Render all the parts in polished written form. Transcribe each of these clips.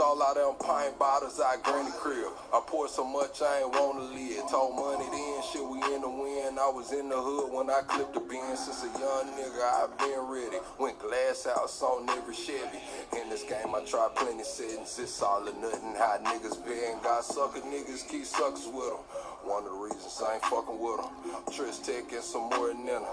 all out them pint bottles out granny crib. I poured so much I ain't want to live. Told money then, shit we in the wind. I was in the hood when I clipped the bin. Since a young nigga I been ready. Went glass house on every Chevy. In this game I tried plenty settings. It's all or nothing. How niggas been. Got sucker niggas, keep suckers with them. One of the reasons I ain't fucking with them. Trish taking some more than her.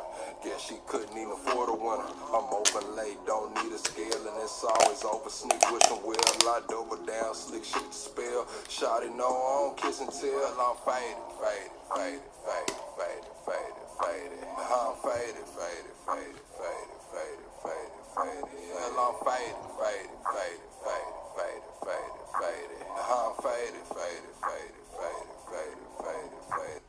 Guess she couldn't even afford a winner. I'm open late, don't need a scale, and it's always over. Sneak with some will, I double down, slick shit to spell. Shawty know I don't kiss and tell. I'm faded, faded, faded, faded, faded, faded, faded. I'm faded, faded, faded, faded, faded, faded, faded. Hell, I'm faded, faded, faded, faded, faded, faded, faded. I'm faded, faded, faded, faded, faded, faded, faded.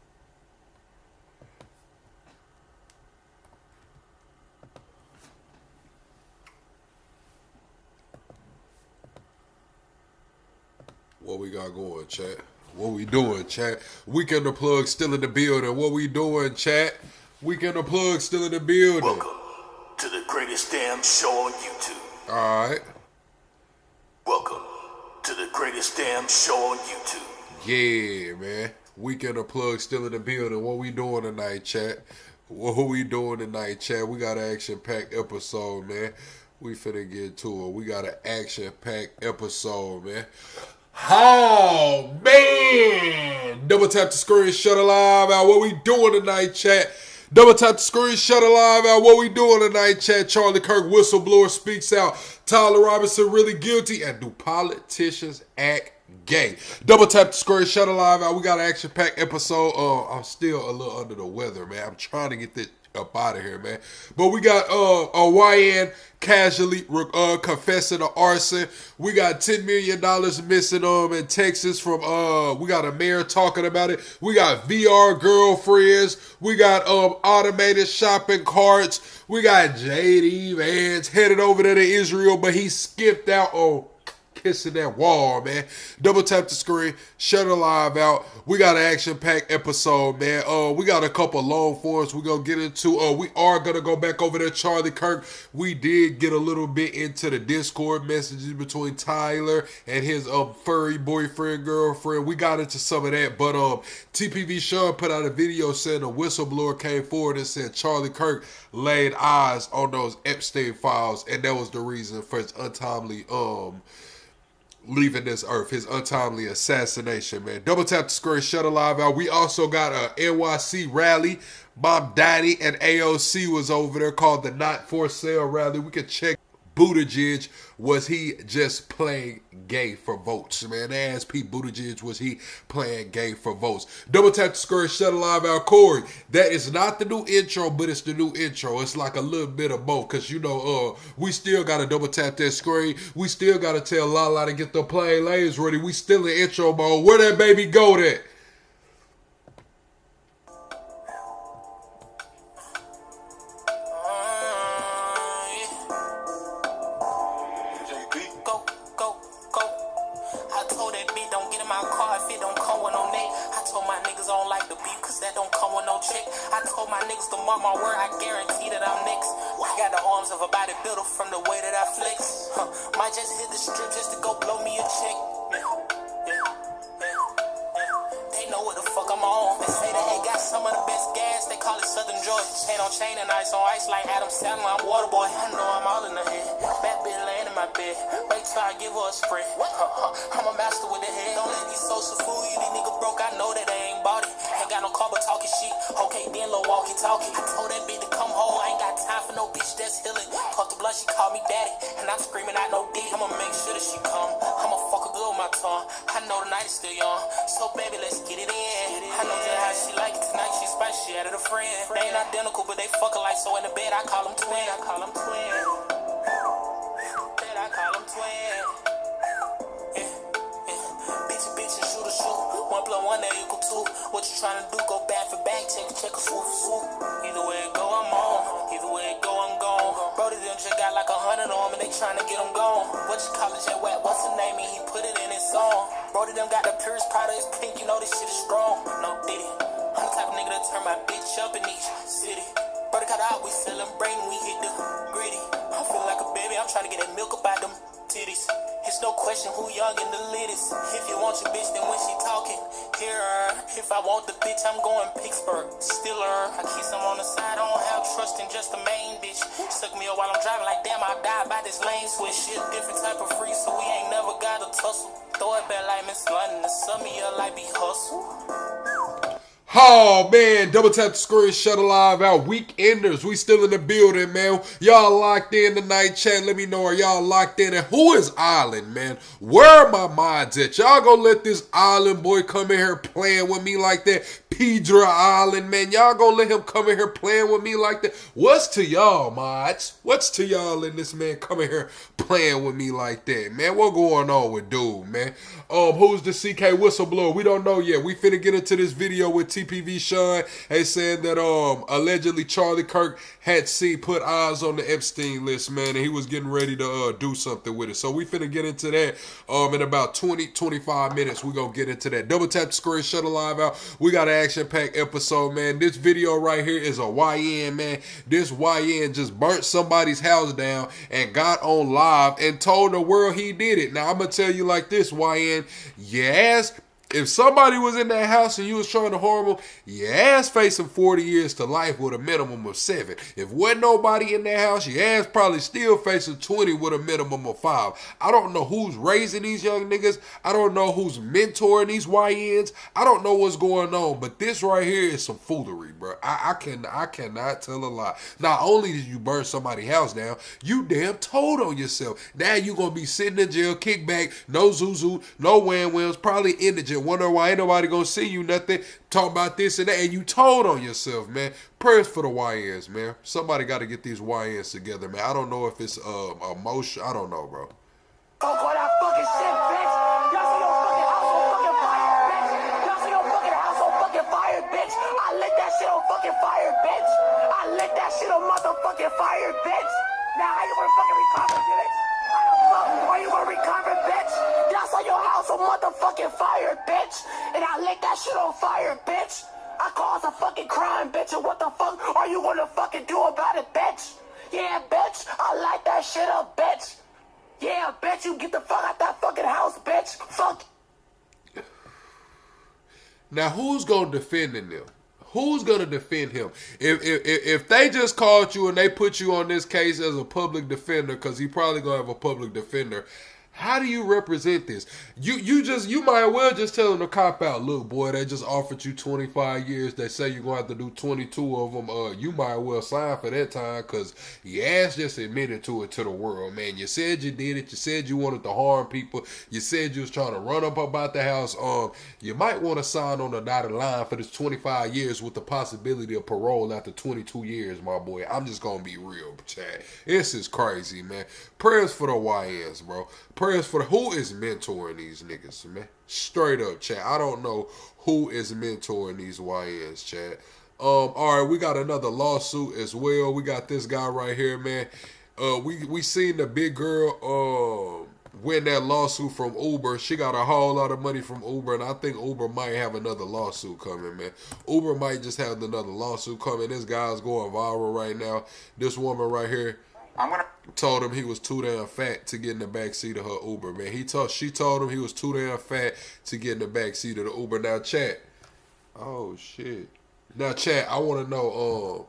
What we got going, chat? What we doing, chat? Weekend the Plug still in the building. What we doing, chat? Weekend the Plug still in the building. Welcome to the greatest damn show on YouTube. Alright. Welcome to the greatest damn show on YouTube. Yeah, man. Weekend the Plug still in the building. What we doing tonight, chat? What we doing tonight, chat? We got an action-packed episode, man. We finna get to it. We got an action-packed episode, man. Oh, man. Double tap the screen, shut it live out. What we doing tonight, chat? Double tap the screen, shut it live out. What we doing tonight, chat? Charlie Kirk, whistleblower, speaks out. Tyler Robinson, really guilty. And do politicians act gay? Double tap the screen, shut it live out. We got an action-packed episode. I'm still a little under the weather, man. I'm trying to get this up out of here, man. But we got a YN casually confessing to arson. We got $10 million missing in Texas from we got a mayor talking about it. We got VR girlfriends. We got automated shopping carts. We got JD Vance headed over there to Israel, but he skipped out on kissing that wall, man. Double tap the screen, shut it live out. We got an action-packed episode, man. We got a couple long forms we're gonna get into. We are gonna go back over there, Charlie Kirk. We did get a little bit into the Discord messages between Tyler and his furry boyfriend, girlfriend. We got into some of that, but TPV Sean put out a video saying a whistleblower came forward and said Charlie Kirk laid eyes on those Epstein files, and that was the reason for his untimely leaving this earth, his untimely assassination, man. Double tap the screen, shut it live out. We also got a NYC rally. Mamdani and AOC was over there, called the Not For Sale rally. We could check Buttigieg. Was he just playing gay for votes, man? They asked Pete Buttigieg, was he playing gay for votes? Double tap the screen, shut it live out. Corey, that is not the new intro, but it's the new intro. It's like a little bit of both, because, you know, we still got to double tap that screen. We still got to tell Lala to get the plain lanes ready. We still in intro mode. Where that baby go at? From the way that I flex, might just hit the strip just to go blow me a check. They know what the fuck I'm on. They say they got some of the best gas. They call it Southern Georgia. Chain on chain and ice on ice like Adam Sandler. I'm water boy. I know I'm all in the head. Bad bitch laying in my bed. Wait till I give her a spread. I'm a master with the head. Don't let these social fool you. These niggas broke. I know that they ain't bought it. Ain't got no car but talking shit. Okay, then little walkie talkie. I told that bitch to come home. I ain't got time for no bitch that's healing. Talk to blood, she called me daddy. And I'm screaming out no D. I'ma make sure that she come. I'ma fuck her good with my tongue. I know the night is still young. So baby, let's get it in. I know just how she like it tonight. She spicy, she added a friend. They ain't identical, but they fuck alike. So in the bed, I call them twin. I call them twin. Bed, I call them twin. Bitch, and shoot a shoot. 1 + 1 = 2. What you tryna do? Go back for back, check a swoop. Either way it go, I'm on. Either way it go, I'm gone. Brody them just got like 100 on me, they tryna get them gone. What you call it, Jet Wet? What's the name? And he put it in his song. Brody them got the purest powder, it's pink, you know this shit is strong. No diddy. I'm the type of nigga that turn my bitch up in each city. Brody cut out, we celebrating, we hit the gritty. I'm feeling like a baby, I'm tryna get that milk up out them titties. It's no question who young and the littest. If you want your bitch, then when she talking, hear her. If I want the bitch, I'm going Pittsburgh. Still her. I keep some on the side, I don't have trust in just the main bitch. Suck me up while I'm driving like damn, I'll die by this lane switch. Shit, different type of free, so we ain't never got a tussle. Throw it back like Miss London, the sum of your life be hustle. Oh man, double tap the screen, shut alive out. Weekenders, we still in the building, man. Y'all locked in tonight, chat. Let me know, are y'all locked in? And who is Island, man? Where are my mods at? Y'all gonna let this Island boy come in here playing with me like that? Pedra Island, man. Y'all gonna let him come in here playing with me like that? What's to y'all, mods? What's to y'all letting this man come in here playing with me like that, man? What going on with dude, man? Who's the CK whistleblower? We don't know yet. We finna get into this video with TPV Sean. They said that allegedly Charlie Kirk had put eyes on the Epstein list, man, and he was getting ready to do something with it. So we finna get into that in about 20-25 minutes. We gonna get into that. Double tap the screen, shut alive out. We got an action-packed episode, man. This video right here is a YN, man. This YN just burnt somebody's house down and got on live and told the world he did it. Now I'm gonna tell you like this, YN. Yes, if somebody was in that house and you was trying to harm them, your ass facing 40 years to life with a minimum of 7. If wasn't nobody in that house, your ass probably still facing 20 with a minimum of 5. I don't know who's raising these young niggas. I don't know who's mentoring these YNs. I don't know what's going on, but this right here is some foolery, bro. I cannot tell a lie. Not only did you burn somebody's house down, you damn told on yourself. Now you gonna be sitting in jail, kickback, no Zuzu, no wham-whams, probably in the jail. Wonder why ain't nobody gonna see you nothing, talk about this and that, and you told on yourself, man. Prayers for the YNs, man. Somebody got to get these YNs together, man. I don't know if it's emotion. I don't know, bro. Don't call that fucking shit, bitch. Y'all see your fucking house on fucking fire, bitch. Y'all see your fucking house on fucking fire, bitch. I lit that shit on fucking fire, bitch. I lit that shit on motherfucking fire, bitch. Now how you gonna fucking recover, bitch? How the fuck are you gonna recover, bitch? Y'all saw your house on motherfucking fire, bitch. And I lit that shit on fire, bitch. I caused a fucking crime, bitch. And what the fuck are you gonna fucking do about it, bitch? Yeah, bitch. I light that shit up, bitch. Yeah, bitch, you get the fuck out that fucking house, bitch. Fuck. Now, who's gonna defend them? Who's gonna defend him? If they just called you and they put you on this case as a public defender, because he probably gonna have a public defender, how do you represent this? You might well just tell them to cop out. Look, boy, they just offered you 25 years. They say you're going to have to do 22 of them. You might well sign for that time because your ass just admitted to it to the world, man. You said you did it. You said you wanted to harm people. You said you was trying to run up about the house. You might want to sign on the dotted line for this 25 years with the possibility of parole after 22 years, my boy. I'm just going to be real, Chad. This is crazy, man. Prayers for the YNs, bro. Prayers for who is mentoring these niggas, man. Straight up, chat. I don't know who is mentoring these YNs, chat. All right, we got another lawsuit as well. We got this guy right here, man. We seen the big girl win that lawsuit from Uber. She got a whole lot of money from Uber, and I think Uber might have another lawsuit coming, man. Uber might just have another lawsuit coming. This guy's going viral right now. This woman right here told him he was too damn fat to get in the backseat of her Uber, man. She told him he was too damn fat to get in the backseat of the Uber. Now, chat. Oh, shit. Now, chat, I want to know,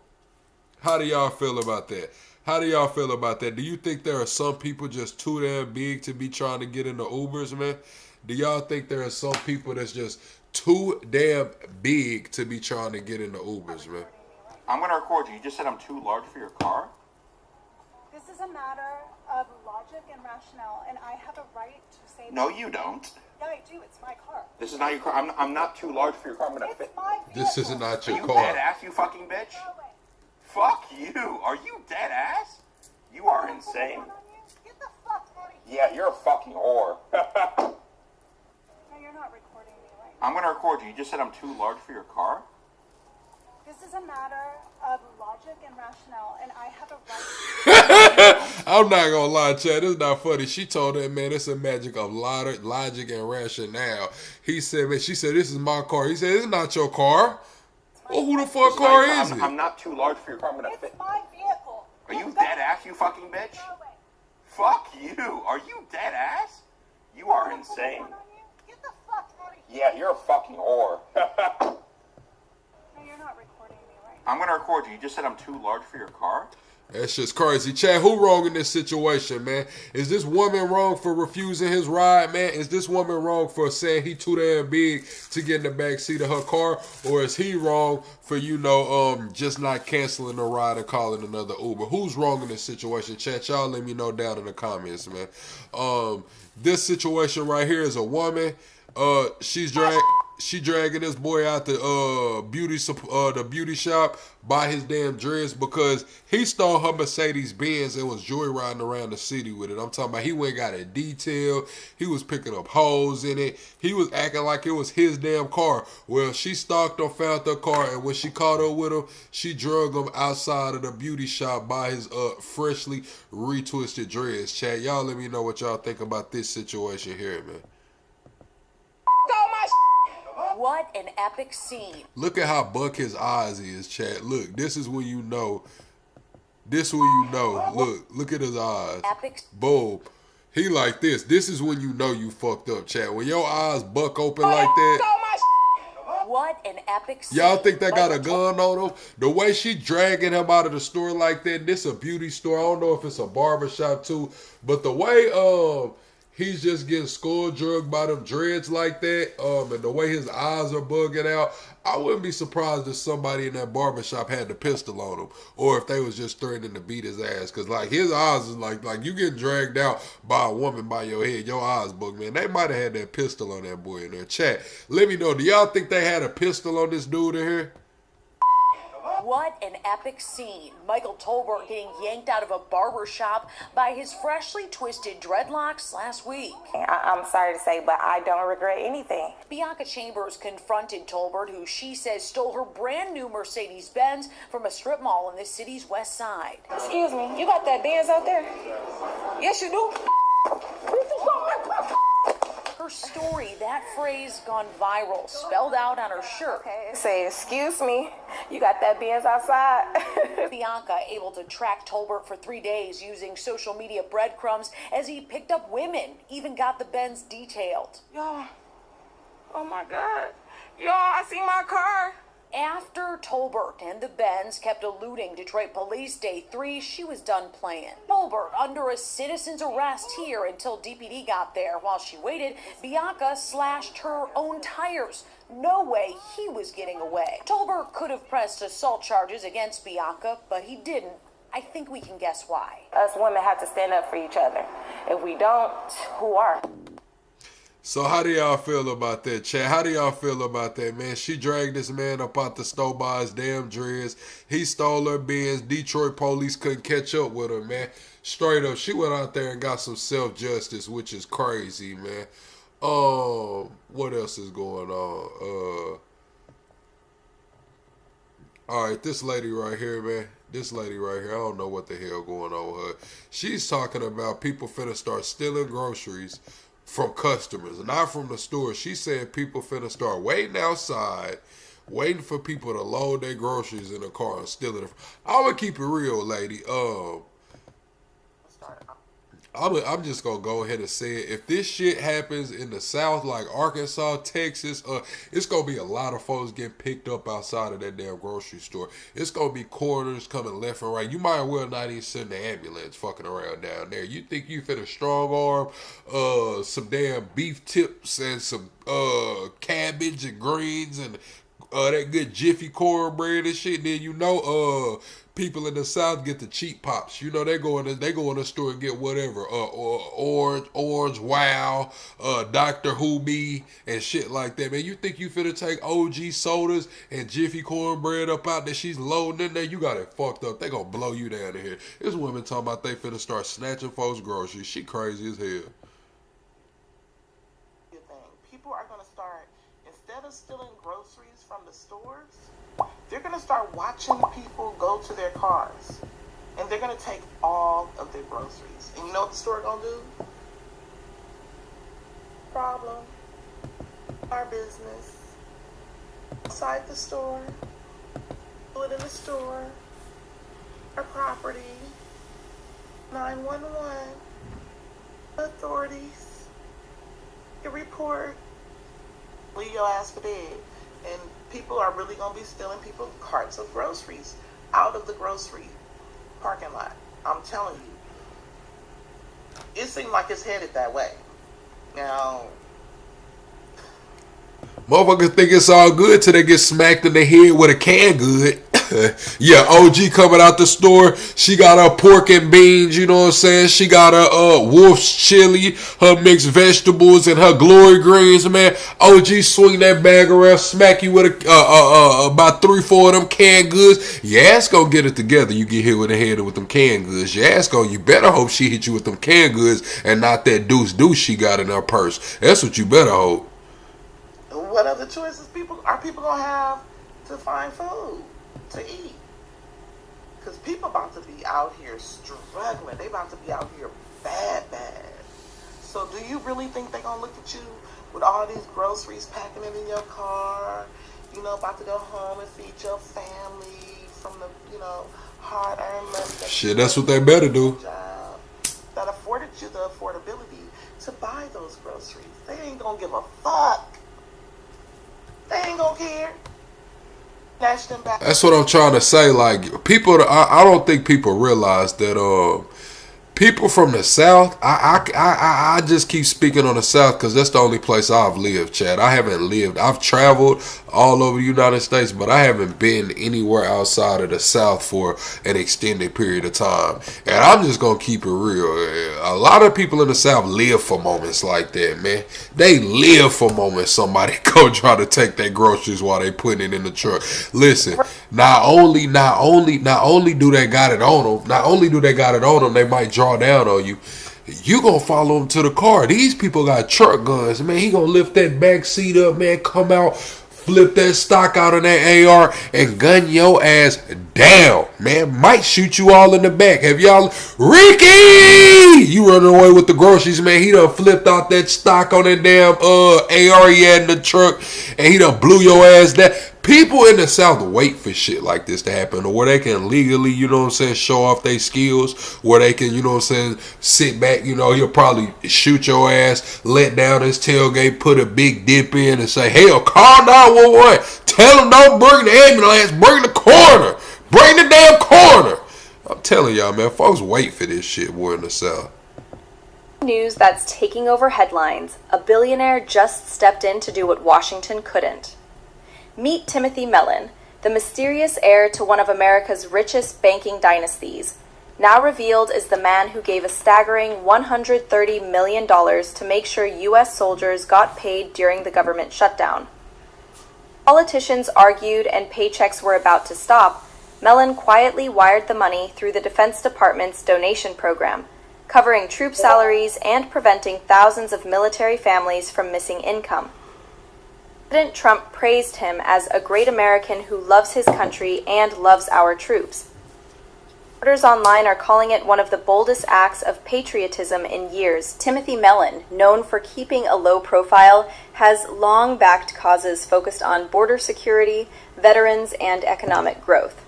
how do y'all feel about that? How do y'all feel about that? Do you think there are some people just too damn big to be trying to get into Ubers, man? Do y'all think there are some people that's just too damn big to be trying to get into Ubers, man? I'm going to record you. You just said I'm too large for your car? This is a matter of logic and rationale, and I have a right to say... No, you don't. Yeah, I do. It's my car. This is not your car. I'm not too large for your car. I'm going to fit. My vehicle. This is not your Are you car. dead ass, you fucking bitch? Fuck you. Are you dead ass? You are insane. Get the fuck out of here. Yeah, you're a fucking whore. No, you're not recording me right now. I'm going to record you. You just said I'm too large for your car? This is a matter of logic and rationale, and I have a right... I'm not gonna lie, Chad. It's not funny. She told that man it's a magic of logic and rationale. He said, man, she said, this is my car. He said, it's not your car. Well, who the fuck car is it? I'm not too large for your car. I'm going to fit. It's my vehicle. Are you dead ass, you fucking bitch? Fuck you. Are you dead ass? You are insane. Get the fuck out of here. Yeah, you're a fucking whore. No, you're not recording me right now. I'm gonna record you. You just said I'm too large for your car? That's just crazy. Chad, who wrong in this situation, man? Is this woman wrong for refusing his ride, man? Is this woman wrong for saying he too damn big to get in the back seat of her car? Or is he wrong for, just not canceling the ride and calling another Uber? Who's wrong in this situation? Chat, y'all let me know down in the comments, man. This situation right here is a woman. She dragging this boy out the beauty shop by his damn dress because he stole her Mercedes Benz and was joyriding around the city with it. I'm talking about he went and got it detailed. He was picking up holes in it. He was acting like it was his damn car. Well, she stalked him, found the car, and when she caught up with him, she drug him outside of the beauty shop by his freshly retwisted dress. Chat, y'all let me know what y'all think about this situation here, man. What an epic scene. Look at how buck his eyes is, chat. Look, this is when you know. This when you know. Look at his eyes. Epic. Boom. He like this. This is when you know you fucked up, chat. When your eyes buck open like that. What an epic scene. Y'all think they got a gun on him? The way she dragging him out of the store like that, this a beauty store. I don't know if it's a barbershop too. But the way he's just getting skull drugged by them dreads like that, and the way his eyes are bugging out, I wouldn't be surprised if somebody in that barbershop had the pistol on him, or if they was just threatening to beat his ass, because like his eyes is like you getting dragged out by a woman by your head, your eyes bug, man. They might have had that pistol on that boy in there. Chat, let me know, do y'all think they had a pistol on this dude in here? What an epic scene. Michael Tolbert getting yanked out of a barber shop by his freshly twisted dreadlocks last week. I'm sorry to say, but I don't regret anything. Bianca Chambers confronted Tolbert, who she says stole her brand new Mercedes-Benz from a strip mall in the city's west side. Excuse me, you got that Benz out there? Yes, you do. Her story, that phrase gone viral, spelled out on her shirt. Okay, say, excuse me, you got that Benz outside? Bianca able to track Tolbert for 3 days using social media breadcrumbs as he picked up women, even got the Benz detailed. Y'all, oh my God. Y'all, I see my car. After Tolbert and the Benz kept eluding Detroit police day 3, she was done playing. Tolbert under a citizen's arrest here until DPD got there. While she waited, Bianca slashed her own tires. No way he was getting away. Tolbert could have pressed assault charges against Bianca, but he didn't. I think we can guess why. Us women have to stand up for each other. If we don't, who are? So how do y'all feel about that, chat? How do y'all feel about that, man? She dragged this man up out the store by his damn dreads. He stole her Benz. Detroit police couldn't catch up with her, man. Straight up, she went out there and got some self-justice, which is crazy, man. What else is going on? All right, this lady right here, man. This lady right here, I don't know what the hell going on with her. She's talking about people finna start stealing groceries from customers, not from the store. She said people finna start waiting outside, waiting for people to load their groceries in the car and steal it. I'm gonna keep it real, lady. I'm just gonna go ahead and say it. If this shit happens in the South, like Arkansas, Texas, it's gonna be a lot of folks getting picked up outside of that damn grocery store. It's gonna be coroners coming left and right. You might well not even send the ambulance fucking around down there. You think you fit a strong arm, some damn beef tips and some cabbage and greens and that good Jiffy cornbread and shit. Then people in the South get the cheap pops. They go in the store and get whatever. Orange Wow, Dr. Hoobie and shit like that. Man, you think you finna take OG sodas and Jiffy cornbread up out that she's loading in there? You got it fucked up. They gonna blow you down to here. This woman talking about they finna start snatching folks' groceries. She crazy as hell. People are gonna start, instead of stealing groceries from the stores, they're going to start watching people go to their cars. And they're going to take all of their groceries. And you know what the store going to do? Problem. Our business. Outside the store. Do it in the store. Our property. 911. Authorities. your report, leave your ass for dead. And people are really going to be stealing people's carts of groceries out of the grocery parking lot. I'm telling you. It seems like it's headed that way. Now, motherfuckers think it's all good till they get smacked in the head with a canned good. Yeah, OG coming out the store. She got her pork and beans, you know what I'm saying? She got her wolf's chili, her mixed vegetables, and her glory greens, man. OG swing that bag around, smack you with about 3-4 of them canned goods. Your ass gonna get it together. You get hit with the head with them canned goods. Your ass gonna, you better hope she hit you with them canned goods and not that deuce she got in her purse. That's what you better hope. What other choices are people gonna have to find food to eat? Because people about to be out here struggling. They about to be out here bad. So do you really think they gonna look at you with all these groceries, packing it in your car, you know, about to go home and feed your family from the, you know, hard-earned money? Shit, that's what they better do. Job that afforded you the affordability to buy those groceries. They ain't gonna give a fuck. They ain't gonna care. Them back. That's what I'm trying to say. Like, people, I don't think people realize that people from the South, I just keep speaking on the South because that's the only place I've lived, Chad. I haven't lived. I've traveled all over the United States, but I haven't been anywhere outside of the South for an extended period of time. And I'm just going to keep it real. A lot of people in the South live for moments like that, man. They live for moments somebody go try to take their groceries while they putting it in the truck. Listen, not only do they got it on them, they might draw down on you. You gonna follow them to the car. These people got truck guns, man. He gonna lift that back seat up, man, come out, flip that stock out of that AR and gun your ass down, man. Might shoot you all in the back. Have y'all, Ricky, you running away with the groceries, man. He done flipped out that stock on that damn AR he had in the truck, and he done blew your ass down. People in the South wait for shit like this to happen, or where they can legally, you know what I'm saying, show off their skills, where they can, you know what I'm saying, sit back, you know, he'll probably shoot your ass, let down his tailgate, put a big dip in and say, hell, call 911. Tell them don't bring the ambulance, bring the coroner. Bring the damn coroner. I'm telling y'all, man, folks wait for this shit, boy, in the South. News that's taking over headlines. A billionaire just stepped in to do what Washington couldn't. Meet Timothy Mellon, the mysterious heir to one of America's richest banking dynasties. Now revealed is the man who gave a staggering $130 million to make sure U.S. soldiers got paid during the government shutdown. Politicians argued and paychecks were about to stop. Mellon quietly wired the money through the Defense Department's donation program, covering troop salaries and preventing thousands of military families from missing income. President Trump praised him as a great American who loves his country and loves our troops. Reporters online are calling it one of the boldest acts of patriotism in years. Timothy Mellon, known for keeping a low profile, has long backed causes focused on border security, veterans, and economic growth.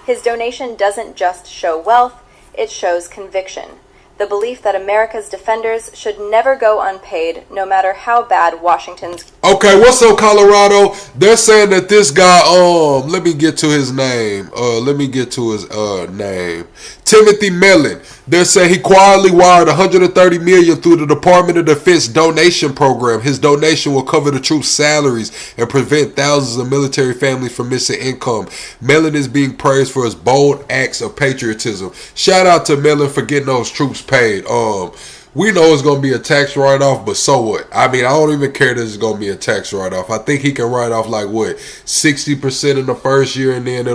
His donation doesn't just show wealth, it shows conviction. The belief that America's defenders should never go unpaid, no matter how bad Washington's... Okay, what's up, Colorado? They're saying that this guy, let me get to his name. Timothy Mellon. They're saying he quietly wired $130 million through the Department of Defense donation program. His donation will cover the troops' salaries and prevent thousands of military families from missing income. Mellon is being praised for his bold acts of patriotism. Shout out to Mellon for getting those troops paid. We know it's going to be a tax write-off, but so what? I mean, I don't even care that it's going to be a tax write-off. I think he can write off like, 60% in the first year, and then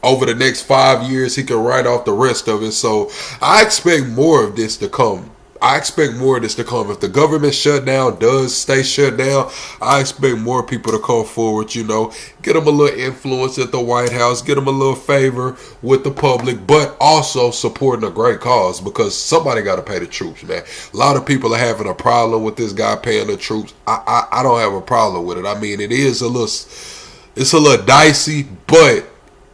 over the next 5 years, he can write off the rest of it. So I expect more of this to come. If the government shutdown does stay shut down, I expect more people to come forward, you know, get them a little influence at the White House, get them a little favor with the public, but also supporting a great cause, because somebody got to pay the troops, man. A lot of people are having a problem with this guy paying the troops. I don't have a problem with it. I mean, it's a little dicey, but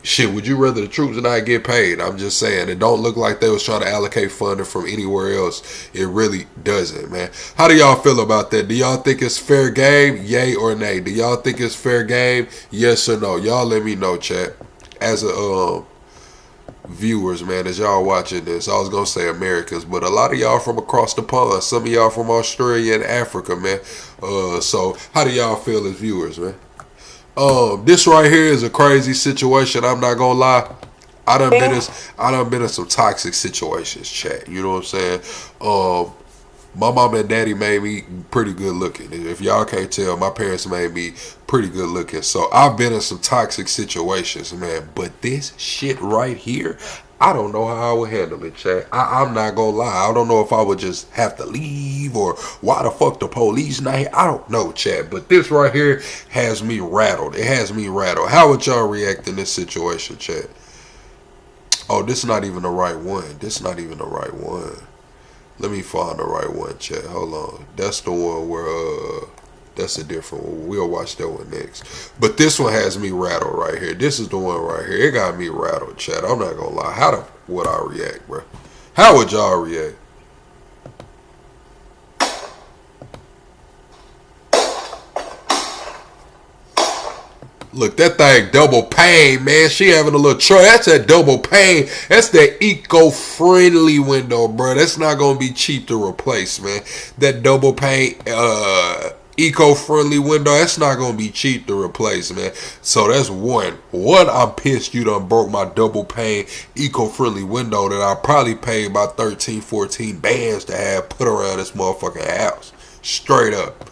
shit, would you rather the troops not get paid? I'm just saying. It don't look like they was trying to allocate funding from anywhere else. It really doesn't, man. How do y'all feel about that? Do y'all think it's fair game? Yay or nay? Do y'all think it's fair game? Yes or no? Y'all let me know, chat. As a viewers, man, as y'all watching this, I was gonna say Americans, but a lot of y'all from across the pond. Some of y'all from Australia and Africa, man. So how do y'all feel as viewers, man? This right here is a crazy situation. I'm not gonna lie. I done been in some toxic situations, chat. You know what I'm saying? My mom and daddy made me pretty good looking. If y'all can't tell, my parents made me pretty good looking. So I've been in some toxic situations, man. But this shit right here, I don't know how I would handle it, chat. I'm not gonna lie. I don't know if I would just have to leave or why the fuck the police not here. I don't know, chat. But this right here has me rattled. It has me rattled. How would y'all react in this situation, chat? Oh, this is not even the right one. This is not even the right one. Let me find the right one, chat. Hold on. That's the one where, that's a different one. We'll watch that one next. But this one has me rattled right here. This is the one right here. It got me rattled, chat. I'm not gonna lie. How would I react, bro? How would y'all react? Look, that thing double pane, man. She having a little try. That's that double pane. That's that eco-friendly window, bro. That's not going to be cheap to replace, man. That double pane, eco-friendly window, that's not going to be cheap to replace, man. So that's one. One, I'm pissed you done broke my double pane, eco-friendly window that I probably paid about 13, 14 bands to have put around this motherfucking house. Straight up.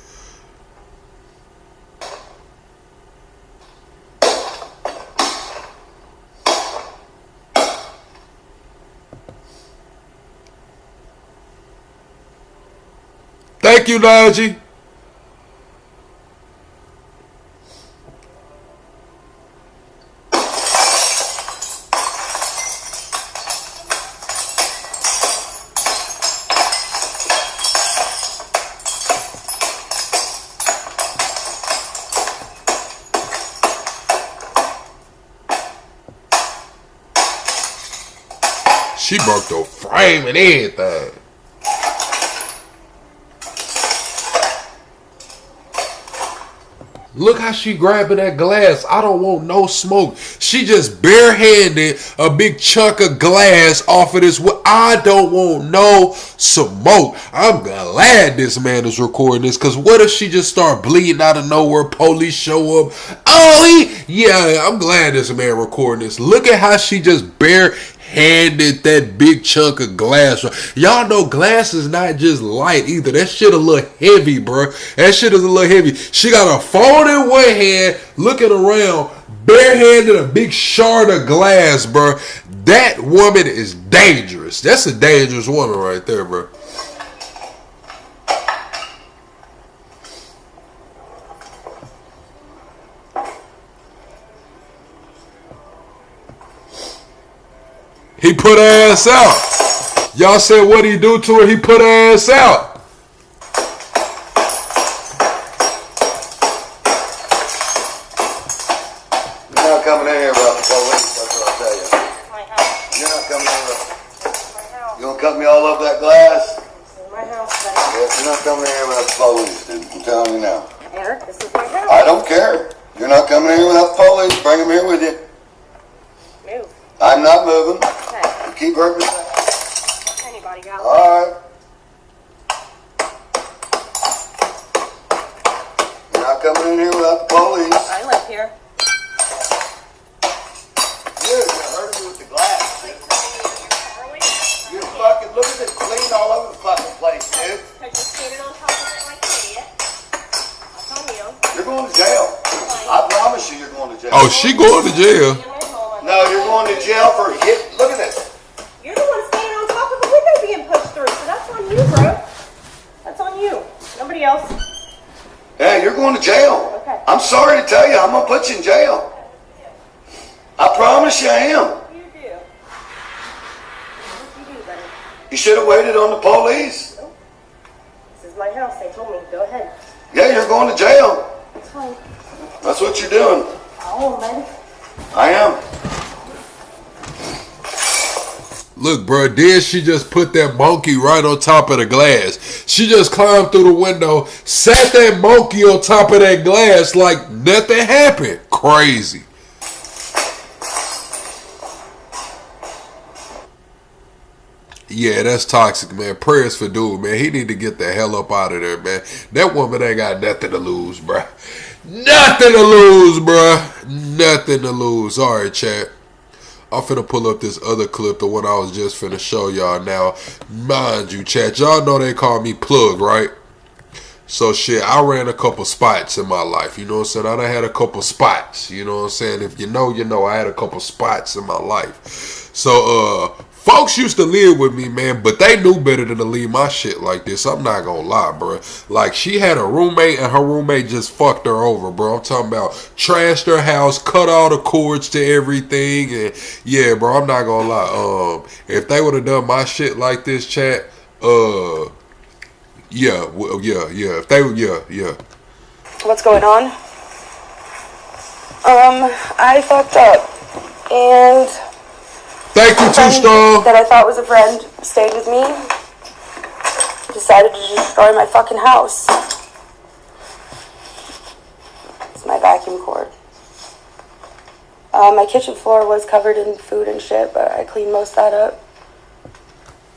Thank you, Najee. She broke the frame and everything. Look how she grabbing that glass. I don't want no smoke. She just barehanded a big chunk of glass off of this. I don't want no smoke. I'm glad this man is recording this, because what if she just start bleeding out of nowhere, police show up? Yeah, I'm glad this man recording this. Look at how she just barehanded that big chunk of glass. Y'all know glass is not just light either. That shit a little heavy, bro. That shit is a little heavy. She got a phone in one hand, looking around, barehanded a big shard of glass, bro. That woman is dangerous. That's a dangerous woman right there, bro. He put her ass out. Y'all said what he do to her? He put her ass out. You're not coming in here without the police, that's what I'll tell you. My house. You're not coming in without... My house. You gonna cut me all over that glass? This is my house, buddy. Yes, you're not coming in here without the police, dude. I'm telling you now. Eric, this is my house. I don't care. You're not coming in here without the police. Bring them here with you. Move. I'm not moving. Okay. You keep hurting me. Anybody got one? Alright. You're not coming in here without the police. I live here. Dude, you're hurting me with the glass, dude. You're fucking, look at this clean all over the fucking place, dude. Because you're standing on top of it like an idiot. That's on you. You're going to jail. I promise you you're going to jail. Oh, she going to jail. No, you're going to jail for hit. Look at this. You're the one standing on top of the window being pushed through, so that's on you, bro. That's on you. Nobody else. Yeah, you're going to jail. Okay. I'm sorry to tell you, I'm going to put you in jail. I promise you I am. You do. What you do, buddy? You should have waited on the police. Nope. This is my house. They told me. Go ahead. Yeah, you're going to jail. It's fine. That's what you're doing. Oh, buddy. I am. Look, bro, then she just put that monkey right on top of the glass. She just climbed through the window, sat that monkey on top of that glass like nothing happened. Crazy. Yeah, that's toxic, man. Prayers for dude, man. He need to get the hell up out of there, man. That woman ain't got nothing to lose, bruh. Nothing to lose, bruh. Nothing to lose. All right, chat. I'm finna pull up this other clip, the one I was just finna show y'all now. Mind you, chat, y'all know they call me Plug, right? So shit, I ran a couple spots in my life, you know what I'm saying? I done had a couple spots, you know what I'm saying? If you know, you know, I had a couple spots in my life. So, folks used to live with me, man, but they knew better than to leave my shit like this. I'm not gonna lie, bro. Like, she had a roommate, and her roommate just fucked her over, bro. I'm talking about trashed her house, cut all the cords to everything, and yeah, bro, I'm not gonna lie. If they would have done my shit like this, chat, yeah. If they, yeah. What's going on? I fucked up, and thank you, Too Strong. That I thought was a friend stayed with me. Decided to destroy my fucking house. It's my vacuum cord. My kitchen floor was covered in food and shit, but I cleaned most of that up.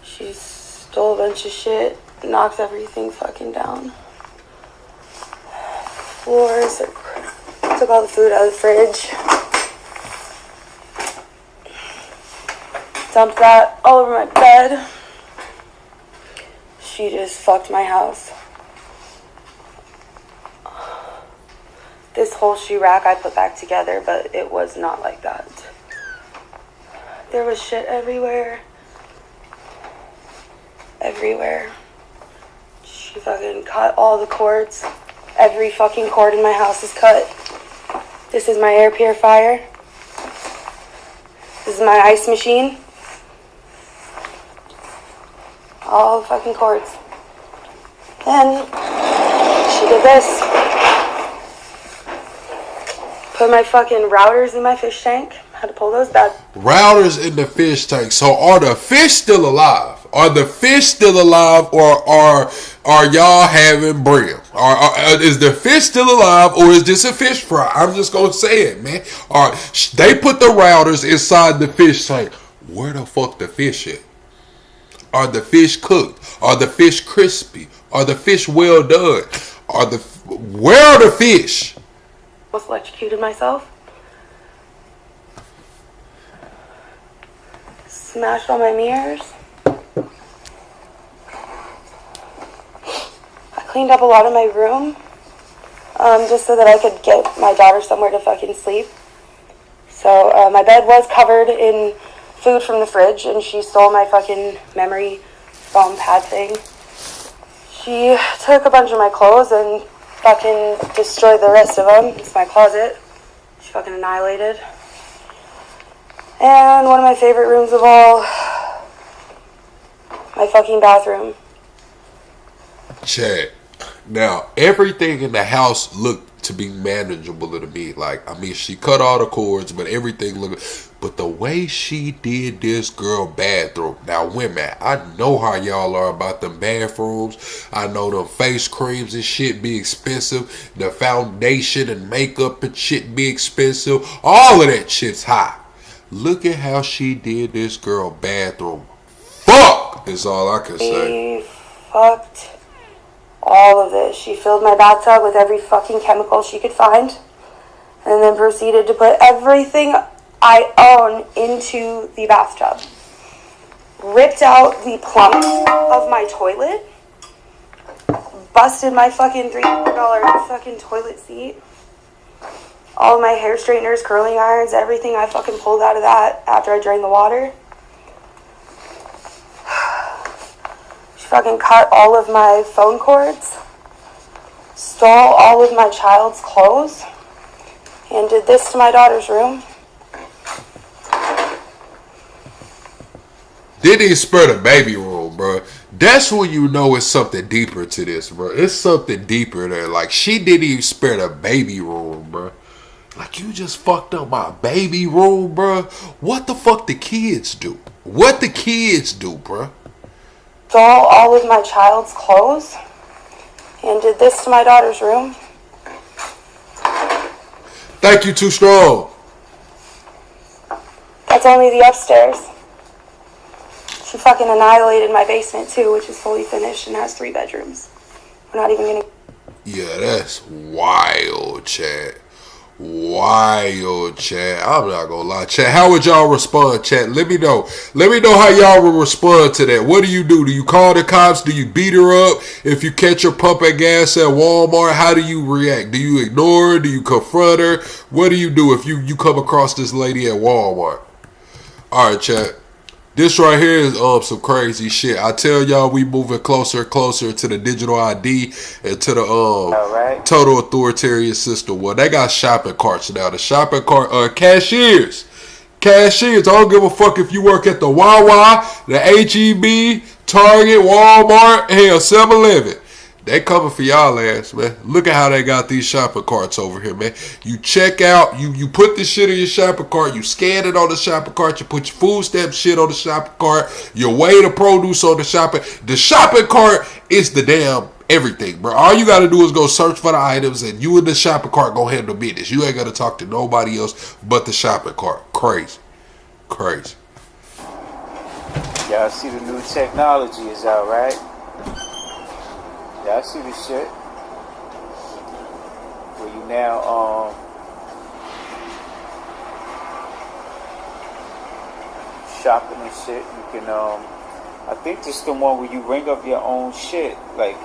She stole a bunch of shit, knocked everything fucking down. Floors, took all the food out of the fridge. Dumped that all over my bed. She just fucked my house. This whole shoe rack I put back together, but it was not like that. There was shit everywhere. Everywhere. She fucking cut all the cords. Every fucking cord in my house is cut. This is my air purifier. This is my ice machine. All the fucking cords. Then she did this. Put my fucking routers in my fish tank. Had to pull those back. Routers in the fish tank. So are the fish still alive? Are the fish still alive, or are y'all having brim? Is the fish still alive, or is this a fish fry? I'm just gonna say it, man. They put the routers inside the fish tank. Where the fuck the fish at? Are the fish cooked? Are the fish crispy? Are the fish well done? Where are the fish? Almost electrocuted myself. Smashed all my mirrors. I cleaned up a lot of my room, just so that I could get my daughter somewhere to fucking sleep. So my bed was covered in food from the fridge, and she stole my fucking memory foam pad thing. She took a bunch of my clothes and fucking destroyed the rest of them. It's my closet. She fucking annihilated. And one of my favorite rooms of all, my fucking bathroom. Chad, now everything in the house looked to be manageable to me. Like, I mean, she cut all the cords, but everything looked. But the way she did this girl bathroom. Now, women, I know how y'all are about them bathrooms. I know them face creams and shit be expensive. The foundation and makeup and shit be expensive. All of that shit's high. Look at how she did this girl bathroom. Fuck is all I can say. She fucked all of this. She filled my bathtub with every fucking chemical she could find, and then proceeded to put everything I own into the bathtub. Ripped out the plumbing of my toilet. Busted my fucking $300 fucking toilet seat. All of my hair straighteners, curling irons, everything I fucking pulled out of that after I drained the water. She fucking cut all of my phone cords. Stole all of my child's clothes. And did this to my daughter's room. Didn't even spare the baby room, bro. That's when you know it's something deeper to this, bro. It's something deeper there. Like, she didn't even spare the baby room, bro. Like, you just fucked up my baby room, bruh. What the fuck the kids do? What the kids do, bruh? Stole all of my child's clothes and did this to my daughter's room. Thank you, Too Strong. That's only the upstairs. She fucking annihilated my basement too, which is fully finished and has 3 bedrooms. We're not even gonna... Yeah, that's wild, chat. Wild, chat. I'm not gonna lie, chat. How would y'all respond, chat? Let me know. Let me know how y'all would respond to that. What do? Do you call the cops? Do you beat her up? If you catch her pumping gas at Walmart, how do you react? Do you ignore her? Do you confront her? What do you do if you come across this lady at Walmart? Alright, chat. This right here is some crazy shit. I tell y'all we moving closer and closer to the digital ID and to the total authoritarian system. Well, they got shopping carts now. The shopping cart cashiers. Cashiers. I don't give a fuck if you work at the Wawa, the HEB, Target, Walmart, hell, 7-Eleven. They coming for y'all ass, man. Look at how they got these shopping carts over here, man. You check out, you put this shit in your shopping cart, you scan it on the shopping cart, you put your food stamp shit on the shopping cart, you weigh the produce on the shopping. The shopping cart is the damn everything, bro. All you gotta do is go search for the items and you and the shopping cart gonna handle business. You ain't gotta talk to nobody else but the shopping cart. Crazy. Crazy. Y'all see the new technology is out, right? Yeah, I see this shit. Where you now shopping and shit. You can I think this is the one where you ring up your own shit, like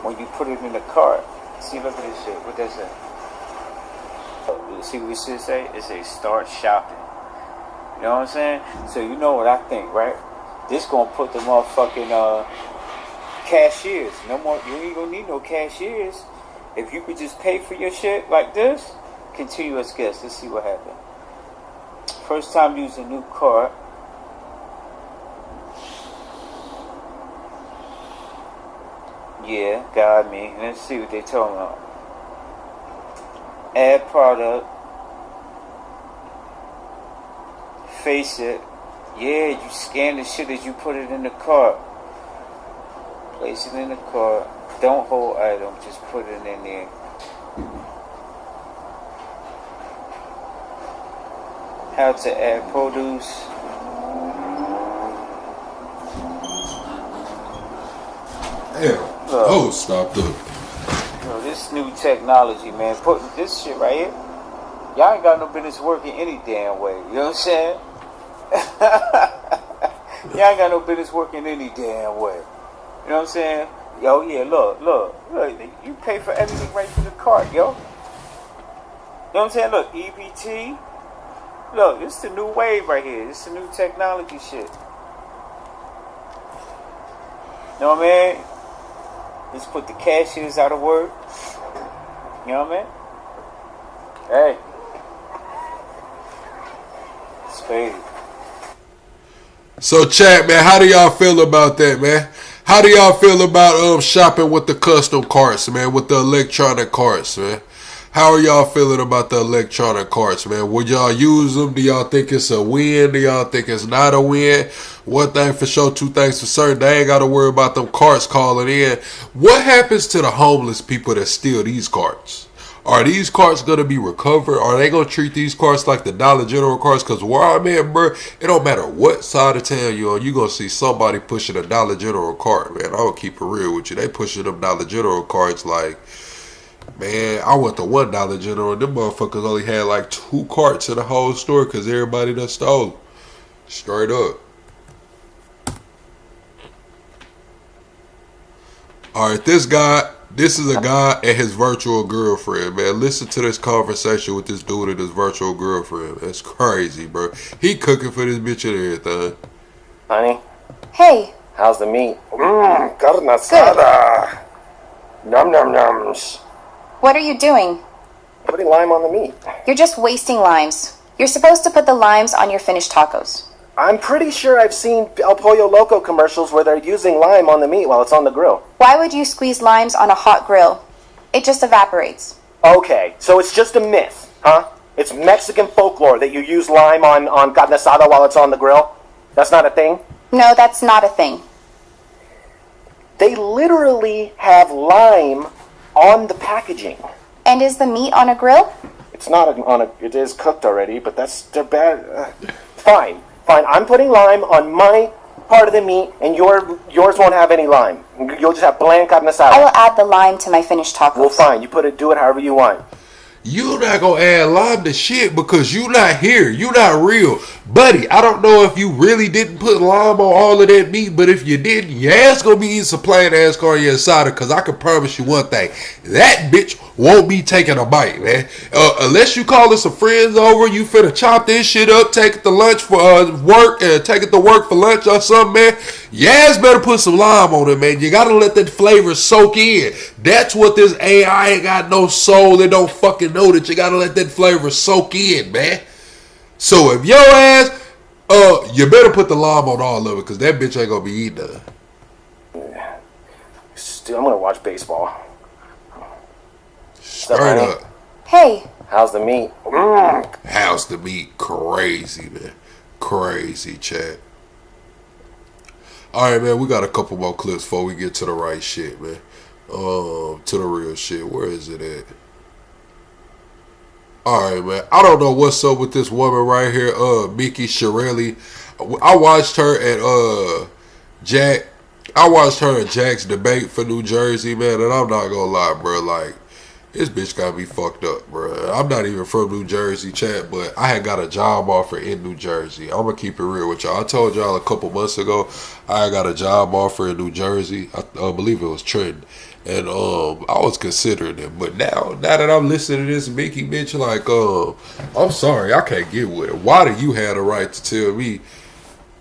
when you put it in the cart. See, look at this shit. What that say? See what it should say? It says start shopping. You know what I'm saying? So you know what I think, right? This gonna put the motherfucking cashiers. No more. You ain't gonna need no cashiers. If you could just pay for your shit like this, continuous guess. Let's see what happened. First time using new cart. Yeah, got me. Let's see what they talking about. Add product. Face it. Yeah, you scan the shit as you put it in the cart. Place it in the cart. Don't hold item, just put it in there. How to add produce. Damn. Oh, stopped up. Yo, this new technology, man. Putting this shit right here. Y'all ain't got no business working any damn way. You know what I'm saying? Y'all ain't got no business working any damn way. You know what I'm saying? Yo, yeah, look. You pay for everything right from the cart, yo. You know what I'm saying? Look, EBT. Look, this is the new wave right here. This is the new technology shit. You know what I mean? Let's put the cashiers out of work. You know what I mean? Hey. It's crazy. So chat, man, how do y'all feel about that, man? How do y'all feel about shopping with the custom carts, man, with the electronic carts, man? How are y'all feeling about the electronic carts, man? Would y'all use them? Do y'all think it's a win? Do y'all think it's not a win? One thing for sure, two things for certain. They ain't got to worry about them carts calling in. What happens to the homeless people that steal these carts? Are these carts going to be recovered? Are they going to treat these carts like the Dollar General carts? Because where I'm at, bro, it don't matter what side of town you're on, you're going to see somebody pushing a Dollar General cart, man. I'll keep it real with you. They pushing them Dollar General carts like, man, I went to one Dollar General and them motherfuckers only had like 2 carts in the whole store because everybody done stole them. Straight up. Alright, this is a guy and his virtual girlfriend, man. Listen to this conversation with this dude and his virtual girlfriend. That's crazy, bro. He cooking for this bitch and everything. Honey? Hey. How's the meat? Carne asada. Num num nums. What are you doing? Putting lime on the meat. You're just wasting limes. You're supposed to put the limes on your finished tacos. I'm pretty sure I've seen El Pollo Loco commercials where they're using lime on the meat while it's on the grill. Why would you squeeze limes on a hot grill? It just evaporates. Okay, so it's just a myth, huh? It's Mexican folklore that you use lime on carne asada while it's on the grill. That's not a thing? No, that's not a thing. They literally have lime on the packaging. And is the meat on a grill? It's not it is cooked already, but they're bad. Fine. I'm putting lime on my part of the meat, and yours won't have any lime. You'll just have bland carne asada. I will add the lime to my finished tacos. Well, fine. Do it however you want. You not gonna add lime to shit because you not here. You not real. Buddy, I don't know if you really didn't put lime on all of that meat, but if you didn't, your ass gonna be eating some plain ass carne asada, because I can promise you one thing. That bitch won't be taking a bite, man. Unless you calling some friends over, you finna chop this shit up, take it to lunch for work, and take it to work for lunch or something, man. Your ass better put some lime on it, man. You gotta let that flavor soak in. That's what this AI ain't got no soul. They don't fucking know that you gotta let that flavor soak in, man. So if your ass, you better put the lime on all of it, because that bitch ain't gonna be eating none. Still, I'm gonna watch baseball. Straight up. Hey. How's the meat? How's the meat? Crazy, man. Crazy, chat. Alright, man, we got a couple more clips before we get to the right shit, man. To the real shit. Where is it at? Alright, man. I don't know what's up with this woman right here, Mickey Shirelli. I watched her at Jack. I watched her and Jack's debate for New Jersey, man, and I'm not gonna lie, bro. Like, this bitch got me fucked up, bro. I'm not even from New Jersey, chat, but I had got a job offer in New Jersey. I'm gonna keep it real with y'all. I told y'all a couple months ago I got a job offer in New Jersey. I believe it was Trenton. And I was considering it, but now that I'm listening to this Mickey bitch, like, I'm sorry, I can't get with it. Why do you have the right to tell me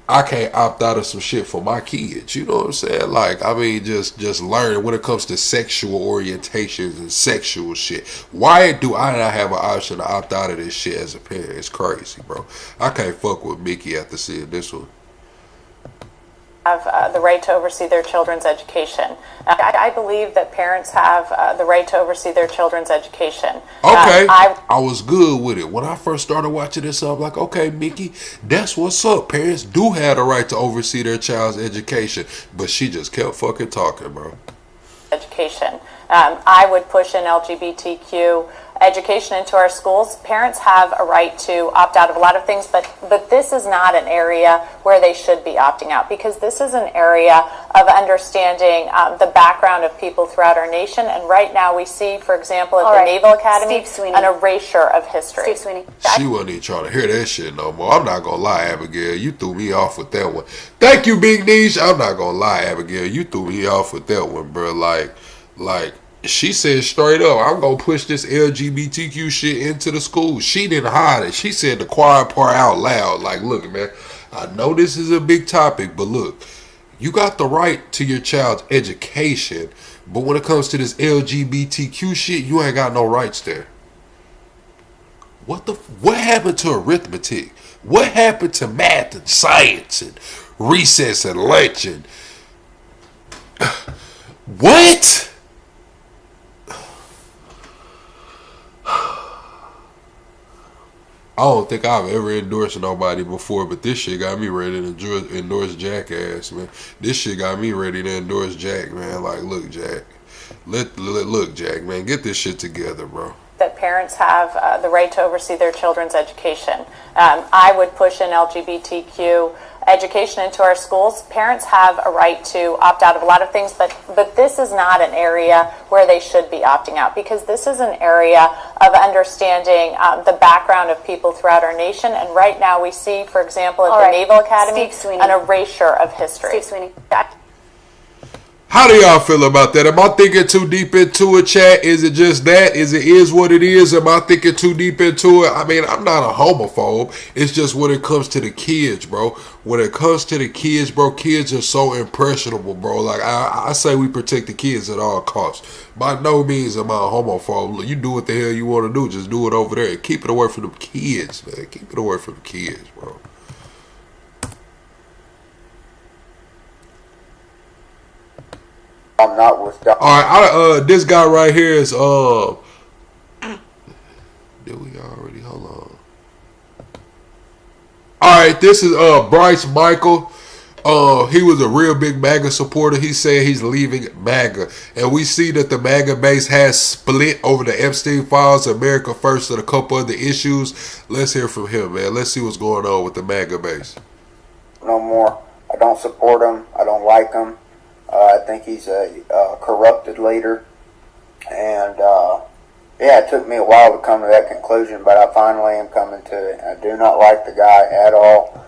I can't opt out of some shit for my kids? You know what I'm saying? Like, I mean, just learn when it comes to sexual orientations and sexual shit. Why do I not have an option to opt out of this shit as a parent? It's crazy, bro. I can't fuck with Mickey after seeing this one. Have the right to oversee their children's education. I believe that parents have the right to oversee their children's education. Okay, I was good with it. When I first started watching this, I'm like, okay, Mickey, that's what's up. Parents do have the right to oversee their child's education. But she just kept fucking talking, bro. Education. I would push in LGBTQ education into our schools. Parents have a right to opt out of a lot of things, but this is not an area where they should be opting out, because this is an area of understanding the background of people throughout our nation. And right now we see, for example, at the Naval Academy, an erasure of history. Steve Sweeney. She wasn't even trying to hear that shit no more. I'm not gonna lie, Abigail. You threw me off with that one. Thank you, Big Niche. I'm not gonna lie, Abigail. You threw me off with that one, bro. Like, she said straight up, I'm going to push this LGBTQ shit into the school. She didn't hide it. She said the quiet part out loud. Like, look, man, I know this is a big topic, but look, you got the right to your child's education, but when it comes to this LGBTQ shit, you ain't got no rights there. What happened to arithmetic? What happened to math and science and recess and lunch and... What? I don't think I've ever endorsed nobody before, but this shit got me ready to endorse Jackass, man. This shit got me ready to endorse Jack, man. Like, look, Jack. Look, Jack, man. Get this shit together, bro. That parents have the right to oversee their children's education. I would push in LGBTQ education into our schools. Parents have a right to opt out of a lot of things, but this is not an area where they should be opting out, because this is an area of understanding the background of people throughout our nation. And right now we see, for example, at the Naval Academy, an erasure of history. Steve Sweeney. How do y'all feel about that? Am I thinking too deep into it, chat? Is it just that? Is what it is? Am I thinking too deep into it? I mean, I'm not a homophobe. It's just when it comes to the kids, bro. When it comes to the kids, bro, kids are so impressionable, bro. Like, I say we protect the kids at all costs. By no means am I a homophobe. You do what the hell you want to do. Just do it over there. And keep it away from the kids, man. Keep it away from the kids, bro. I'm not with that. All right, this guy right here is did we already? Hold right, this is Bryce Michael. He was a real big MAGA supporter. He said he's leaving MAGA. And we see that the MAGA base has split over the Epstein files, America First, and a couple other issues. Let's hear from him, man. Let's see what's going on with the MAGA base. No more. I don't support him. I don't like him. I think he's a corrupted leader. And, yeah, it took me a while to come to that conclusion, but I finally am coming to it. I do not like the guy at all.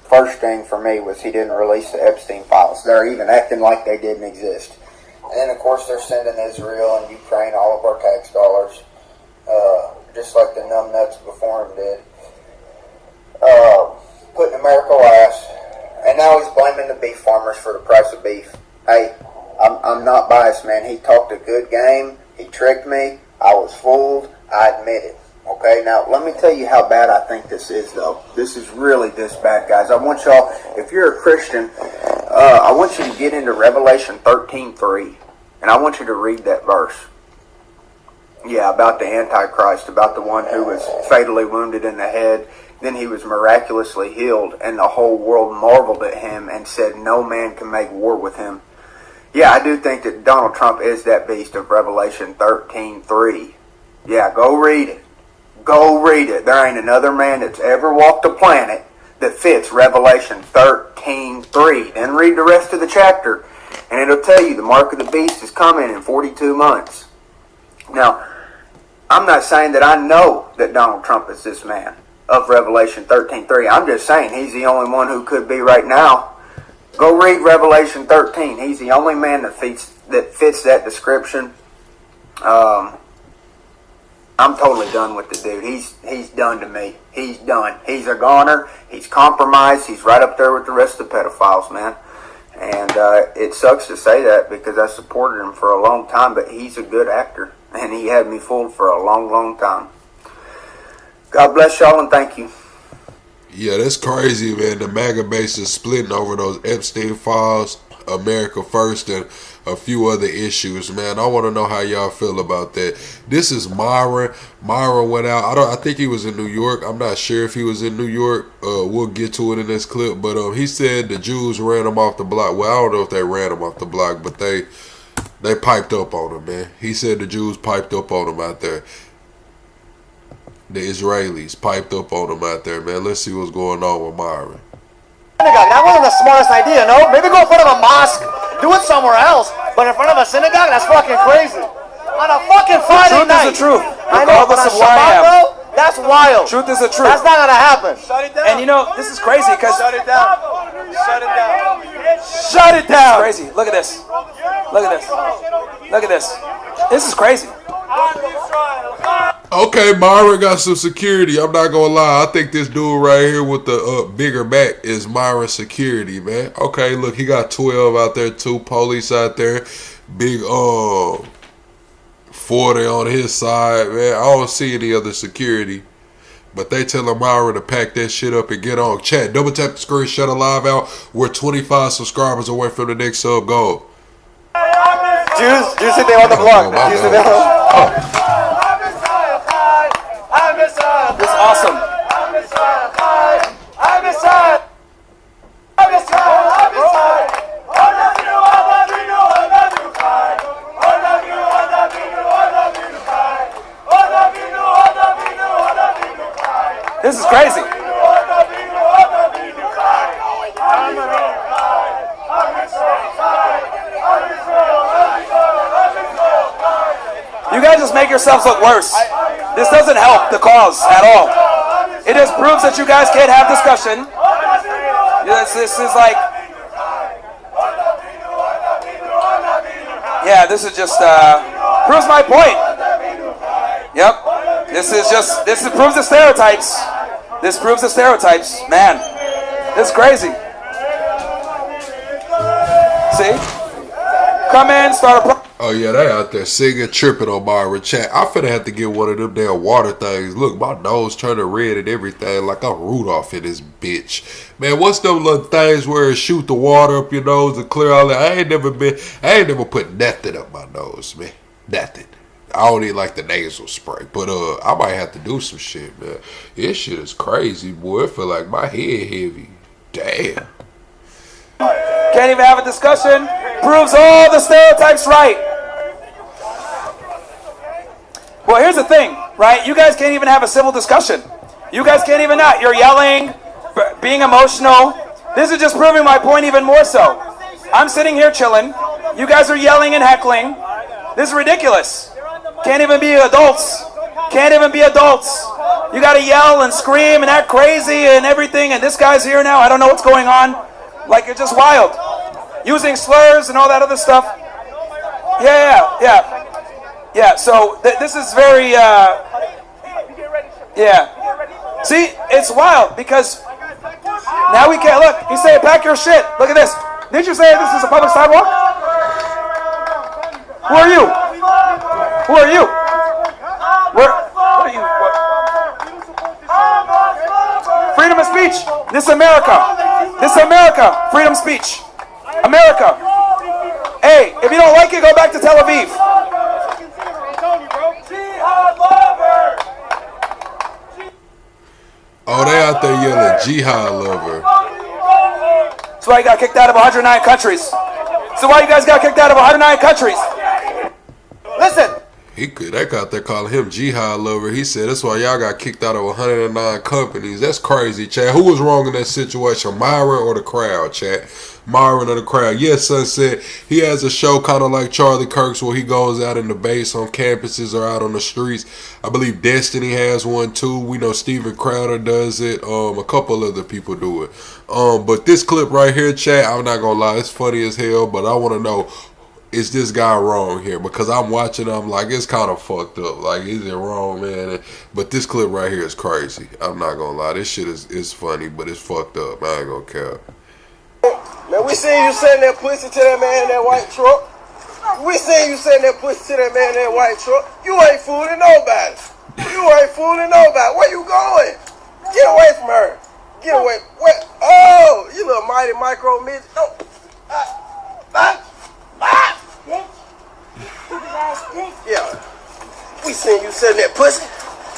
First thing for me was he didn't release the Epstein files. They're even acting like they didn't exist. And then, of course, they're sending Israel and Ukraine all of our tax dollars, just like the numbnuts before him did. Putting America last. And now he's blaming the beef farmers for the price of beef. Hey, I'm not biased, man. He talked a good game. He tricked me. I was fooled. I admit it. Okay, now let me tell you how bad I think this is, though. This is really this bad, guys. I want y'all, if you're a Christian, I want you to get into Revelation 13:3, and I want you to read that verse. Yeah, about the Antichrist, about the one who was fatally wounded in the head. Then he was miraculously healed, and the whole world marveled at him and said no man can make war with him. Yeah, I do think that Donald Trump is that beast of Revelation 13:3. Yeah, go read it. Go read it. There ain't another man that's ever walked the planet that fits Revelation 13:3. Then read the rest of the chapter, and it'll tell you the mark of the beast is coming in 42 months. Now, I'm not saying that I know that Donald Trump is this man of Revelation 13:3. I'm just saying he's the only one who could be right now. Go read Revelation 13. He's the only man that fits that description. I'm totally done with the dude. He's done to me. He's done. He's a goner. He's compromised. He's right up there with the rest of the pedophiles, man. And it sucks to say that because I supported him for a long time, but he's a good actor. And he had me fooled for a long, long time. God bless y'all and thank you. Yeah, that's crazy, man. The MAGA base is splitting over those Epstein files, America First, and a few other issues, man. I want to know how y'all feel about that. This is Myron. Myron went out. I think he was in New York. I'm not sure if he was in New York. We'll get to it in this clip. But he said the Jews ran him off the block. Well, I don't know if they ran him off the block, but they piped up on him, man. He said the Jews piped up on him out there. The Israelis piped up on him out there, man. Let's see what's going on with Myron. Synagogue. That wasn't the smartest idea, no? Maybe go in front of a mosque, do it somewhere else, but in front of a synagogue, that's fucking crazy. On a fucking Friday night. The truth is the truth. I know, but on Shabbat, bro, that's wild. Truth is the truth. That's not gonna happen. Shut it down. And you know, this is crazy because... Shut it down. Shut it down. Shut it down. This is crazy. Look at this. Look at this. Look at this. This is crazy. Okay, Myron got some security. I'm not gonna lie. I think this dude right here with the bigger back is Myron security, man. Okay, look, he got 12 out there, 2 police out there, big 40 on his side, man. I don't see any other security, but they telling Myron to pack that shit up and get on. Chat, double tap the screen, shut a live out. We're 25 subscribers away from the next sub goal. Jews think they want the block. Jews think they want. This is awesome. This is crazy. You guys just make yourselves look worse. This doesn't help the cause at all. It just proves that you guys can't have discussion. This is like... Yeah, this is just... proves my point. Yep. This proves the stereotypes. This proves the stereotypes. Man, this is crazy. See? Come in, start a... Oh yeah, they out there singing, tripping on Myron. Chat, I finna have to get one of them damn water things. Look, my nose turning red and everything like I'm Rudolph in this bitch. Man, what's them little things where it shoot the water up your nose and clear all that? I ain't never put nothing up my nose, man. Nothing. I don't even like the nasal spray, but I might have to do some shit, man. This shit is crazy, boy. I feel like my head heavy. Damn. Can't even have a discussion. Proves all the stereotypes right. Well, here's the thing, right? You guys can't even have a civil discussion. You guys can't even not. You're yelling, being emotional. This is just proving my point even more so. I'm sitting here chilling. You guys are yelling and heckling. This is ridiculous. Can't even be adults. Can't even be adults. You gotta yell and scream and act crazy and everything, and this guy's here now. I don't know what's going on. Like, it's just wild. Using slurs and all that other stuff. Yeah, so this is very, yeah. See, it's wild because now we can't, look, he's saying pack your shit. Look at this. Did you say this is a public sidewalk? Who are you? Who are you? What are you? What? Freedom of speech. This is America. This is America. Freedom of speech. America. Hey, if you don't like it, go back to Tel Aviv. Oh, they out there yelling jihad lover. That's why you got kicked out of 109 countries. That's why you guys got kicked out of 109 countries. Listen. They got there calling him jihad lover. He said that's why y'all got kicked out of 109 companies. That's crazy, Chad. Who was wrong in that situation, Myron or the crowd, Chad? Myron or the crowd? Yes, son said he has a show kind of like Charlie Kirk's where he goes out in the base on campuses or out on the streets. I believe Destiny has one too. We know Steven Crowder does it. A couple other people do it. But this clip right here, Chad, I'm not gonna lie, it's funny as hell. But I want to know, is this guy wrong here? Because I'm watching, I'm like, it's kind of fucked up. Like, is it wrong, man? But this clip right here is crazy. I'm not gonna lie, this shit is funny, but it's fucked up. I ain't gonna care. Man, we seen you sending that pussy to that man in that white truck. We seen you sending that pussy to that man in that white truck. You ain't fooling nobody. You ain't fooling nobody. Where you going? Get away from her. Get away. Where? Oh, you little mighty micro midget. No. Yeah. We seen you sending that pussy.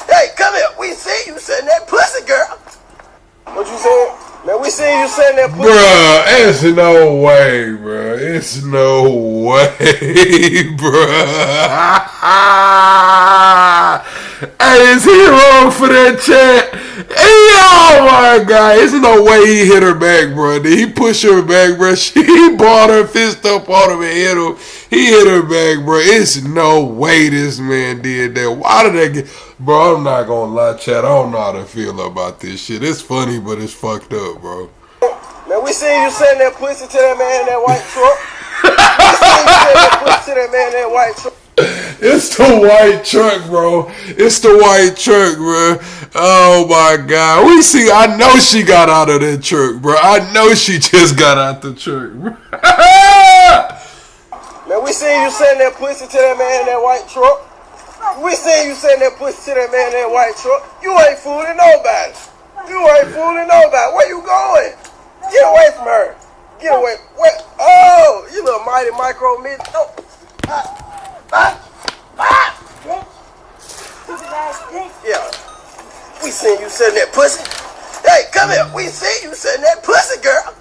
Hey, come here. We seen you sending that pussy, girl. What you saying? Man, we seen you sending that pussy. Bruh, it's no way, bruh. It's no way, bruh. Hey, is he wrong for that chat? Hey, oh my God. There's no way he hit her back, bruh. Did he push her back, bruh? He brought her fist up on him and hit him. He hit her back, bruh. It's no way this man did that. Why did that get... Bro, I'm not gonna lie, chat. I don't know how to feel about this shit. It's funny, but it's fucked up, bro. Man, we seen you sending that pussy to that man in that white truck. We seen you sending that pussy to that man in that white truck. It's the white truck, bro. It's the white truck, bro. Oh my God. We see, I know she got out of that truck, bro. I know she just got out the truck, bro. Man, we seen you sending that pussy to that man in that white truck. We seen you sending that pussy to that man in that white truck. You ain't fooling nobody. You ain't fooling nobody. Where you going? Get away from her. Get away. Where? Oh, you little mighty micro midget. No. Yeah. We seen you sending that pussy. Hey, come here. We seen you sending that pussy, girl.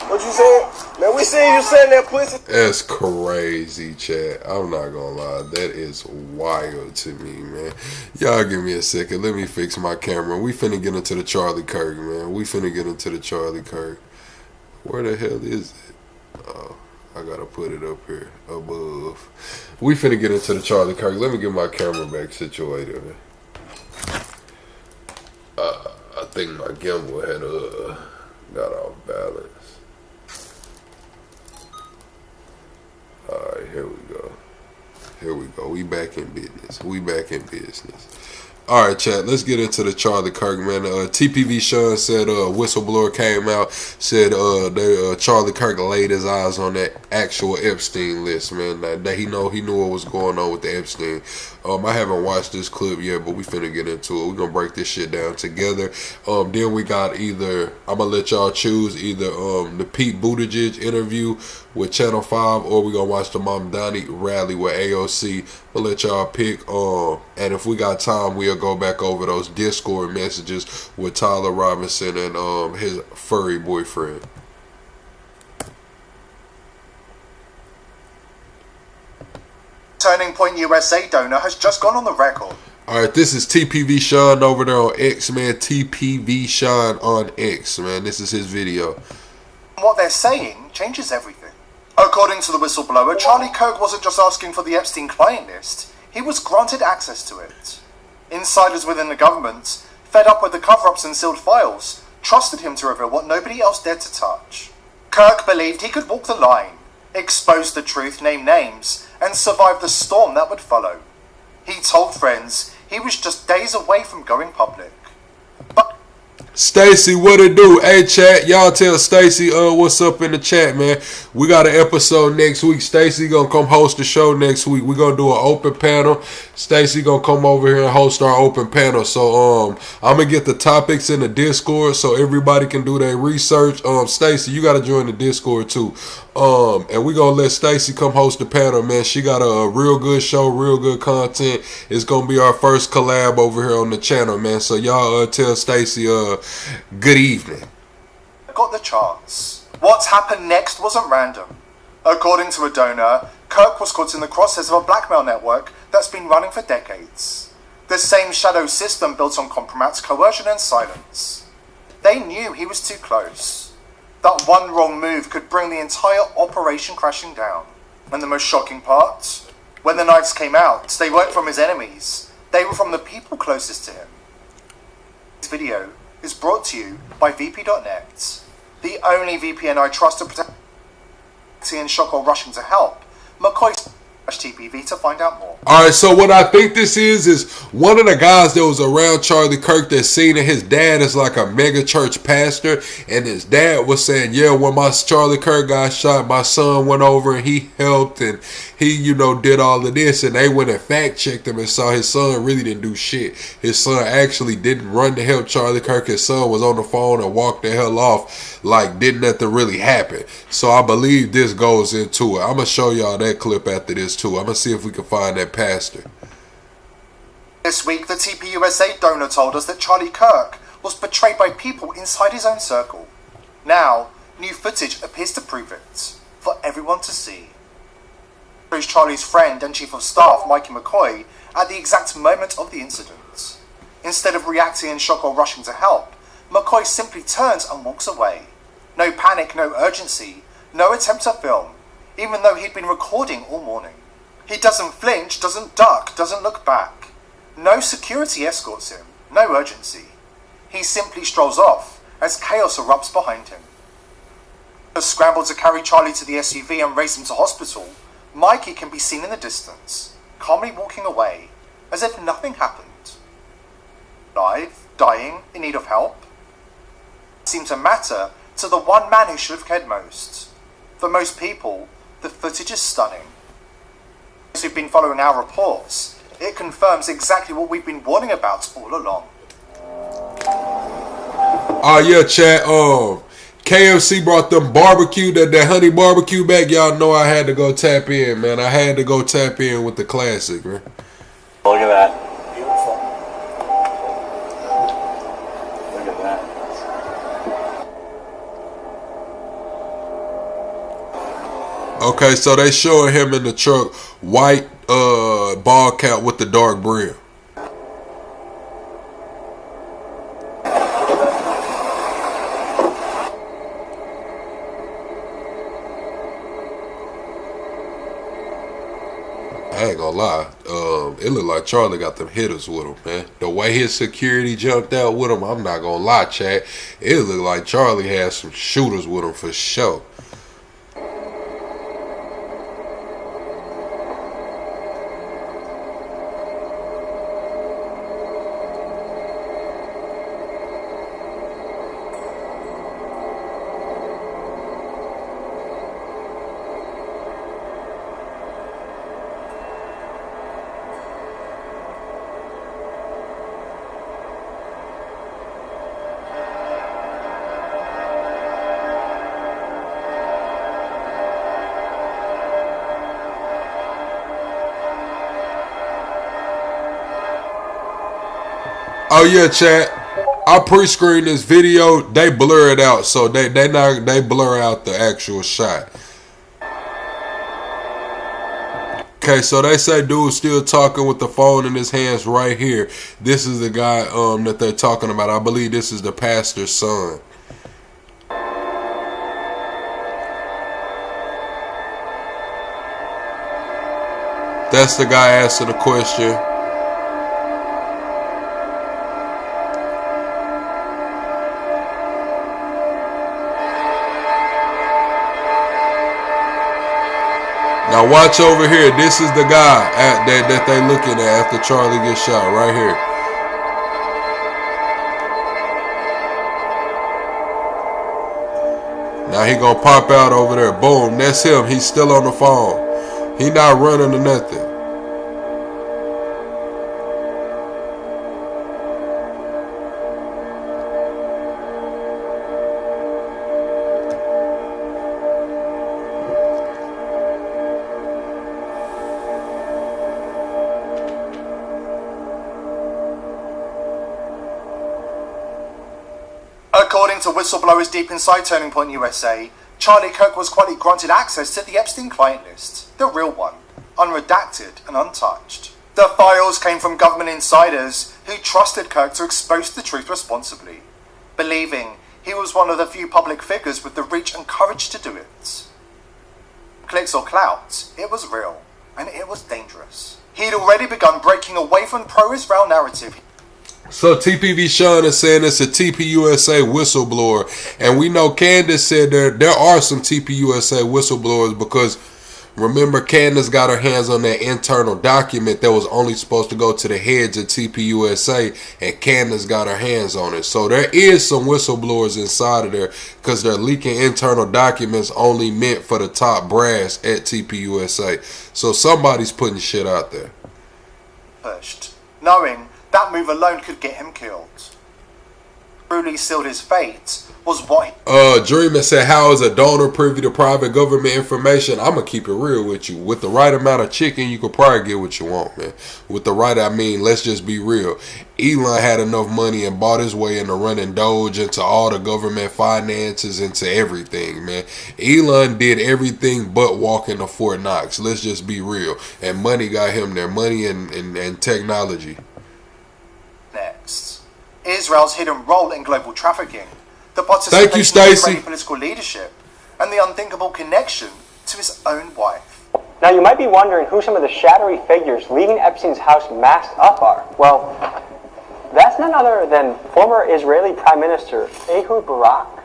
What you saying? Man, we seen you sending that pussy. That's crazy, chat. I'm not gonna lie. That is wild to me, man. Y'all give me a second. Let me fix my camera. We finna get into the Charlie Kirk, man. We finna get into the Charlie Kirk. Where the hell is it? Oh, I gotta put it up here above. We finna get into the Charlie Kirk. Let me get my camera back situated, man. I think my gimbal had got off balance. Alright, here we go. Here we go. We back in business. We back in business. Alright, chat. Let's get into the Charlie Kirk, man. TPV Sean said whistleblower came out, said Charlie Kirk laid his eyes on that actual Epstein list, man. That he knew what was going on with the Epstein. I haven't watched this clip yet, but we finna get into it. We're gonna break this shit down together. Then we got either, I'm gonna let y'all choose either the Pete Buttigieg interview with Channel 5, or we gonna watch the Mamdani rally with AOC. We'll let y'all pick. And if we got time, we'll go back over those Discord messages with Tyler Robinson and his furry boyfriend. Turning Point USA donor has just gone on the record. Alright, this is TPV Sean over there on X, man. TPV Sean on X, man. This is his video. What they're saying changes everything. According to the whistleblower, Charlie Kirk wasn't just asking for the Epstein client list, he was granted access to it. Insiders within the government, fed up with the cover-ups and sealed files, trusted him to reveal what nobody else dared to touch. Kirk believed he could walk the line, expose the truth, name names, and survive the storm that would follow. He told friends he was just days away from going public. Stacy, what it do? Hey, chat, y'all tell Stacy what's up in the chat, man. We got an episode next week. Stacy gonna come host the show next week. We gonna do an open panel. Stacy gonna come over here and host our open panel. So I'm gonna get the topics in the Discord so everybody can do their research. Stacy, you gotta join the Discord too. And we gonna let Stacy come host the panel, man. She got a real good show, real good content. It's gonna be our first collab over here on the channel, man. So y'all tell Stacy good evening. Got the chance. What happened next wasn't random. According to a donor, Kirk was caught in the crosshairs of a blackmail network that's been running for decades. The same shadow system built on compromise, coercion and silence. They knew he was too close. That one wrong move could bring the entire operation crashing down. And the most shocking part? When the knives came out, they weren't from his enemies. They were from the people closest to him. This video is brought to you by VP.net, the only VPN I trust to protect and shock or rushing to help. McCoy/TPV to find out more. Alright, so what I think this is one of the guys that was around Charlie Kirk that seen it. His dad is like a mega church pastor, and his dad was saying, yeah, when my Charlie Kirk got shot, my son went over and he helped and he, did all of this, and they went and fact checked him and saw his son really didn't do shit. His son actually didn't run to help Charlie Kirk. His son was on the phone and walked the hell off like didn't nothing really happen. So I believe this goes into it. I'm going to show y'all that clip after this too. I'm going to see if we can find that pastor. This week, the TPUSA donor told us that Charlie Kirk was betrayed by people inside his own circle. Now, new footage appears to prove it, for everyone to see. Here's Charlie's friend and chief of staff, Mikey McCoy, at the exact moment of the incident. Instead of reacting in shock or rushing to help, McCoy simply turns and walks away. No panic, no urgency, no attempt to film, even though he'd been recording all morning. He doesn't flinch, doesn't duck, doesn't look back. No security escorts him, no urgency. He simply strolls off as chaos erupts behind him. As scrambled to carry Charlie to the SUV and race him to hospital, Mikey can be seen in the distance, calmly walking away, as if nothing happened. Alive, dying, in need of help? It seemed to matter to the one man who should have cared most. For most people, the footage is stunning. Those who've been following our reports, it confirms exactly what we've been warning about all along. Yeah, chat. KFC brought them barbecue, that honey barbecue back. Y'all know I had to go tap in, man. I had to go tap in with the classic, man. Look at that. Beautiful. Look at that. Okay, so they showing him in the truck, white ball cap with the dark brim. I ain't gonna lie, it looked like Charlie got them hitters with him, man. The way his security jumped out with him, I'm not gonna lie, chat. It looked like Charlie had some shooters with him for sure. Oh yeah, chat. I pre-screened this video. They blur it out, so they blur out the actual shot. Okay, so they say dude's still talking with the phone in his hands right here. This is the guy that they're talking about. I believe this is the pastor's son. That's the guy asking the question. Now watch over here. This is the guy that they looking at after Charlie gets shot right here. Now he gonna pop out over there. Boom, that's him. He's still on the phone. He not running or nothing. According to whistleblowers deep inside Turning Point USA, Charlie Kirk was quietly granted access to the Epstein client list, the real one, unredacted and untouched. The files came from government insiders who trusted Kirk to expose the truth responsibly, believing he was one of the few public figures with the reach and courage to do it. Clicks or clout, it was real, and it was dangerous. He'd already begun breaking away from the pro-Israel narrative. So TPV Sean is saying it's a TPUSA whistleblower, and we know Candace said there are some TPUSA whistleblowers because remember Candace got her hands on that internal document that was only supposed to go to the heads of TPUSA, and Candace got her hands on it. So there is some whistleblowers inside of there because they're leaking internal documents only meant for the top brass at TPUSA. So somebody's putting shit out there. Pushed, knowing that move alone could get him killed. Truly sealed his fate was what Dreamer said, how is a donor privy to private government information? I'm gonna keep it real with you. With the right amount of chicken, you could probably get what you want, man. With the right, I mean, let's just be real. Elon had enough money and bought his way into running Doge, into all the government finances, into everything, man. Elon did everything but walk into Fort Knox. Let's just be real. And money got him there. Money and technology. Next, Israel's hidden role in global trafficking, the participation of Israeli political leadership, and the unthinkable connection to his own wife. Now you might be wondering who some of the shadowy figures leaving Epstein's house masked up are. Well, that's none other than former Israeli Prime Minister Ehud Barak.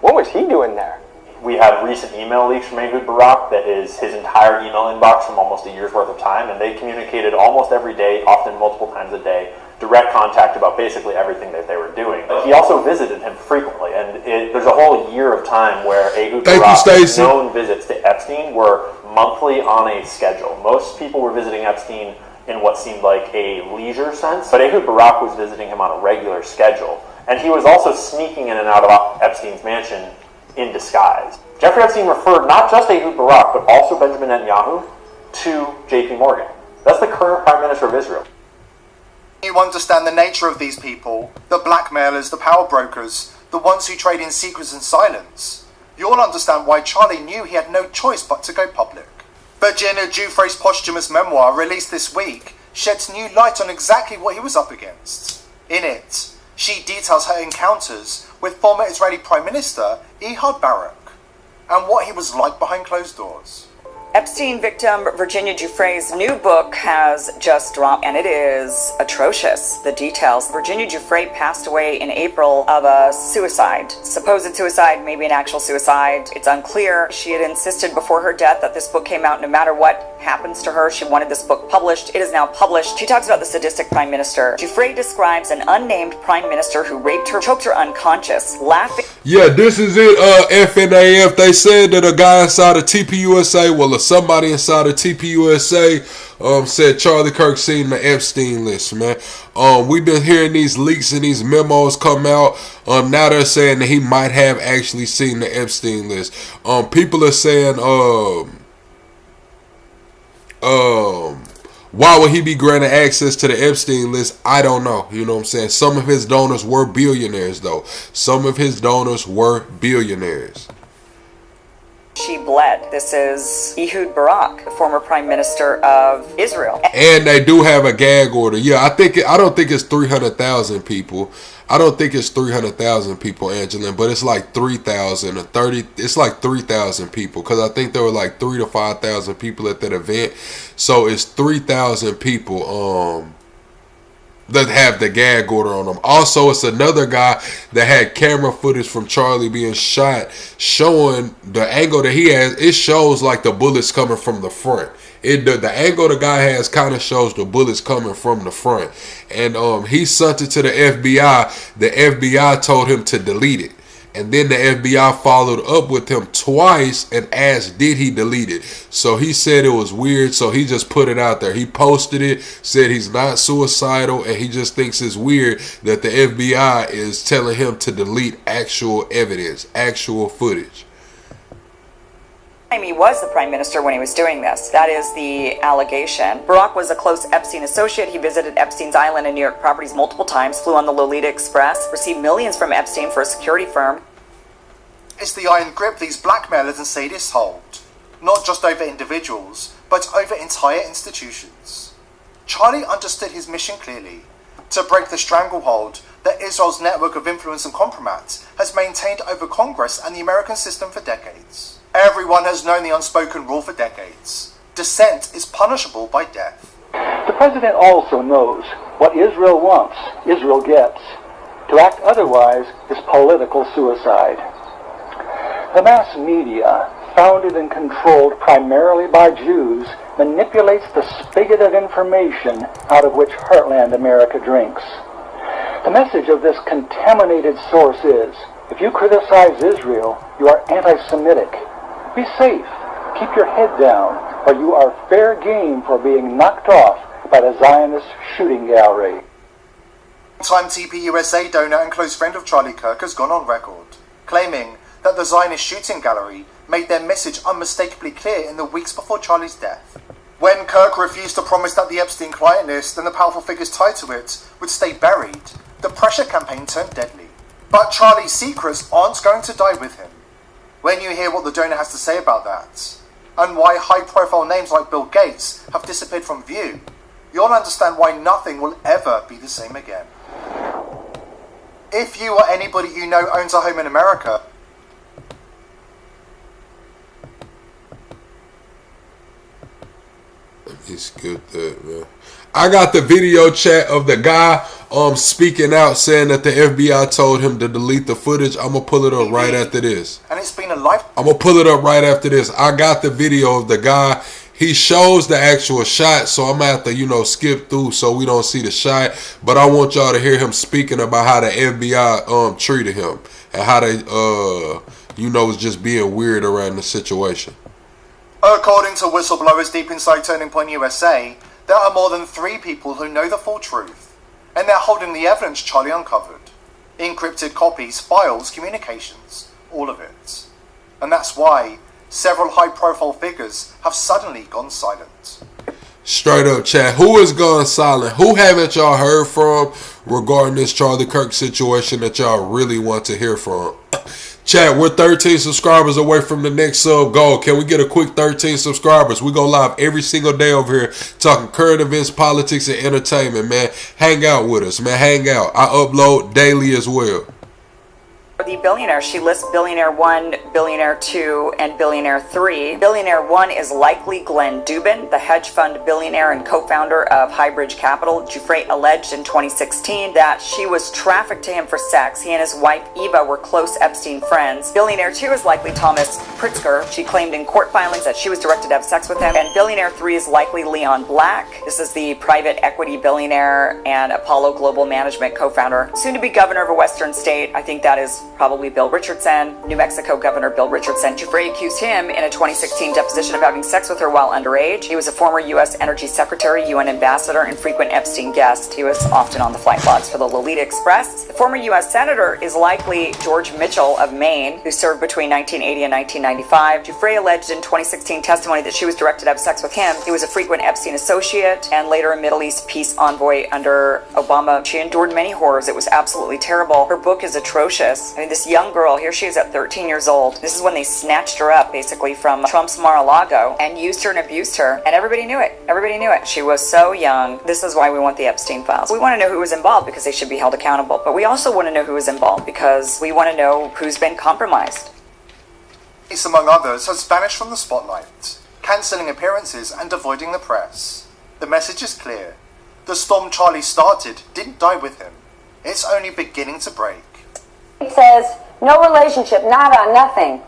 What was he doing there? We have recent email leaks from Ehud Barak that is his entire email inbox from almost a year's worth of time, and they communicated almost every day, often multiple times a day, direct contact about basically everything that they were doing. He also visited him frequently, and there's a whole year of time where Ehud Barak's known visits to Epstein were monthly on a schedule. Most people were visiting Epstein in what seemed like a leisure sense, but Ehud Barak was visiting him on a regular schedule, and he was also sneaking in and out of Epstein's mansion in disguise. Jeffrey Epstein referred not just Ehud Barak, but also Benjamin Netanyahu to JP Morgan. That's the current Prime Minister of Israel. You understand the nature of these people, the blackmailers, the power brokers, the ones who trade in secrets and silence. You'll understand why Charlie knew he had no choice but to go public. Virginia Giuffre's posthumous memoir, released this week, sheds new light on exactly what he was up against. In it, she details her encounters with former Israeli Prime Minister Ehud Barak, and what he was like behind closed doors. Epstein victim Virginia Giuffre's new book has just dropped, and it is atrocious. The details. Virginia Giuffre passed away in April of a suicide. Supposed suicide, maybe an actual suicide. It's unclear. She had insisted before her death that this book came out no matter what happens to her. She wanted this book published. It is now published. She talks about the sadistic prime minister. Giuffre describes an unnamed prime minister who raped her, choked her unconscious, laughing. Yeah, this is it, FNAF. They said that a guy inside of TPUSA, well, somebody inside of TPUSA said Charlie Kirk seen the Epstein list, man. We've been hearing these leaks and these memos come out. Now they're saying that he might have actually seen the Epstein list. Why would he be granted access to the Epstein list? I don't know. You know what I'm saying? Some of his donors were billionaires, though. Some of his donors were billionaires. She bled. This is Ehud Barak, the former prime minister of Israel. And they do have a gag order. Yeah, I don't think it's 300,000 people. I don't think it's 300,000 people, Angelin, but it's like 3,000 or 30. It's like 3,000 people because I think there were like 3,000 to 5,000 people at that event. So it's 3,000 people that have the gag order on them. Also, it's another guy that had camera footage from Charlie being shot, showing the angle that he has. It shows like the bullets coming from the front. The angle the guy has kind of shows the bullets coming from the front. And he sent it to the FBI. The FBI told him to delete it. And then the FBI followed up with him twice and asked, did he delete it? So he said it was weird, so he just put it out there. He posted it, said he's not suicidal, and he just thinks it's weird that the FBI is telling him to delete actual evidence, actual footage. He was the prime minister when he was doing this. That is the allegation. Barak was a close Epstein associate. He visited Epstein's island and New York properties multiple times, flew on the Lolita Express, received millions from Epstein for a security firm. It's the iron grip these blackmailers and sadists hold, not just over individuals, but over entire institutions. Charlie understood his mission clearly, to break the stranglehold that Israel's network of influence and compromise has maintained over Congress and the American system for decades. Everyone has known the unspoken rule for decades. Dissent is punishable by death. The president also knows what Israel wants, Israel gets. To act otherwise is political suicide. The mass media, founded and controlled primarily by Jews, manipulates the spigot of information out of which Heartland America drinks. The message of this contaminated source is, if you criticize Israel, you are anti-Semitic. Be safe, keep your head down, or you are fair game for being knocked off by the Zionist shooting gallery. Time TP USA donor and close friend of Charlie Kirk has gone on record, claiming that the Zionist shooting gallery made their message unmistakably clear in the weeks before Charlie's death. When Kirk refused to promise that the Epstein client list and the powerful figures tied to it would stay buried, the pressure campaign turned deadly. But Charlie's secrets aren't going to die with him. When you hear what the donor has to say about that, and why high-profile names like Bill Gates have disappeared from view, you'll understand why nothing will ever be the same again. If you or anybody you know owns a home in America, It's good that, man. I got the video chat of the guy speaking out saying that the FBI told him to delete the footage. I'm gonna pull it up right after this. and it's been a life. I'm gonna pull it up right after this. I got the video of the guy. He shows the actual shot, so I'm gonna have to, skip through so we don't see the shot. But I want y'all to hear him speaking about how the FBI treated him and how they was just being weird around the situation. According to whistleblowers deep inside Turning Point USA, there are more than 3 people who know the full truth, and they're holding the evidence Charlie uncovered. Encrypted copies, files, communications, all of it. And that's why several high-profile figures have suddenly gone silent. Straight up, chat. Who is gone silent? Who haven't y'all heard from regarding this Charlie Kirk situation that y'all really want to hear from? Chat, we're 13 subscribers away from the next sub goal. Can we get a quick 13 subscribers? We go live every single day over here talking current events, politics, and entertainment, man. Hang out with us, man. Hang out. I upload daily as well. The billionaire, she lists billionaire 1, billionaire 2, and billionaire 3. Billionaire 1 is likely Glenn Dubin, the hedge fund billionaire and co-founder of Highbridge Capital. Giuffre alleged in 2016 that she was trafficked to him for sex. He and his wife Eva were close Epstein friends. Billionaire 2 is likely Thomas Pritzker. She claimed in court filings that she was directed to have sex with him. And billionaire 3 is likely Leon Black. This is the private equity billionaire and Apollo Global Management co-founder, soon to be governor of a western state. I think that is probably Bill Richardson, New Mexico Governor Bill Richardson. Giuffre accused him in a 2016 deposition of having sex with her while underage. He was a former U.S. Energy Secretary, UN Ambassador, and frequent Epstein guest. He was often on the flight logs for the Lolita Express. The former U.S. Senator is likely George Mitchell of Maine, who served between 1980 and 1995. Giuffre alleged in 2016 testimony that she was directed to have sex with him. He was a frequent Epstein associate and later a Middle East peace envoy under Obama. She endured many horrors. It was absolutely terrible. Her book is atrocious. I mean, this young girl, here she is at 13 years old. This is when they snatched her up, basically, from Trump's Mar-a-Lago and used her and abused her. And everybody knew it. Everybody knew it. She was so young. This is why we want the Epstein files. We want to know who was involved because they should be held accountable. But we also want to know who was involved because we want to know who's been compromised. Gates, among others, has vanished from the spotlight, cancelling appearances and avoiding the press. The message is clear. The storm Charlie started didn't die with him. It's only beginning to break. It says, no relationship, nada, nothing.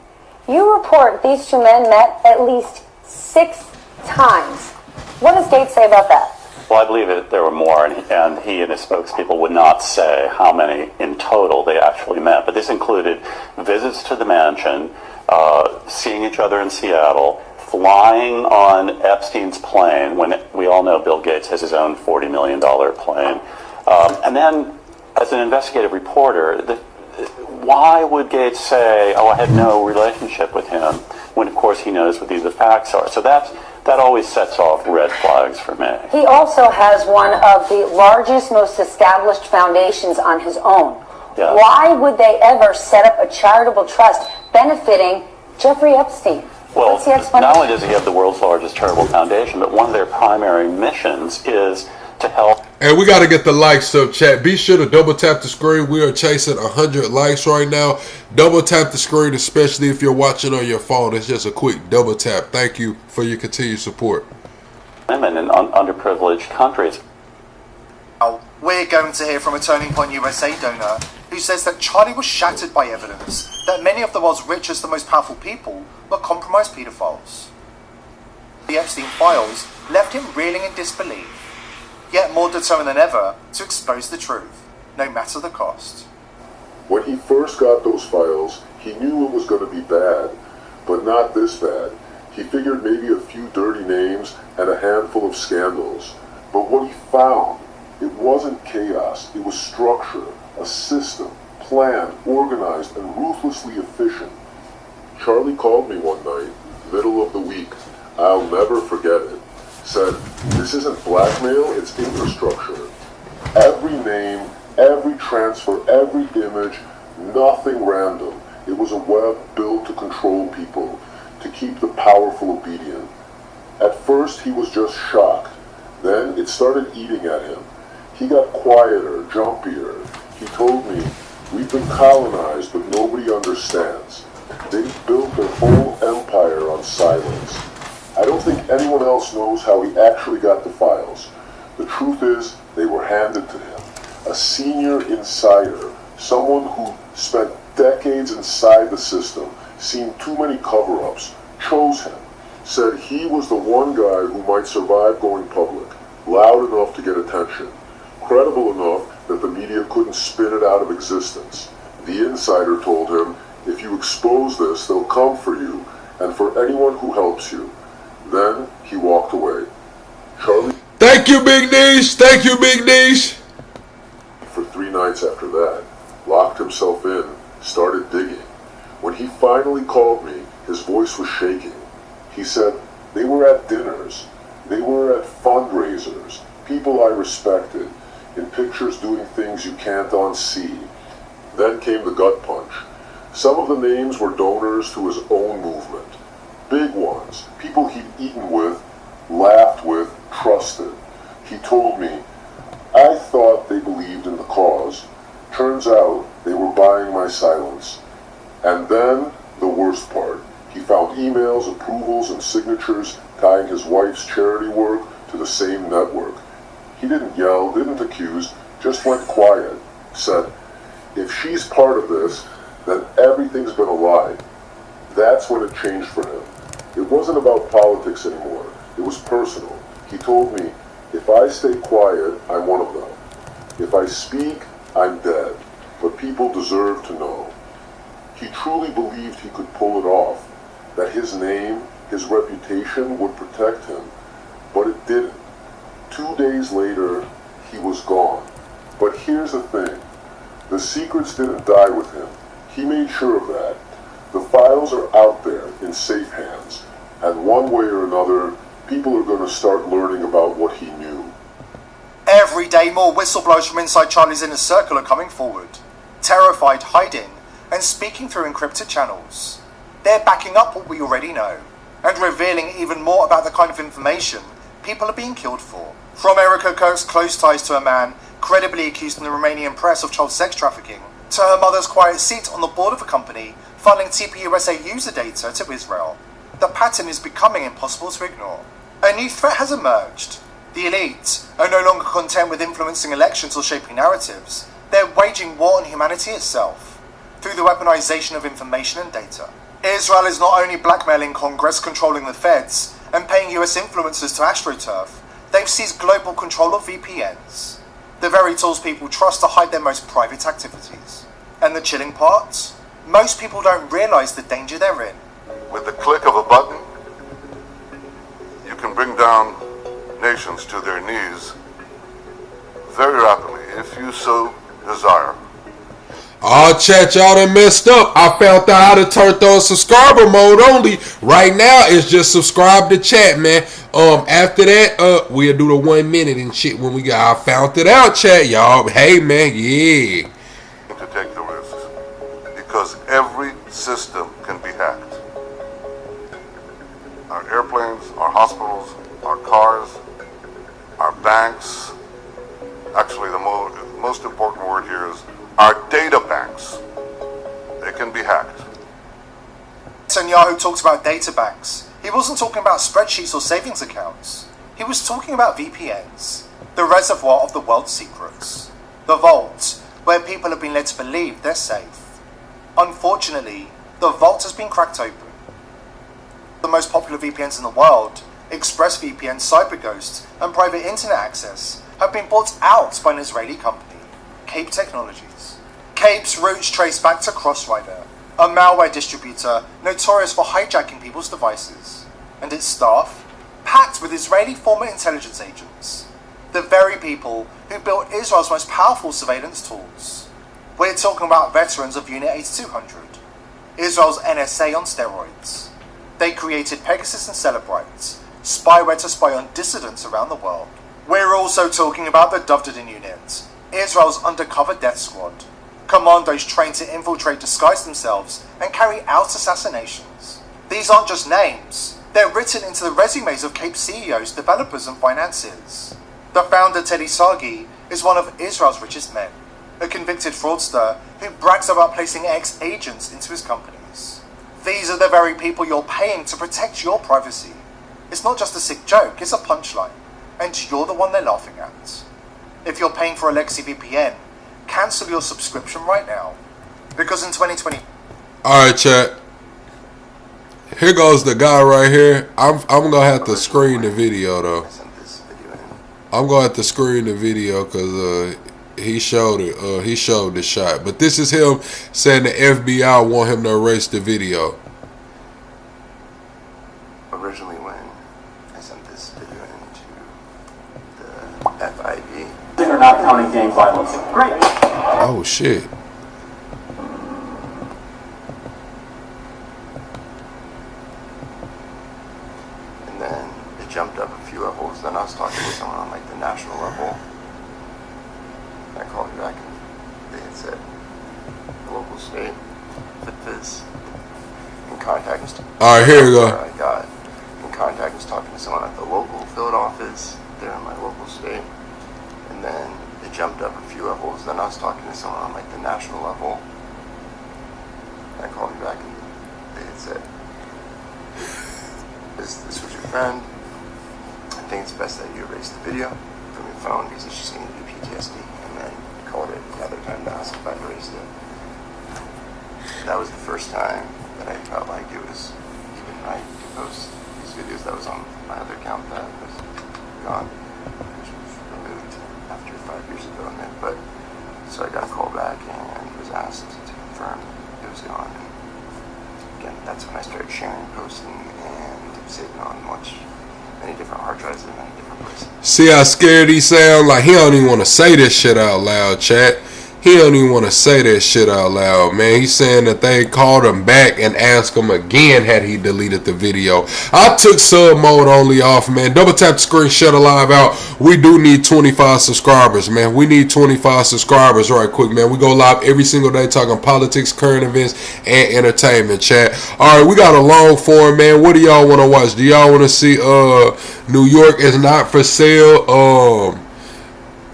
You report these two men met at least 6 times. What does Gates say about that? Well, I believe that there were more, and he and his spokespeople would not say how many in total they actually met. But this included visits to the mansion, seeing each other in Seattle, flying on Epstein's plane, when we all know Bill Gates has his own $40 million plane. And then, as an investigative reporter, why would Gates say, oh, I had no relationship with him, when, of course, he knows what the facts are? So that always sets off red flags for me. He also has one of the largest, most established foundations on his own. Yeah. Why would they ever set up a charitable trust benefiting Jeffrey Epstein? Well, What's the explanation? not only does he have the world's largest charitable foundation, but one of their primary missions is to help. And we got to get the likes up, chat. Be sure to double tap the screen. We are chasing 100 likes right now. Double tap the screen, especially if you're watching on your phone. It's just a quick double tap. Thank you for your continued support. Women in underprivileged countries. Now, we're going to hear from a Turning Point USA donor who says that Charlie was shattered by evidence that many of the world's richest and most powerful people were compromised pedophiles. The Epstein files left him reeling in disbelief, yet more determined than ever to expose the truth, no matter the cost. When he first got those files, he knew it was going to be bad, but not this bad. He figured maybe a few dirty names and a handful of scandals. But what he found, it wasn't chaos, it was structure, a system, planned, organized, and ruthlessly efficient. Charlie called me one night, middle of the week. I'll never forget it. Said, this isn't blackmail, it's infrastructure. Every name, every transfer, every image, nothing random. It was a web built to control people, to keep the powerful obedient. At first he was just shocked. Then it started eating at him. He got quieter, jumpier. He told me, we've been colonized, but nobody understands. They built their whole empire on silence. I don't think anyone else knows how he actually got the files. The truth is, they were handed to him. A senior insider, someone who spent decades inside the system, seen too many cover-ups, chose him, said he was the one guy who might survive going public, loud enough to get attention, credible enough that the media couldn't spin it out of existence. The insider told him, if you expose this, they'll come for you, and for anyone who helps you. Then he walked away. Charlie... Thank you, Big Niche! Thank you, Big Niche! For 3 nights after that, locked himself in, started digging. When he finally called me, his voice was shaking. He said, they were at dinners, they were at fundraisers, people I respected, in pictures doing things you can't unsee. Then came the gut punch. Some of the names were donors to his own movement. Big ones, people he'd eaten with, laughed with, trusted. He told me, I thought they believed in the cause. Turns out they were buying my silence. And then, the worst part, he found emails, approvals, and signatures tying his wife's charity work to the same network. He didn't yell, didn't accuse, just went quiet, said, if she's part of this, then everything's been a lie. That's when it changed for him. It wasn't about politics anymore. It was personal. He told me, if I stay quiet, I'm one of them. If I speak, I'm dead. But people deserve to know. He truly believed he could pull it off, that his name, his reputation would protect him, but it didn't. 2 days later, he was gone. But here's the thing, the secrets didn't die with him. He made sure of that. The files are out there in safe hands, and one way or another, people are going to start learning about what he knew. Every day more whistleblowers from inside Charlie's inner circle are coming forward, terrified, hiding, and speaking through encrypted channels. They're backing up what we already know, and revealing even more about the kind of information people are being killed for. From Erica Kirk's close ties to a man credibly accused in the Romanian press of child sex trafficking, to her mother's quiet seat on the board of a company funneling TPUSA user data to Israel. The pattern is becoming impossible to ignore. A new threat has emerged. The elite are no longer content with influencing elections or shaping narratives. They're waging war on humanity itself, through the weaponization of information and data. Israel is not only blackmailing Congress, controlling the feds, and paying US influencers to astroturf, they've seized global control of VPNs, the very tools people trust to hide their most private activities. And the chilling part? Most people don't realize the danger they're in. With the click of a button, you can bring down nations to their knees very rapidly, if you so desire. Oh, chat, y'all done messed up. I found out how to turn on subscriber mode only. Right now, it's just subscribe to chat, man. After that, we'll do the 1 minute and shit when we got. I found it out, chat, y'all. Hey, man, yeah. To take the risks, because every system can be hacked. Our airplanes, our hospitals, our cars, our banks. Actually, the most important word here is our data banks. They can be hacked. Netanyahu talked about data banks. He wasn't talking about spreadsheets or savings accounts. He was talking about VPNs, the reservoir of the world's secrets. The vault, where people have been led to believe they're safe. Unfortunately, the vault has been cracked open. The most popular VPNs in the world, ExpressVPN, CyberGhost, and private internet access, have been bought out by an Israeli company, Cape Technologies. Cape's roots trace back to Crossrider, a malware distributor notorious for hijacking people's devices, and its staff, packed with Israeli former intelligence agents, the very people who built Israel's most powerful surveillance tools. We're talking about veterans of Unit 8200, Israel's NSA on steroids. They created Pegasus and Celebrite, spyware to spy on dissidents around the world. We're also talking about the Dovdadin Unit, Israel's undercover death squad. Commandos trained to infiltrate, disguise themselves, and carry out assassinations. These aren't just names. They're written into the resumes of Cape CEOs, developers, and financiers. The founder, Teddy Sagi, is one of Israel's richest men, a convicted fraudster who brags about placing ex-agents into his companies. These are the very people you're paying to protect your privacy. It's not just a sick joke, it's a punchline, and you're the one they're laughing at. If you're paying for a legacy VPN, cancel your subscription right now, because in 2020... Alright, chat. Here goes the guy right here. I'm gonna have to screen the video though. I'm gonna have to screen the video because he showed it. He showed the shot. But this is him saying the FBI want him to erase the video. Originally, when I sent this video into the FIB, they're not counting gang violence. Great. Oh shit. and then it jumped up a few levels. Then I was talking to someone on like the national level. I called you back and they had said the local state fit this in contact. Alright, here we go. I got in contact was talking to someone at the local field office there in my local state, and then it jumped up a few levels. Then I was talking to someone on like the national level. I called you back and they had said, this was your friend. I think it's best that you erase the video from your phone because it's just going to give you PTSD. And then called it another time to ask if I erased it. That was the first time that I felt like it was even right to post these videos that was on my other account that was gone, which was removed after 5 years ago. But so I got a call back and was asked to confirm if was gone. And again, that's when I started sharing, posting, and saving on many different hard drives in many different places. See how scared he sound? Like he don't even want to say this shit out loud, chat. He don't even want to say that shit out loud, man. He's saying that they called him back and asked him again had he deleted the video. I took sub mode only off, man. Double tap the screen, shut a live out. We do need 25 subscribers, man. We need 25 subscribers right quick, man. We go live every single day talking politics, current events, and entertainment, chat. All right, we got a long form, man. What do y'all want to watch? Do y'all want to see New York is not for sale?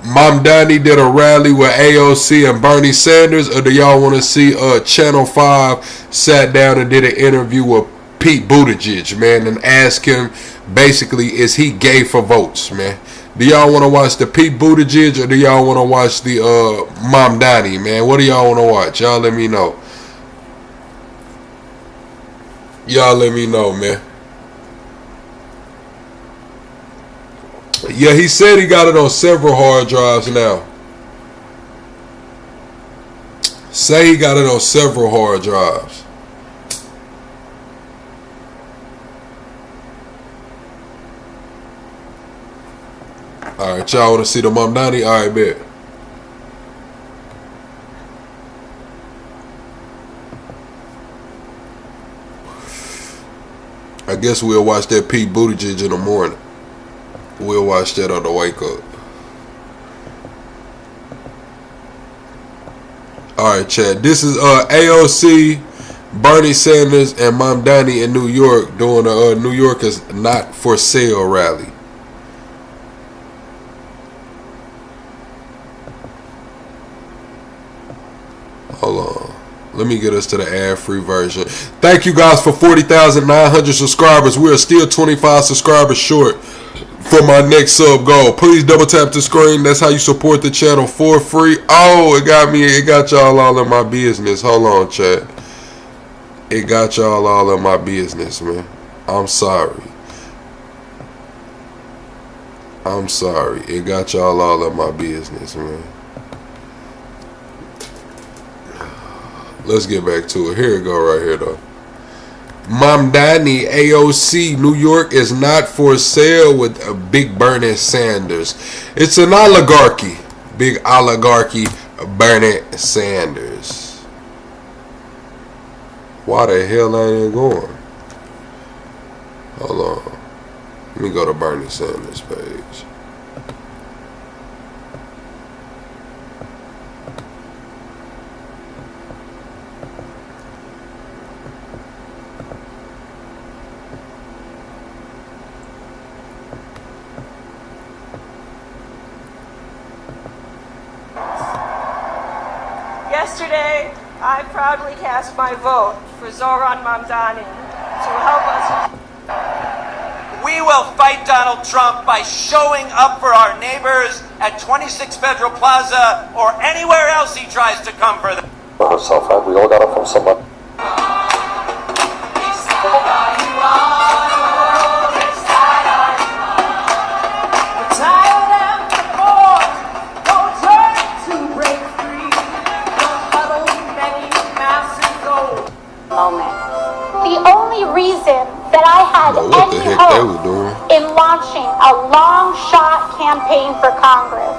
Mamdani did a rally with AOC and Bernie Sanders, or do y'all want to see Channel 5 sat down and did an interview with Pete Buttigieg, man, and asked him basically, is he gay for votes, man? Do y'all want to watch the Pete Buttigieg, or do y'all want to watch the Mamdani, man? What do y'all want to watch? Y'all let me know. Y'all let me know, man. Yeah, he said he got it on several hard drives now. Say he got it on several hard drives. Alright, y'all want to see the Mamdani? Alright, bet. I guess we'll watch that Pete Buttigieg in the morning. We'll watch that on the wake up. Alright, chat. This is AOC, Bernie Sanders, and Mamdani in New York doing a New York is not for sale rally. Hold on. Let me get us to the ad-free version. Thank you guys for 40,900 subscribers. We are still 25 subscribers short for my next sub goal. Please double tap the screen. That's how you support the channel for free. Oh, it got y'all all in my business. Hold on, chat. It got y'all all in my business, man. I'm sorry. I'm sorry. It got y'all all in my business, man. Let's get back to it. Here it go right here, though. Mamdani, AOC, New York is not for sale with a big Bernie Sanders. It's an oligarchy. Big oligarchy, Bernie Sanders. Why the hell ain't it going? Hold on. Let me go to Bernie Sanders page. Yesterday, I proudly cast my vote for Zohran Mamdani to help us. We will fight Donald Trump by showing up for our neighbors at 26 Federal Plaza or anywhere else he tries to come for them. For herself, right? We all got it from someone. Moment. The only reason that I had any hope in launching a long shot campaign for Congress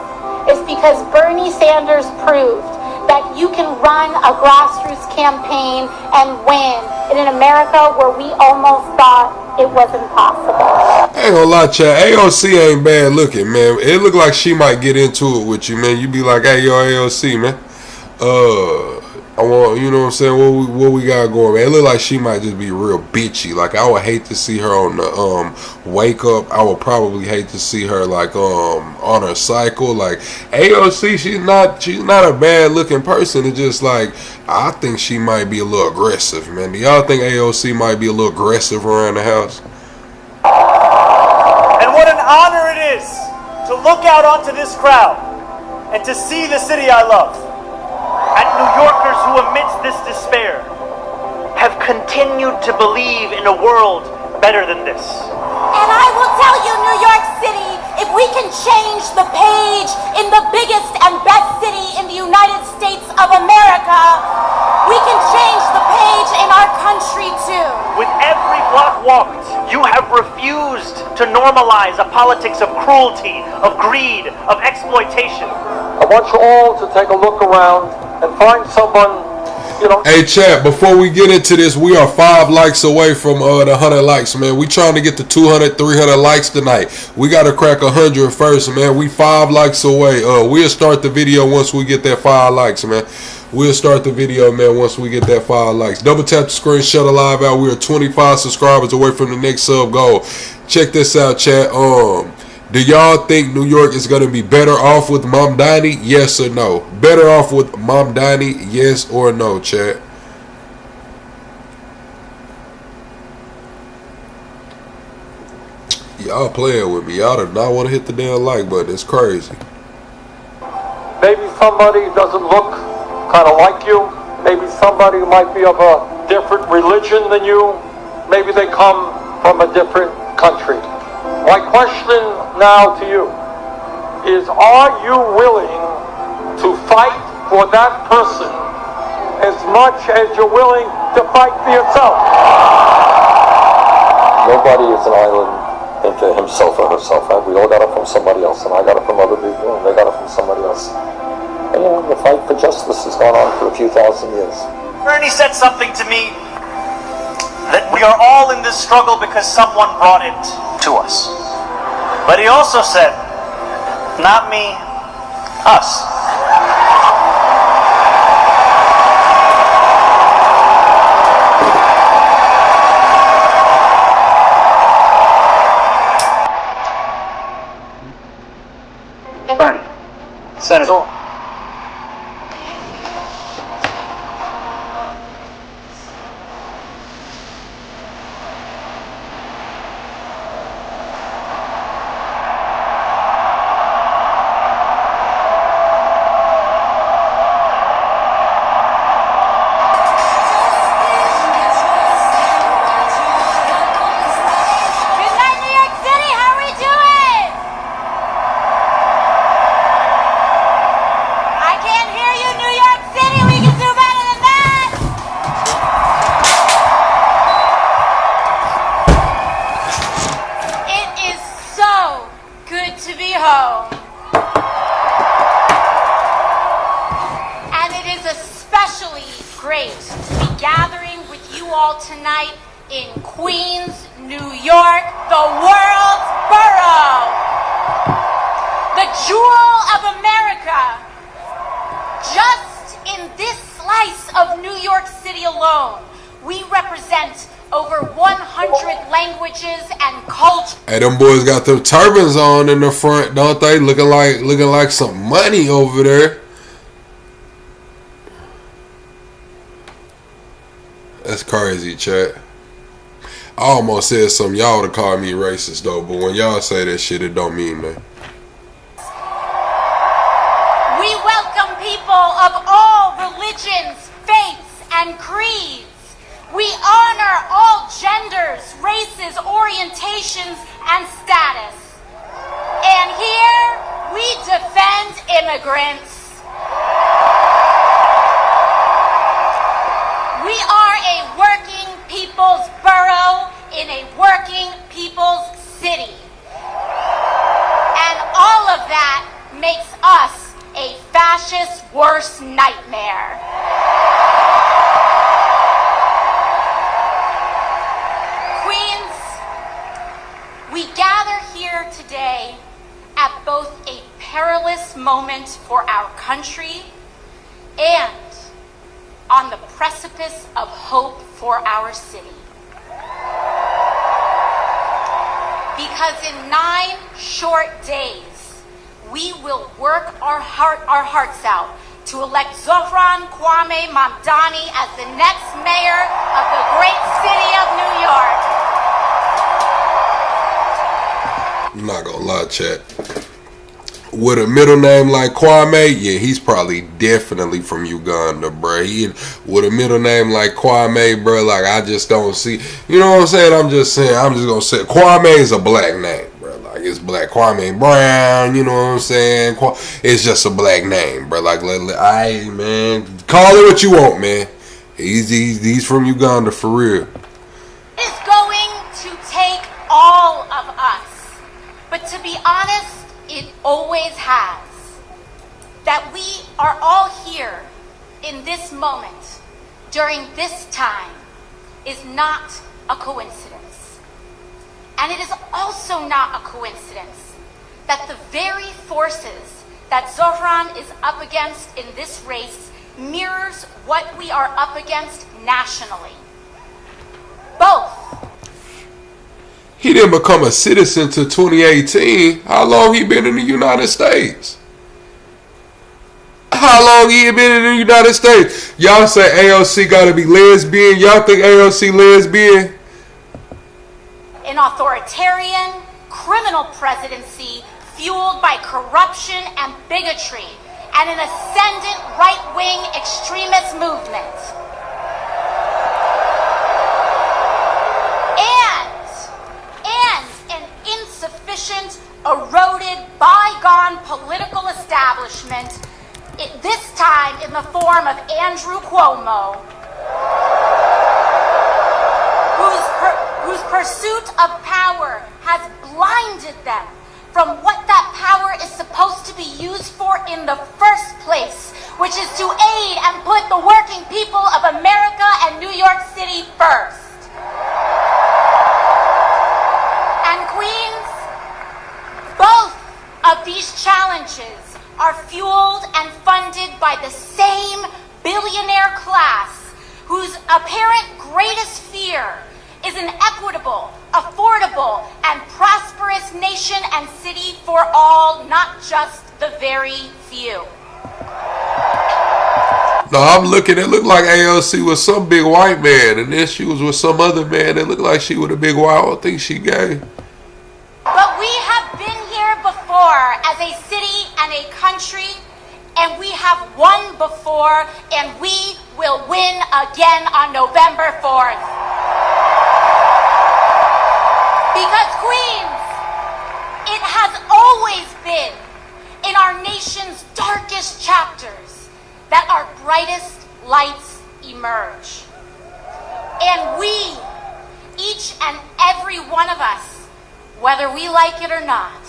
is because Bernie Sanders proved that you can run a grassroots campaign and win in an America where we almost thought it wasn't possible. I ain't gonna lie, Chad. AOC ain't bad looking, man. It look like she might get into it with you, man. You be like, hey, yo, AOC, man. I want, you know what I'm saying, what we got going, man. It look like she might just be real bitchy. Like, I would hate to see her on the wake up. I would probably hate to see her like on her cycle. Like, AOC, she's not a bad looking person. It's just like, I think she might be a little aggressive, man. Do y'all think AOC might be a little aggressive around the house? And what an honor it is to look out onto this crowd and to see the city I love. And New Yorkers who, amidst this despair, have continued to believe in a world better than this. And I will tell you, New York City, if we can change the page in the biggest and best city in the United States of America, we can change the page in our country too. With every block walked, you have refused to normalize a politics of cruelty, of greed, of exploitation. I want you all to take a look around and find someone, you know. Hey chat, before we get into this, we are 5 likes away from the 100 likes, man. We trying to get to 200, 300 likes tonight. We got to crack 100 first, man. We 5 likes away. We'll start the video once we get that 5 likes, man. We'll start the video, man, once we get that 5 likes. Double tap the screen, shut the live out. We are 25 subscribers away from the next sub goal. Check this out, chat. Do y'all think New York is going to be better off with Mamdani? Yes or no? Better off with Mamdani? Yes or no, chat? Y'all playing with me. Y'all do not want to hit the damn like button. It's crazy. Maybe somebody doesn't look kind of like you. Maybe somebody might be of a different religion than you. Maybe they come from a different country. My question now to you is, are you willing to fight for that person as much as you're willing to fight for yourself? Nobody is an island into himself or herself, right? We all got it from somebody else, and I got it from other people, and they got it from somebody else. And you know, the fight for justice has gone on for a few thousand years. Bernie said something to me that we are all in this struggle because someone brought it to us. But he also said, not me, us. Bernie, Senator. Hey, them boys got them turbans on in the front, don't they? Looking like some money over there. That's crazy, chat. I almost said something y'all to call me racist though, but when y'all say that shit, it don't mean that. We welcome people of all religions, faiths, and creeds. We honor all genders, races, orientations, and status. And here, we defend immigrants. We are a working people's borough in a working people's city. And all of that makes us a fascist worst nightmare. We gather here today at both a perilous moment for our country and on the precipice of hope for our city. Because in 9 short days, we will work our hearts out to elect Zohran Kwame Mamdani as the next mayor of the great city of New York. I'm not gonna lie, chat. With a middle name like Kwame, yeah, he's probably definitely from Uganda, bruh. With a middle name like Kwame, bruh, like I just don't see. You know what I'm saying? I'm just gonna say Kwame is a black name, bruh. Like it's black. Kwame Brown, you know what I'm saying? It's just a black name, bruh. Like, man, call it what you want, man. He's from Uganda for real. It's going to take all of us. But to be honest, it always has. That we are all here in this moment, during this time, is not a coincidence. And it is also not a coincidence that the very forces that Zohran is up against in this race mirrors what we are up against nationally. Both. He didn't become a citizen till 2018. How long he been in the United States? How long he been in the United States? Y'all say AOC gotta be lesbian. Y'all think AOC lesbian? An authoritarian, criminal presidency fueled by corruption and bigotry and an ascendant right-wing extremist movement. And an insufficient, eroded, bygone political establishment, this time in the form of Andrew Cuomo, whose pursuit of power has blinded them from what that power is supposed to be used for in the first place, which is to aid and put the working people of America and New York City first. And Queens, both of these challenges are fueled and funded by the same billionaire class whose apparent greatest fear is an equitable, affordable, and prosperous nation and city for all, not just the very few. No, I'm looking, it looked like AOC was some big white man, and then she was with some other man that looked like she was a big white. I don't think she gay. But we have been here before as a city and a country, and we have won before, and we will win again on November 4th. Because Queens, it has always been in our nation's darkest chapters that our brightest lights emerge. And we, each and every one of us, whether we like it or not,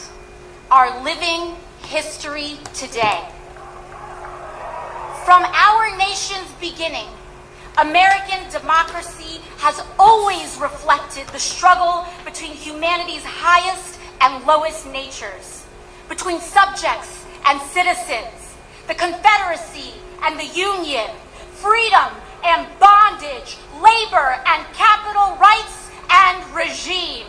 are living history today. From our nation's beginning, American democracy has always reflected the struggle between humanity's highest and lowest natures, between subjects and citizens, the Confederacy and the Union, freedom and bondage, labor and capital rights and regimes.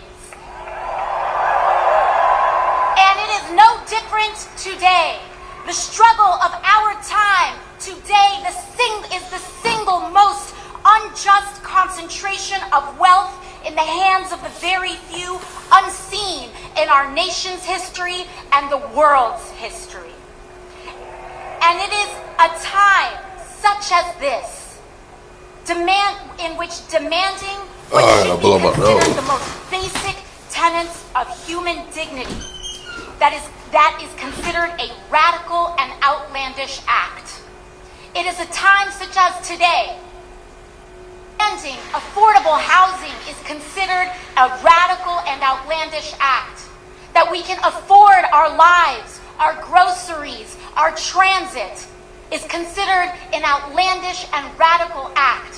And it is no different today. The struggle of our time today is the single most unjust concentration of wealth in the hands of the very few, unseen in our nation's history and the world's history. And it is a time such as this, in which demanding what should be considered the most basic tenets of human dignity, that is considered a radical and outlandish act. It is a time such as today, demanding affordable housing is considered a radical and outlandish act. That we can afford our lives, our groceries, our transit is considered an outlandish and radical act.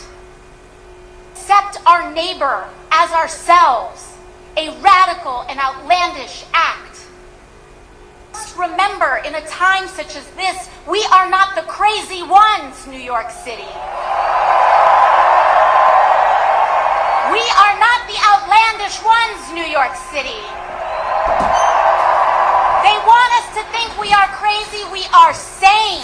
Accept our neighbor as ourselves, a radical and outlandish act. Remember, in a time such as this, we are not the crazy ones, New York City. We are not the outlandish ones, New York City. They want us to think we are crazy. We are sane.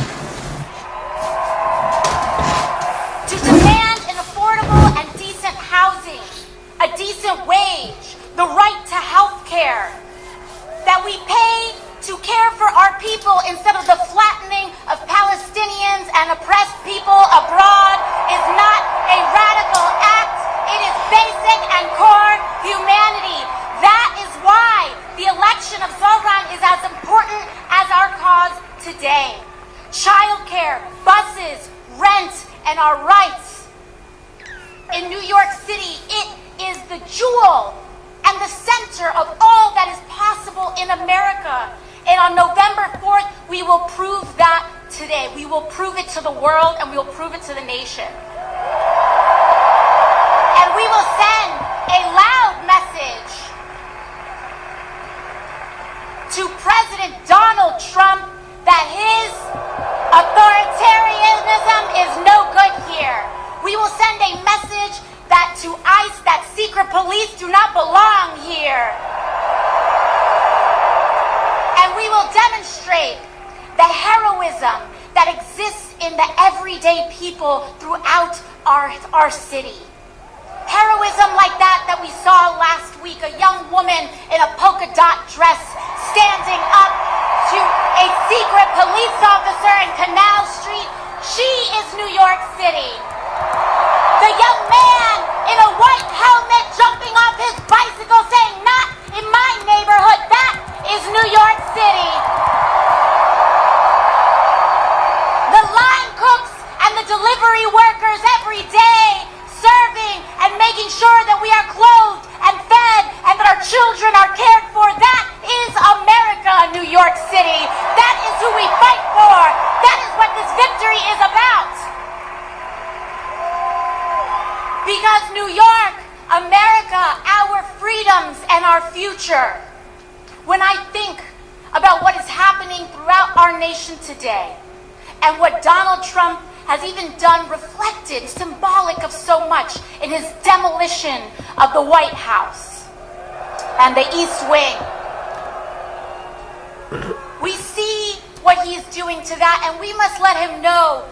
To demand an affordable and decent housing, a decent wage, the right to health care, that we pay to care for our people instead of the flattening of Palestinians and oppressed people abroad is not a radical act. It is basic and core humanity. That is why the election of Zohran is as important as our cause today. city, it is the jewel and the center of all that is possible in America. And on November 4th, we will prove that today. We will prove it to the world, and we will prove it to the nation. And we will send a loud message to President Donald Trump that his authoritarianism is no good here. We will send a message that to ICE, that secret police do not belong here. And we will demonstrate the heroism that exists in the everyday people throughout our city. Heroism like that we saw last week, a young woman in a polka dot dress standing up to a secret police officer in Canal Street. She is New York City. The young man in a white helmet jumping off his bicycle saying, "Not in my neighborhood," that is New York City. The line cooks and the delivery workers every day serving and making sure that we are clothed and fed and that our children are cared for. That is America, New York City. That is who we fight for. That is what this victory is about. Because New York, America, our freedoms and our future. When I think about what is happening throughout our nation today and what Donald Trump has even done, reflected, symbolic of so much in his demolition of the White House and the East Wing. We see what he is doing to that, and we must let him know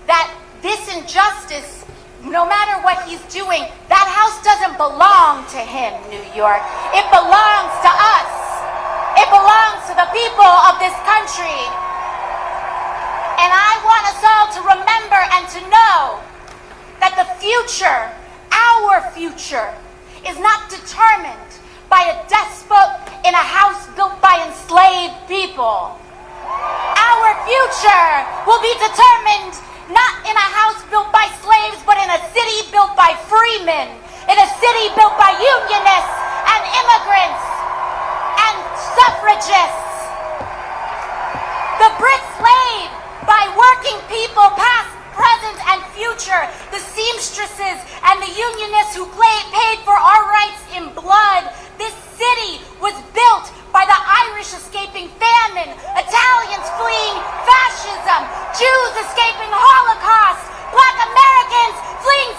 that this injustice, no matter what he's doing, that house doesn't belong to him, New York. It belongs to us. It belongs to the people of this country. And I want us all to remember and to know that the future, our future, is not determined by a despot in a house built by enslaved people. Our future will be determined not in a house built by slaves, but in a city built by freemen, in a city built by unionists and immigrants and suffragists. The bricks laid by working people, past, present, and future, the seamstresses and the unionists who paid for our rights in blood. This city was built by the Irish escaping famine, Italians fleeing fascism, Jews escaping Holocaust, Black Americans fleeing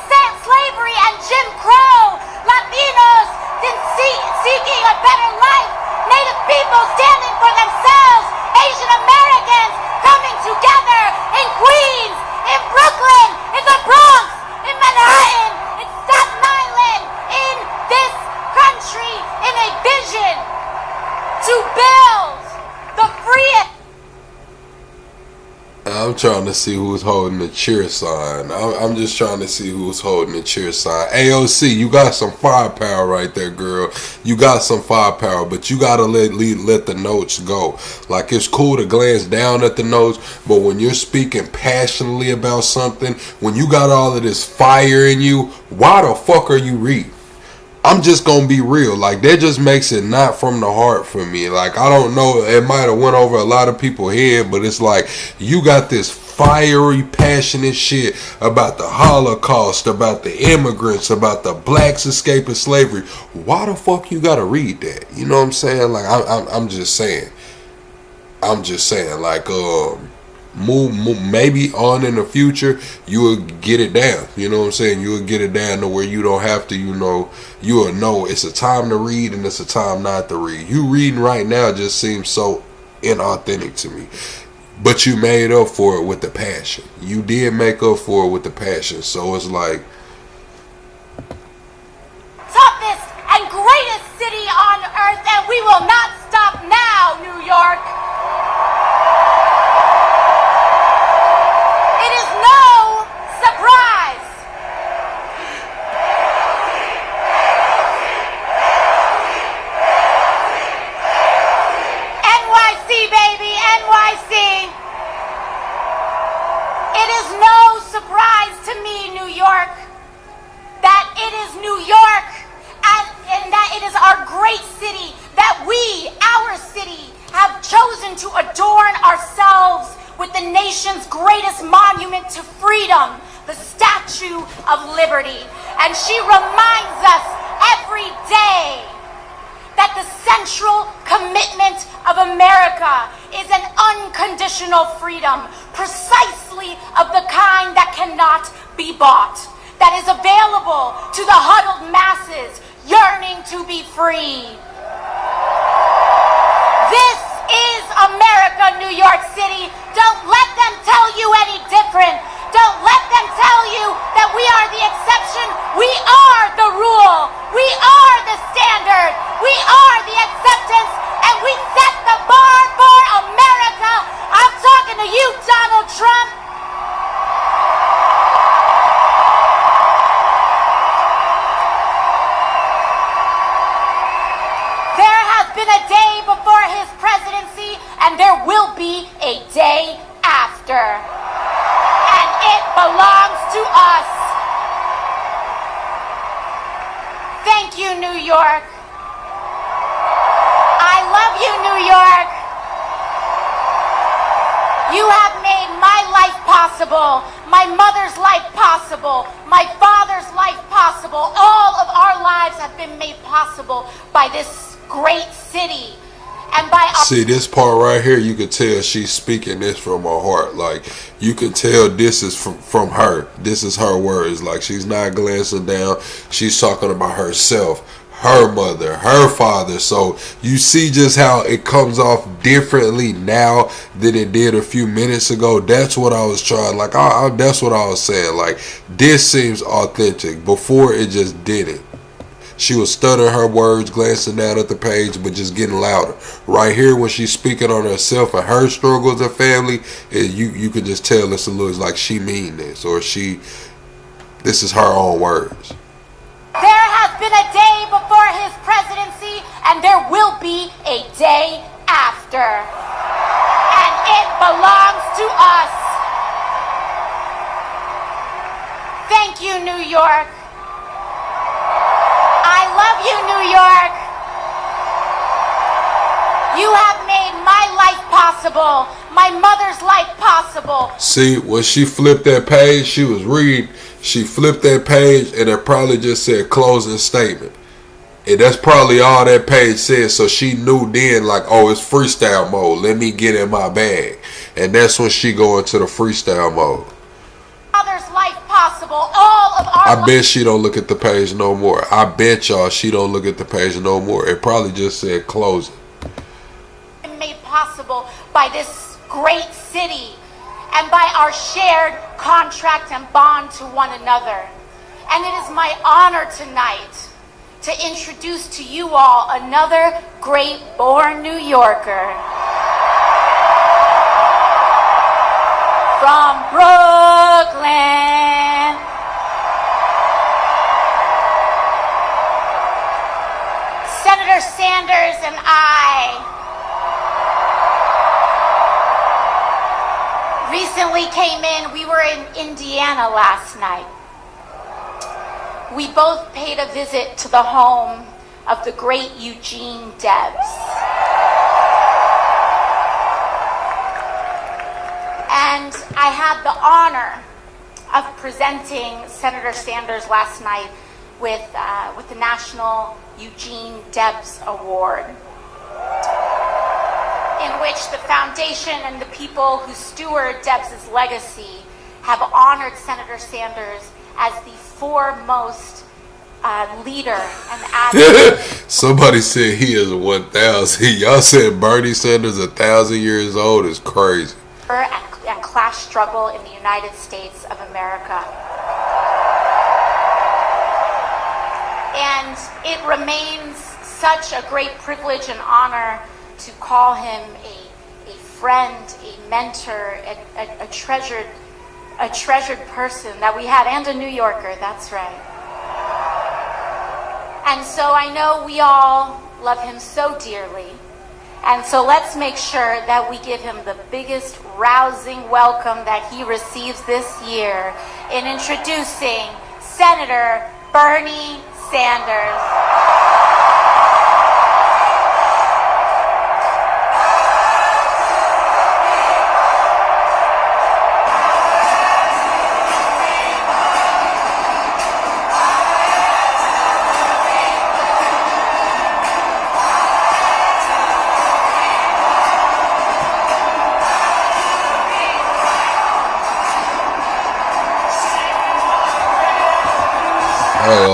slavery and Jim Crow, Latinos seeking a better life, Native people standing for themselves, Asian Americans coming together in Queens, in Brooklyn, in the Bronx, in Manhattan, in Staten Island, in this country, in a vision to build the freest. I'm trying to see who's holding the cheer sign. I'm just trying to see who's holding the cheer sign. AOC, you got some firepower right there, girl. You got some firepower, but you gotta let the notes go. Like, it's cool to glance down at the notes, but when you're speaking passionately about something, when you got all of this fire in you, why the fuck are you reading? I'm just gonna be real. Like, that just makes it not from the heart for me. Like, I don't know, it might have went over a lot of people's head, but it's like, you got this fiery, passionate shit about the Holocaust, about the immigrants, about the blacks escaping slavery. Why the fuck you gotta read that? You know what I'm saying? Like, I'm just saying. Like, maybe on in the future you will get it down. You know what I'm saying? You will get it down to where you don't have to, you know, you will know it's a time to read and it's a time not to read. You reading right now just seems so inauthentic to me. But you made up for it with the passion. You did make up for it with the passion. So it's like, toughest and greatest city on earth, and we will not stop now, New York. It is no surprise. NYC, baby, NYC. It is no surprise to me, New York, central commitment of America is an unconditional freedom, precisely of the kind that cannot be bought, that is available to the huddled masses yearning to be free. This is America, New York City. Don't let them tell you any different. Don't let them tell you that we are the exception. We are the rule. We are the standard. We are the acceptance. And we set the bar for America. I'm talking to you, Donald Trump. There has been a day before his presidency, and there will be a day after. And it belongs to us. Thank you, New York. I love you, New York. You have made my life possible, my mother's life possible, my father's life possible. All of our lives have been made possible by this great city. And by our See, this part right here, you can tell she's speaking this from her heart. Like, you can tell this is from her. This is her words. Like, she's not glancing down. She's talking about herself, her mother, her father. So you see just how it comes off differently now than it did a few minutes ago. That's what I was trying. Like, that's what I was saying. Like, this seems authentic. Before, it just didn't. She was stuttering her words, glancing down at the page, but just getting louder. Right here, when she's speaking on herself and her struggles and family, you can just tell it's a little like she mean this, or this is her own words. There has been a day before his presidency, and there will be a day after. And it belongs to us. Thank you, New York. I love you, New York. You have made my life possible, my mother's life possible. See, when she flipped that page, she was reading. She flipped that page, and it probably just said closing statement. And that's probably all that page said. So she knew then, like, oh, it's freestyle mode. Let me get in my bag. And that's when she go into the freestyle mode. Mother's life possible, all of our I bet she don't look at the page no more. I bet y'all she don't look at the page no more. It probably just said closing. Made possible by this great city and by our shared contract and bond to one another. And it is my honor tonight to introduce to you all another great born New Yorker. From Brooklyn, Senator Sanders and I recently came in. We were in Indiana last night. We both paid a visit to the home of the great Eugene Debs. And I had the honor of presenting Senator Sanders last night with the National Eugene Debs Award, in which the foundation and the people who steward Debs' legacy have honored Senator Sanders as the foremost leader and advocate. Somebody said he is 1,000. Y'all said Bernie Sanders 1,000 years old is crazy. And class struggle in the United States of America. And it remains such a great privilege and honor to call him a friend, a mentor, a treasured person that we had, and a New Yorker, that's right. And so I know we all love him so dearly. And so let's make sure that we give him the biggest rousing welcome that he receives this year in introducing Senator Bernie Sanders.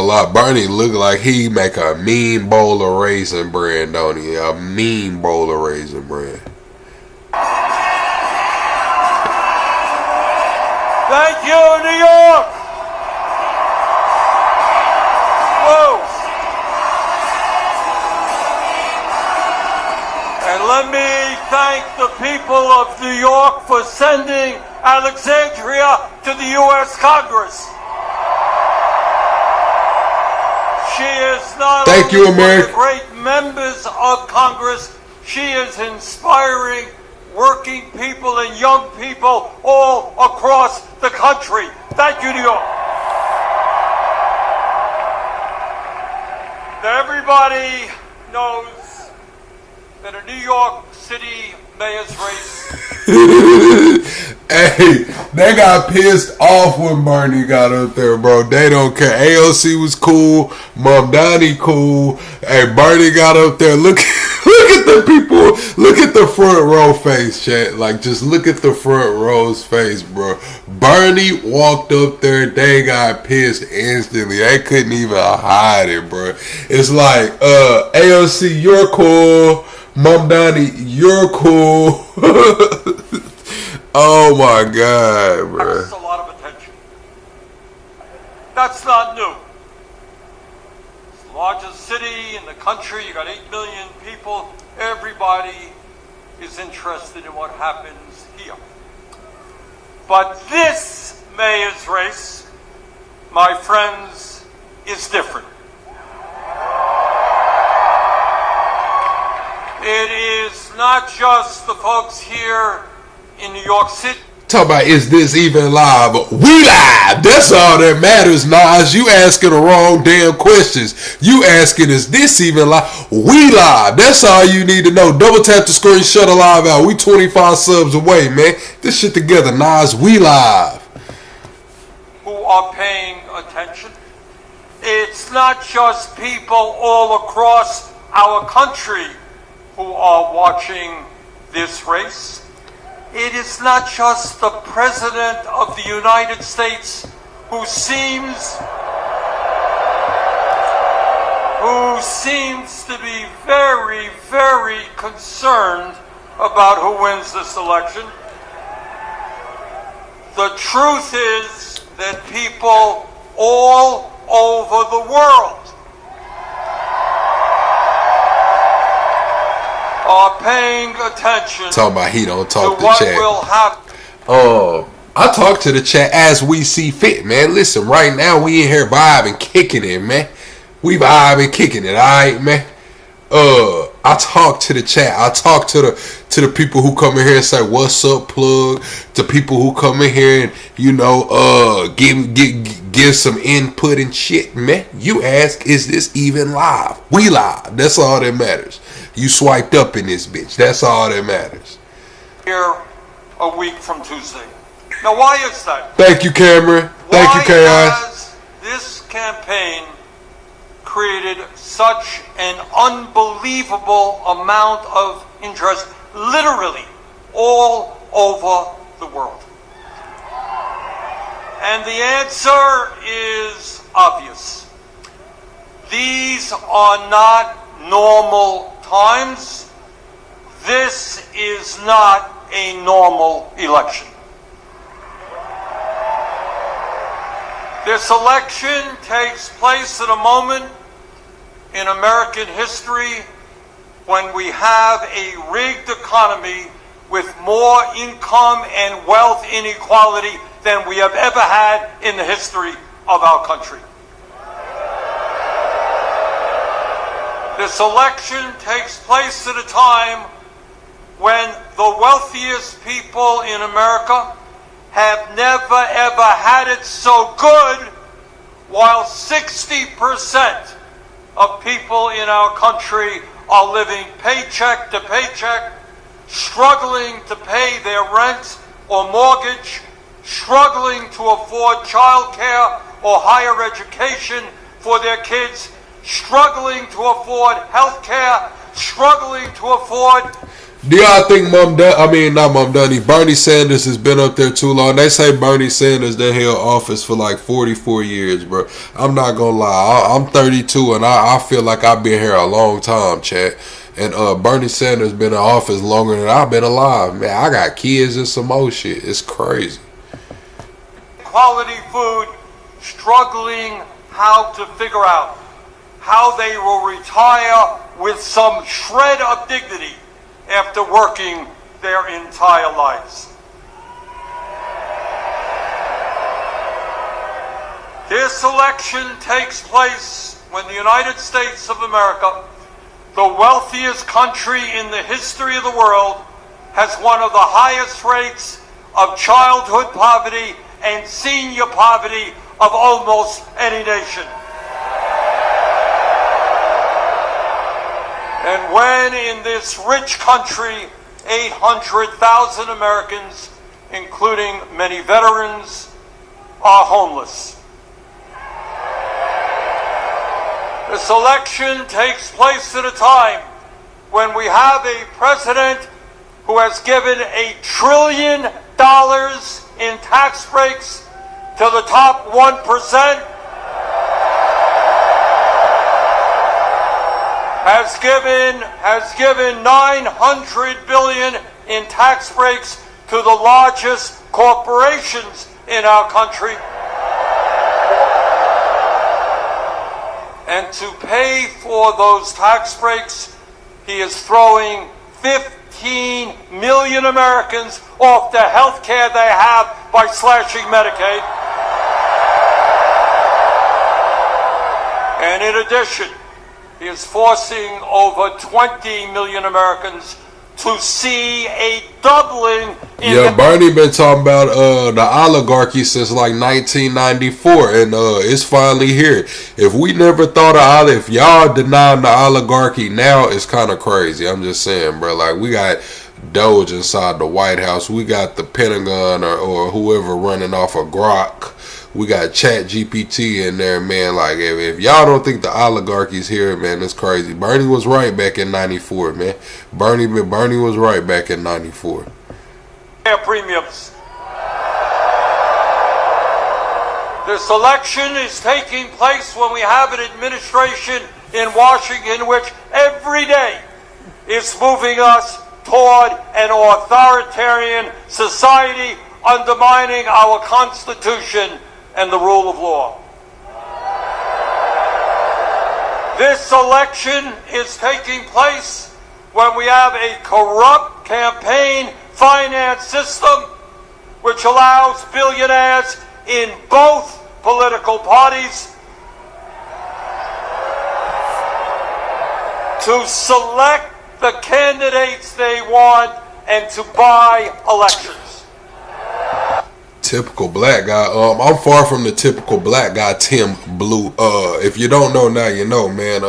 gonna lie, Bernie look like he make a mean bowl of raisin bread, don't he? A mean bowl of raisin bread. Thank you, New York! Whoa! And let me thank the people of New York for sending Alexandria to the U.S. Congress. She is not Thank only you, America. one of the great members of Congress, she is inspiring working people and young people all across the country. Thank you, New York. Everybody knows that a New York City mayor's race. Hey, they got pissed off when Bernie got up there, bro. They don't care. AOC was cool. Mamdani cool. Hey, Bernie got up there. Look at the people. Look at the front row face, chat. Like, just look at the front row's face, bro. Bernie walked up there. They got pissed instantly. They couldn't even hide it, bro. It's like, AOC, you're cool. Mamdani, you're cool. Oh my God, bro. That's a lot of attention. That's not new. It's the largest city in the country. You got 8 million people. Everybody is interested in what happens here. But this mayor's race, my friends, is different. It is not just the folks here in New York City. Talk about, is this even live? We live! That's all that matters, Nas. You asking the wrong damn questions. You asking, is this even live? We live. That's all you need to know. Double tap the screen, shut the live out. We 25 subs away, man. This shit together, Nas. We live. Who are paying attention. It's not just people all across our country who are watching this race. It is not just the President of the United States who seems to be very, very concerned about who wins this election. The truth is that people all over the world are paying attention. Talking about he don't talk to what chat. Will happen. I talk to the chat as we see fit, man. Listen, right now we in here vibing, kicking it, man. We vibing, kicking it, alright, man. I talk to the chat. I talk to the people who come in here and say, what's up, plug? To people who come in here and, you know, give some input and shit, man. You ask, is this even live? We live. That's all that matters. You swiped up in this bitch. That's all that matters. Here a week from Tuesday. Now, why is that? Thank you, Cameron. Thank you, Chaos. Has this campaign created such an unbelievable amount of interest, literally all over the world? And the answer is obvious. These are not normal times. This is not a normal election. This election takes place at a moment in American history when we have a rigged economy with more income and wealth inequality than we have ever had in the history of our country. This election takes place at a time when the wealthiest people in America have never ever had it so good, while 60% of people in our country are living paycheck to paycheck, struggling to pay their rent or mortgage, struggling to afford child care or higher education for their kids, struggling to afford health care, struggling to afford. Do y'all think Bernie Sanders has been up there too long? They say Bernie Sanders that held office for like 44 years, bro. I'm not gonna lie. I'm 32 and I feel like I've been here a long time, chat. And Bernie Sanders been in office longer than I've been alive. Man, I got kids and some more shit. It's crazy. Quality food, struggling how to figure out how they will retire with some shred of dignity after working their entire lives. This election takes place when the United States of America, the wealthiest country in the history of the world, has one of the highest rates of childhood poverty and senior poverty of almost any nation. And when in this rich country, 800,000 Americans, including many veterans, are homeless. This election takes place at a time when we have a president who has given $1 trillion in tax breaks to the top 1%, has given $900 billion in tax breaks to the largest corporations in our country. And to pay for those tax breaks, he is throwing 15 million Americans off the health care they have by slashing Medicaid. And in addition, he is forcing over 20 million Americans to see a doubling in Bernie been talking about the oligarchy since like 1994, and it's finally here. If we never thought of if y'all denying the oligarchy now, it's kind of crazy. I'm just saying, bro. Like, we got Doge inside the White House, we got the Pentagon or whoever running off of Grok. We got Chat GPT in there, man. Like, if y'all don't think the oligarchy's here, man, it's crazy. Bernie was right back in 94, man. Bernie was right back in 94. Premiums. This election is taking place when we have an administration in Washington which every day is moving us toward an authoritarian society, undermining our Constitution and the rule of law. This election is taking place when we have a corrupt campaign finance system which allows billionaires in both political parties to select the candidates they want and to buy elections. Typical black guy. I'm far from the typical black guy, Tim Blue. If you don't know now, you know, man.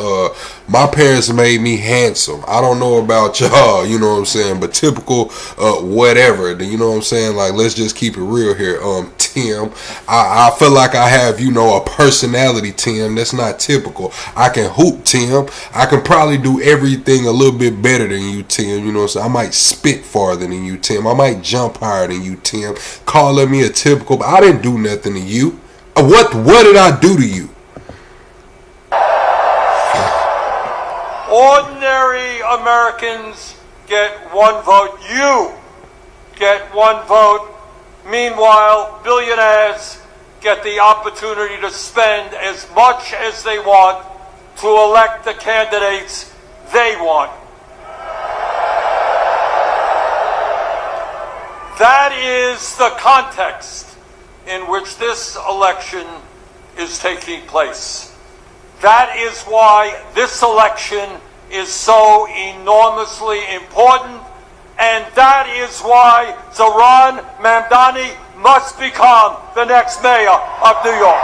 My parents made me handsome. I don't know about y'all, you know what I'm saying, but typical, whatever. You know what I'm saying? Like, let's just keep it real here. Tim, I feel like I have, you know, a personality, Tim. That's not typical. I can hoop, Tim. I can probably do everything a little bit better than you, Tim. You know what I'm saying? I might spit farther than you, Tim. I might jump higher than you, Tim. Calling me a typical, but I didn't do nothing to you. What did I do to you? Ordinary Americans get one vote. You get one vote. Meanwhile, billionaires get the opportunity to spend as much as they want to elect the candidates they want. That is the context in which this election is taking place. That is why this election is so enormously important, and that is why Zohran Mamdani must become the next mayor of New York.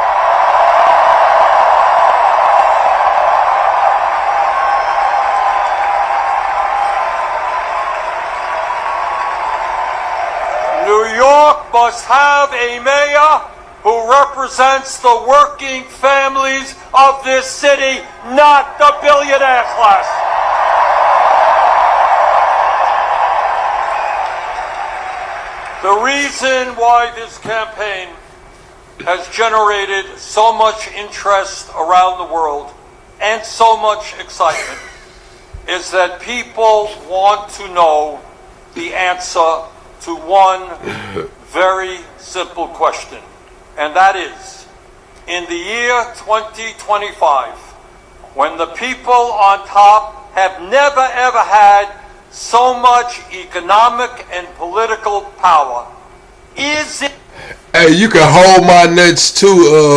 New York must have a mayor who represents the working families of this city, not the billionaire class. The reason why this campaign has generated so much interest around the world and so much excitement is that people want to know the answer to one very simple question, and that is, in the year 2025, when the people on top have never ever had so much economic and political power, is it... Hey, you can hold my nuts too.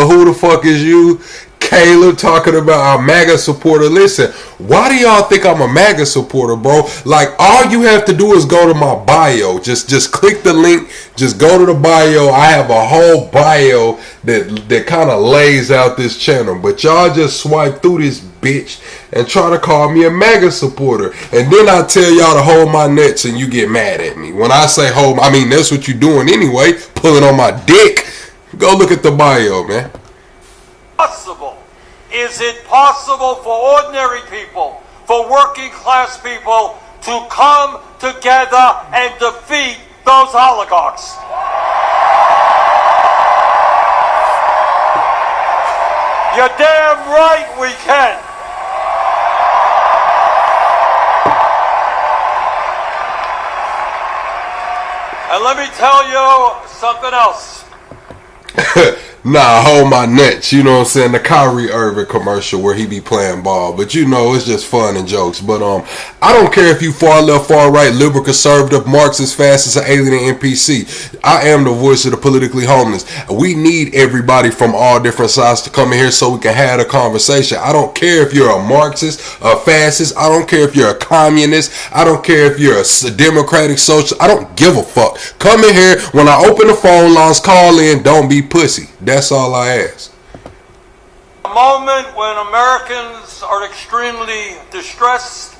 Who the fuck is you? Caleb talking about a MAGA supporter. Listen, why do y'all think I'm a MAGA supporter, bro? Like, all you have to do is go to my bio. Just click the link. Just go to the bio. I have a whole bio that kind of lays out this channel. But y'all just swipe through this bitch and try to call me a MAGA supporter. And then I tell y'all to hold my nuts and you get mad at me. When I say hold, I mean, that's what you're doing anyway. Pulling on my dick. Go look at the bio, man. Possible? Is it possible for ordinary people, for working class people, to come together and defeat those oligarchs? You're damn right we can. And let me tell you something else. Nah, hold my nuts. You know what I'm saying? The Kyrie Irving commercial where he be playing ball. But you know, it's just fun and jokes. But I don't care if you far left, far right, liberal, conservative, Marxist, fascist, or alien NPC. I am the voice of the politically homeless. We need everybody from all different sides to come in here so we can have a conversation. I don't care if you're a Marxist, a fascist. I don't care if you're a communist. I don't care if you're a democratic social. I don't give a fuck. Come in here. When I open the phone lines, call in. Don't be pussy. That's all I ask. A moment when Americans are extremely distressed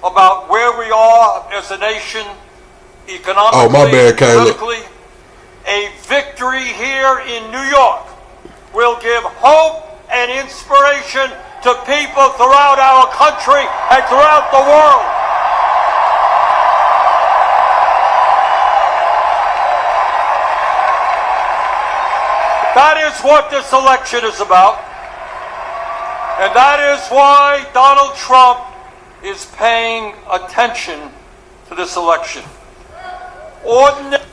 about where we are as a nation, economically, oh, my bad, Caleb. politically. A victory here in New York will give hope and inspiration to people throughout our country and throughout the world. That is what this election is about. And that is why Donald Trump is paying attention to this election.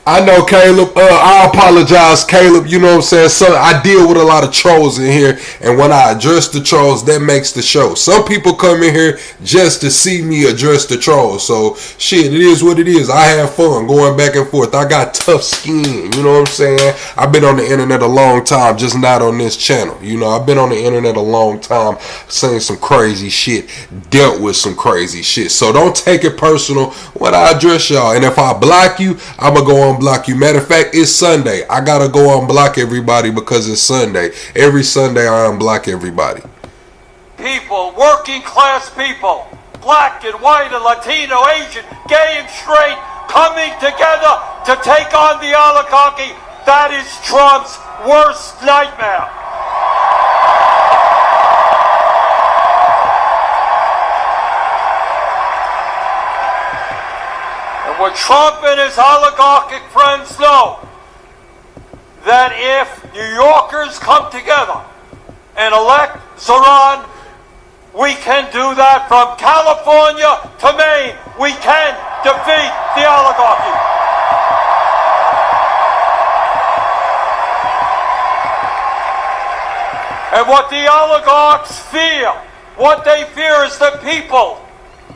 I know, Caleb. I apologize, Caleb. You know what I'm saying? So I deal with a lot of trolls in here, and when I address the trolls, that makes the show. Some people come in here just to see me address the trolls. So shit, it is what it is. I have fun going back and forth. I got tough skin. You know what I'm saying? I've been on the internet a long time, just not on this channel. You know, I've been on the internet a long time, saying some crazy shit, dealt with some crazy shit. So don't take it personal when I address y'all. And if I block you, I'm gonna go unblock you. Matter of fact, it's Sunday. I gotta go unblock everybody because it's Sunday. Every Sunday I unblock everybody. People, working class people, black and white and Latino, Asian, gay and straight, coming together to take on the oligarchy. That is Trump's worst nightmare. What Trump and his oligarchic friends know, that if New Yorkers come together and elect Zoran, we can do that from California to Maine. We can defeat the oligarchy. And what the oligarchs fear, what they fear is that people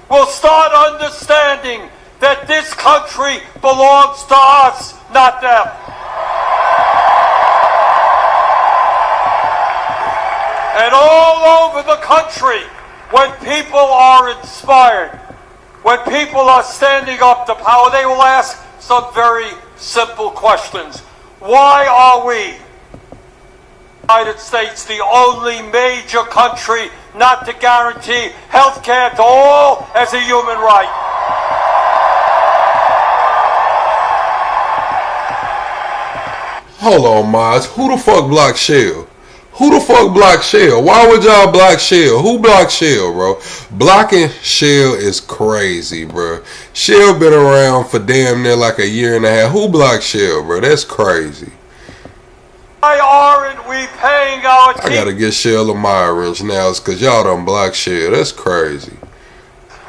will start understanding that this country belongs to us, not them. And all over the country, when people are inspired, when people are standing up to power, they will ask some very simple questions. Why are we, United States, the only major country not to guarantee health care to all as a human right? Hold on, Miles. Who the fuck blocked Shell? Who the fuck blocked Shell? Why would y'all block Shell? Who blocked Shell, bro? Blocking Shell is crazy, bro. Shell been around for damn near like a year and a half. Who blocked Shell, bro? That's crazy. Why aren't we paying our I gotta get Shell a Maya wrench now. It's cause y'all done blocked Shell. That's crazy.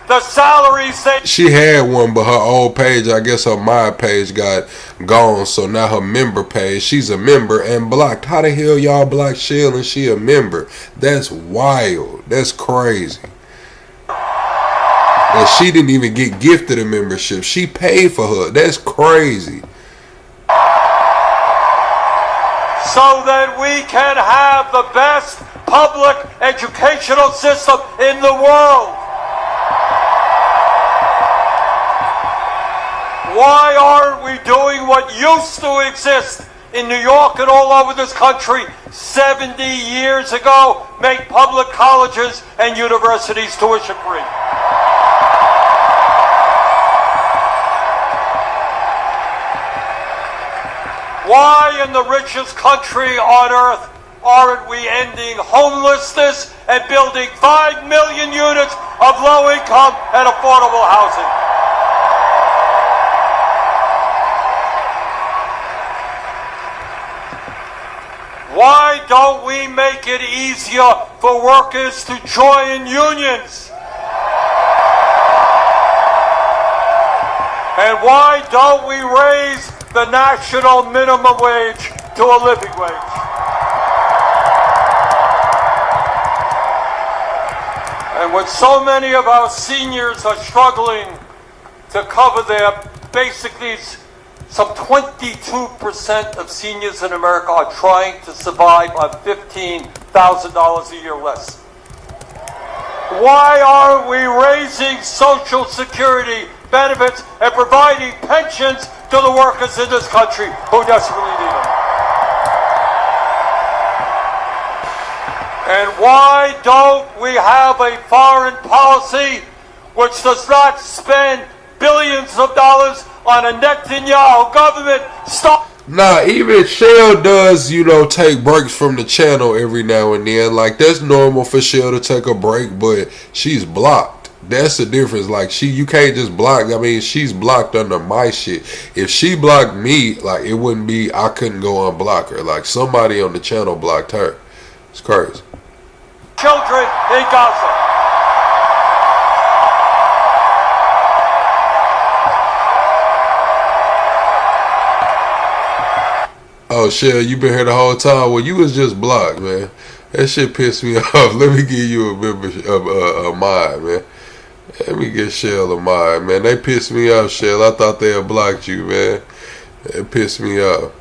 the salaries they... She had one, but her old page, I guess her My page got gone. So now her member page, she's a member and blocked. How the hell y'all blocked Shell and she a member? That's wild. That's crazy. And she didn't even get gifted a membership. She paid for her. That's crazy. So that we can have the best public educational system in the world. Why aren't we doing what used to exist in New York and all over this country 70 years ago? Make public colleges and universities tuition free. Why in the richest country on earth aren't we ending homelessness and building 5 million units of low-income and affordable housing? Why don't we make it easier for workers to join unions? And why don't we raise the national minimum wage to a living wage? And when so many of our seniors are struggling to cover their basic needs, some 22% of seniors in America are trying to survive on $15,000 a year less. Why aren't we raising Social Security benefits and providing pensions to the workers in this country who desperately need them? And why don't we have a foreign policy which does not spend billions of dollars on a Netanyahu government? Stop. Nah, even Shell does, you know, take breaks from the channel every now and then. Like, that's normal for Shell to take a break, but she's blocked. That's the difference. Like, you can't just block. I mean, she's blocked under my shit. If she blocked me, like, it wouldn't be, I couldn't go unblock her. Like, somebody on the channel blocked her. It's crazy. Children in Gaza. Oh, Shell, you been here the whole time? Well, you was just blocked, man. That shit pissed me off. Let me give you a membership, a mind, man. Let me get Shell a mind, man. They pissed me off, Shell. I thought they had blocked you, man. It pissed me off.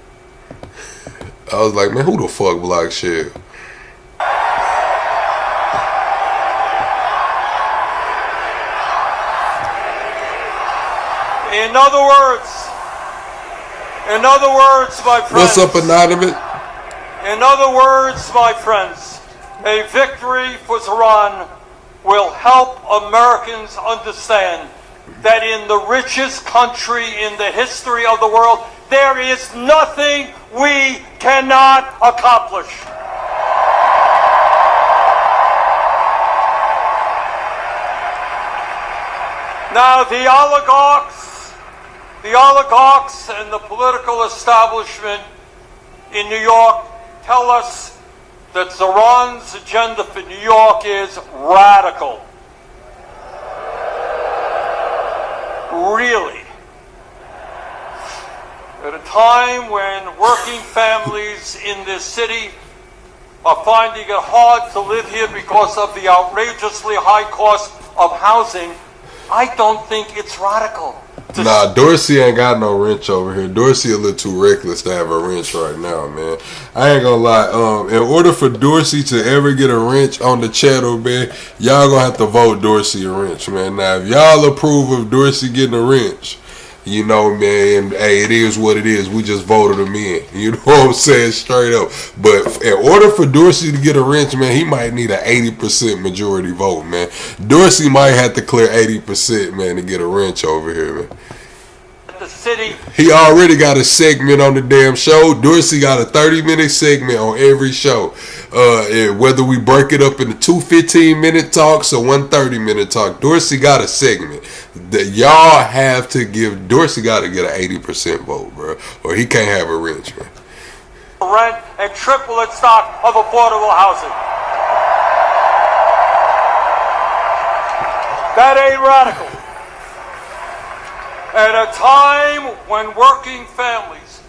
I was like, man, who the fuck blocked Shell? In other words, my friends. What's up, Anonymous? In other words, my friends, a victory for Iran will help Americans understand that in the richest country in the history of the world, there is nothing we cannot accomplish. Now, the oligarchs and the political establishment in New York tell us that Iran's agenda for New York is radical. Really? At a time when working families in this city are finding it hard to live here because of the outrageously high cost of housing, I don't think it's radical. Nah, Dorsey ain't got no wrench over here. Dorsey a little too reckless to have a wrench right now, man. I ain't gonna lie. In order for Dorsey to ever get a wrench on the channel, man, y'all gonna have to vote Dorsey a wrench, man. Now, if y'all approve of Dorsey getting a wrench, you know, man, hey, it is what it is. We just voted him in. You know what I'm saying? Straight up. But in order for Dorsey to get a wrench, man, he might need an 80% majority vote, man. Dorsey might have to clear 80%, man, to get a wrench over here, man. At the the city. He already got a segment on the damn show. Dorsey got a 30-minute segment on every show. Whether we break it up into 2 15-minute talks or 1 30-minute talk, Dorsey got a segment. That y'all have to give. Dorsey got to get an 80% vote, bro, or he can't have a wrench, man. Rent and triple its stock of affordable housing. That ain't radical. At a time when working families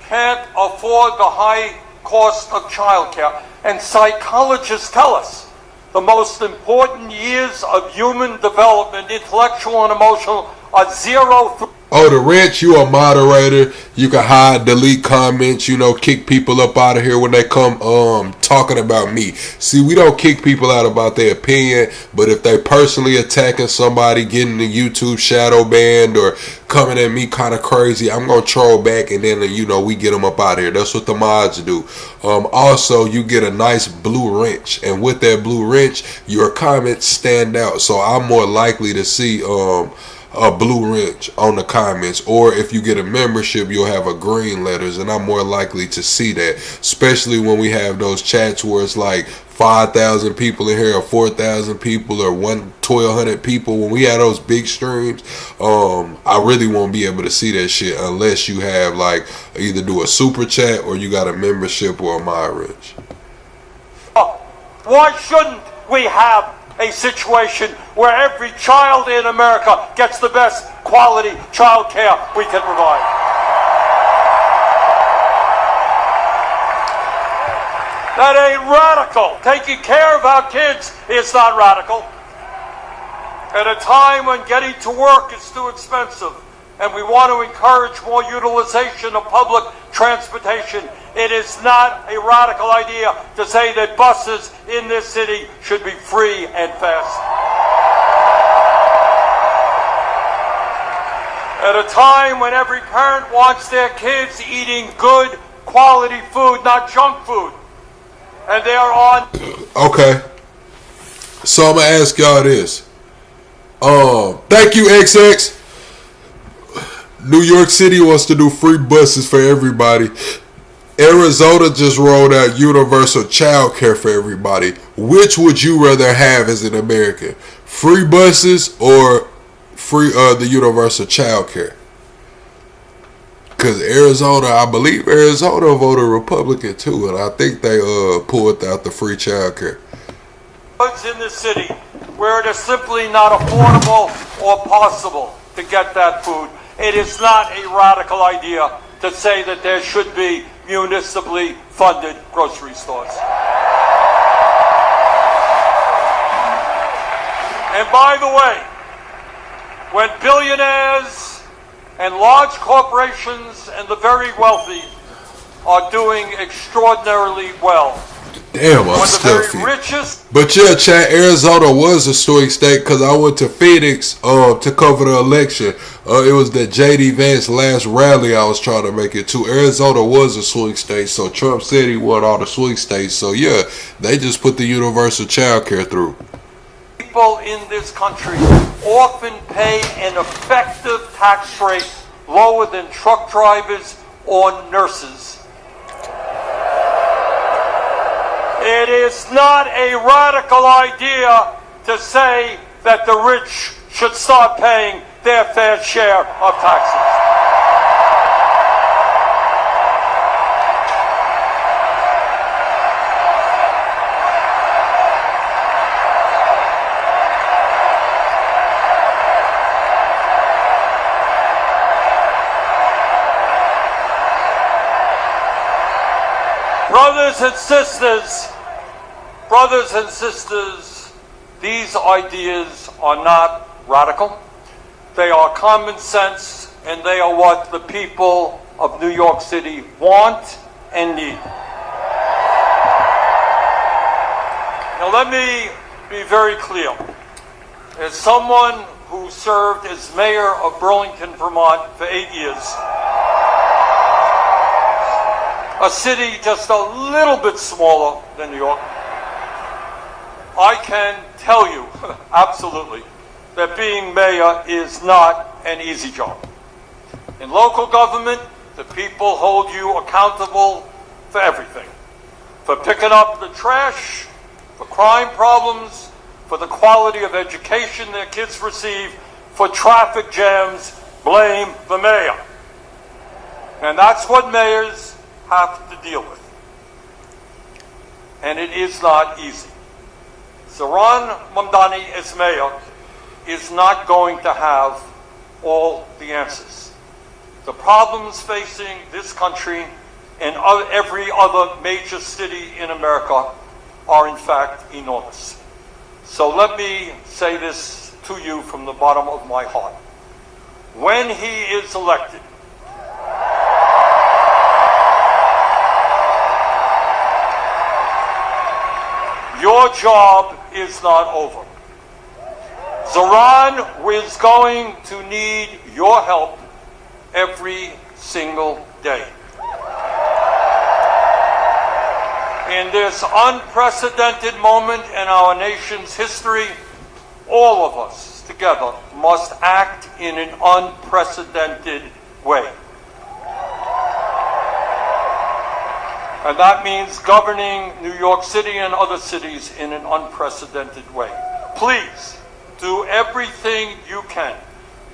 can't afford the high cost of childcare, and psychologists tell us the most important years of human development, intellectual and emotional, are 0 through. Oh, the wrench, you a moderator. You can hide, delete comments, kick people up out of here when they come talking about me. See, we don't kick people out about their opinion, but if they personally attacking somebody, getting the YouTube shadow banned or coming at me kind of crazy, I'm going to troll back and then, we get them up out of here. That's what the mods do. Also, you get a nice blue wrench, and with that blue wrench, your comments stand out. So I'm more likely to see a blue wrench on the comments, or if you get a membership, you'll have a green letters, and I'm more likely to see that, especially when we have those chats where it's like 5,000 people in here or 4,000 people or 1,200 people. When we have those big streams, I really won't be able to see that shit unless you have like either do a super chat or you got a membership or a my wrench. Why shouldn't we have a situation where every child in America gets the best quality child care we can provide? That ain't radical. Taking care of our kids is not radical. At a time when getting to work is too expensive and we want to encourage more utilization of public transportation, it is not a radical idea to say that buses in this city should be free and fast. At a time when every parent wants their kids eating good quality food, not junk food, and they are on. Okay. So I'm going to ask y'all this. Thank you, XX. New York City wants to do free buses for everybody. Arizona just rolled out universal child care for everybody. Which would you rather have as an American? Free buses or free the universal child care? Because Arizona, I believe Arizona voted Republican too, and I think they pulled out the free child care. In the city where it is simply not affordable or possible to get that food. It is not a radical idea to say that there should be municipally funded grocery stores. And by the way, when billionaires and large corporations and the very wealthy are doing extraordinarily well, damn, I'm stuffy. But yeah, chat, Arizona was a swing state because I went to Phoenix to cover the election. It was the J.D. Vance last rally I was trying to make it to. Arizona was a swing state, so Trump said he won all the swing states. So yeah, they just put the universal child care through. People in this country often pay an effective tax rate lower than truck drivers or nurses. It is not a radical idea to say that the rich should start paying their fair share of taxes. Brothers and sisters, these ideas are not radical. They are common sense, and they are what the people of New York City want and need. Now let me be very clear. As someone who served as mayor of Burlington, Vermont for 8 years, a city just a little bit smaller than New York, I can tell you absolutely that being mayor is not an easy job. In local government, the people hold you accountable for everything. For picking up the trash, for crime problems, for the quality of education their kids receive, for traffic jams, blame the mayor. And that's what mayors have to deal with. And it is not easy. Zohran Mamdani as mayor is not going to have all the answers. The problems facing this country and every other major city in America are in fact enormous. So let me say this to you from the bottom of my heart. When he is elected, your job is not over. Zohran is going to need your help every single day. In this unprecedented moment in our nation's history, all of us together must act in an unprecedented way. And that means governing New York City and other cities in an unprecedented way. Please do everything you can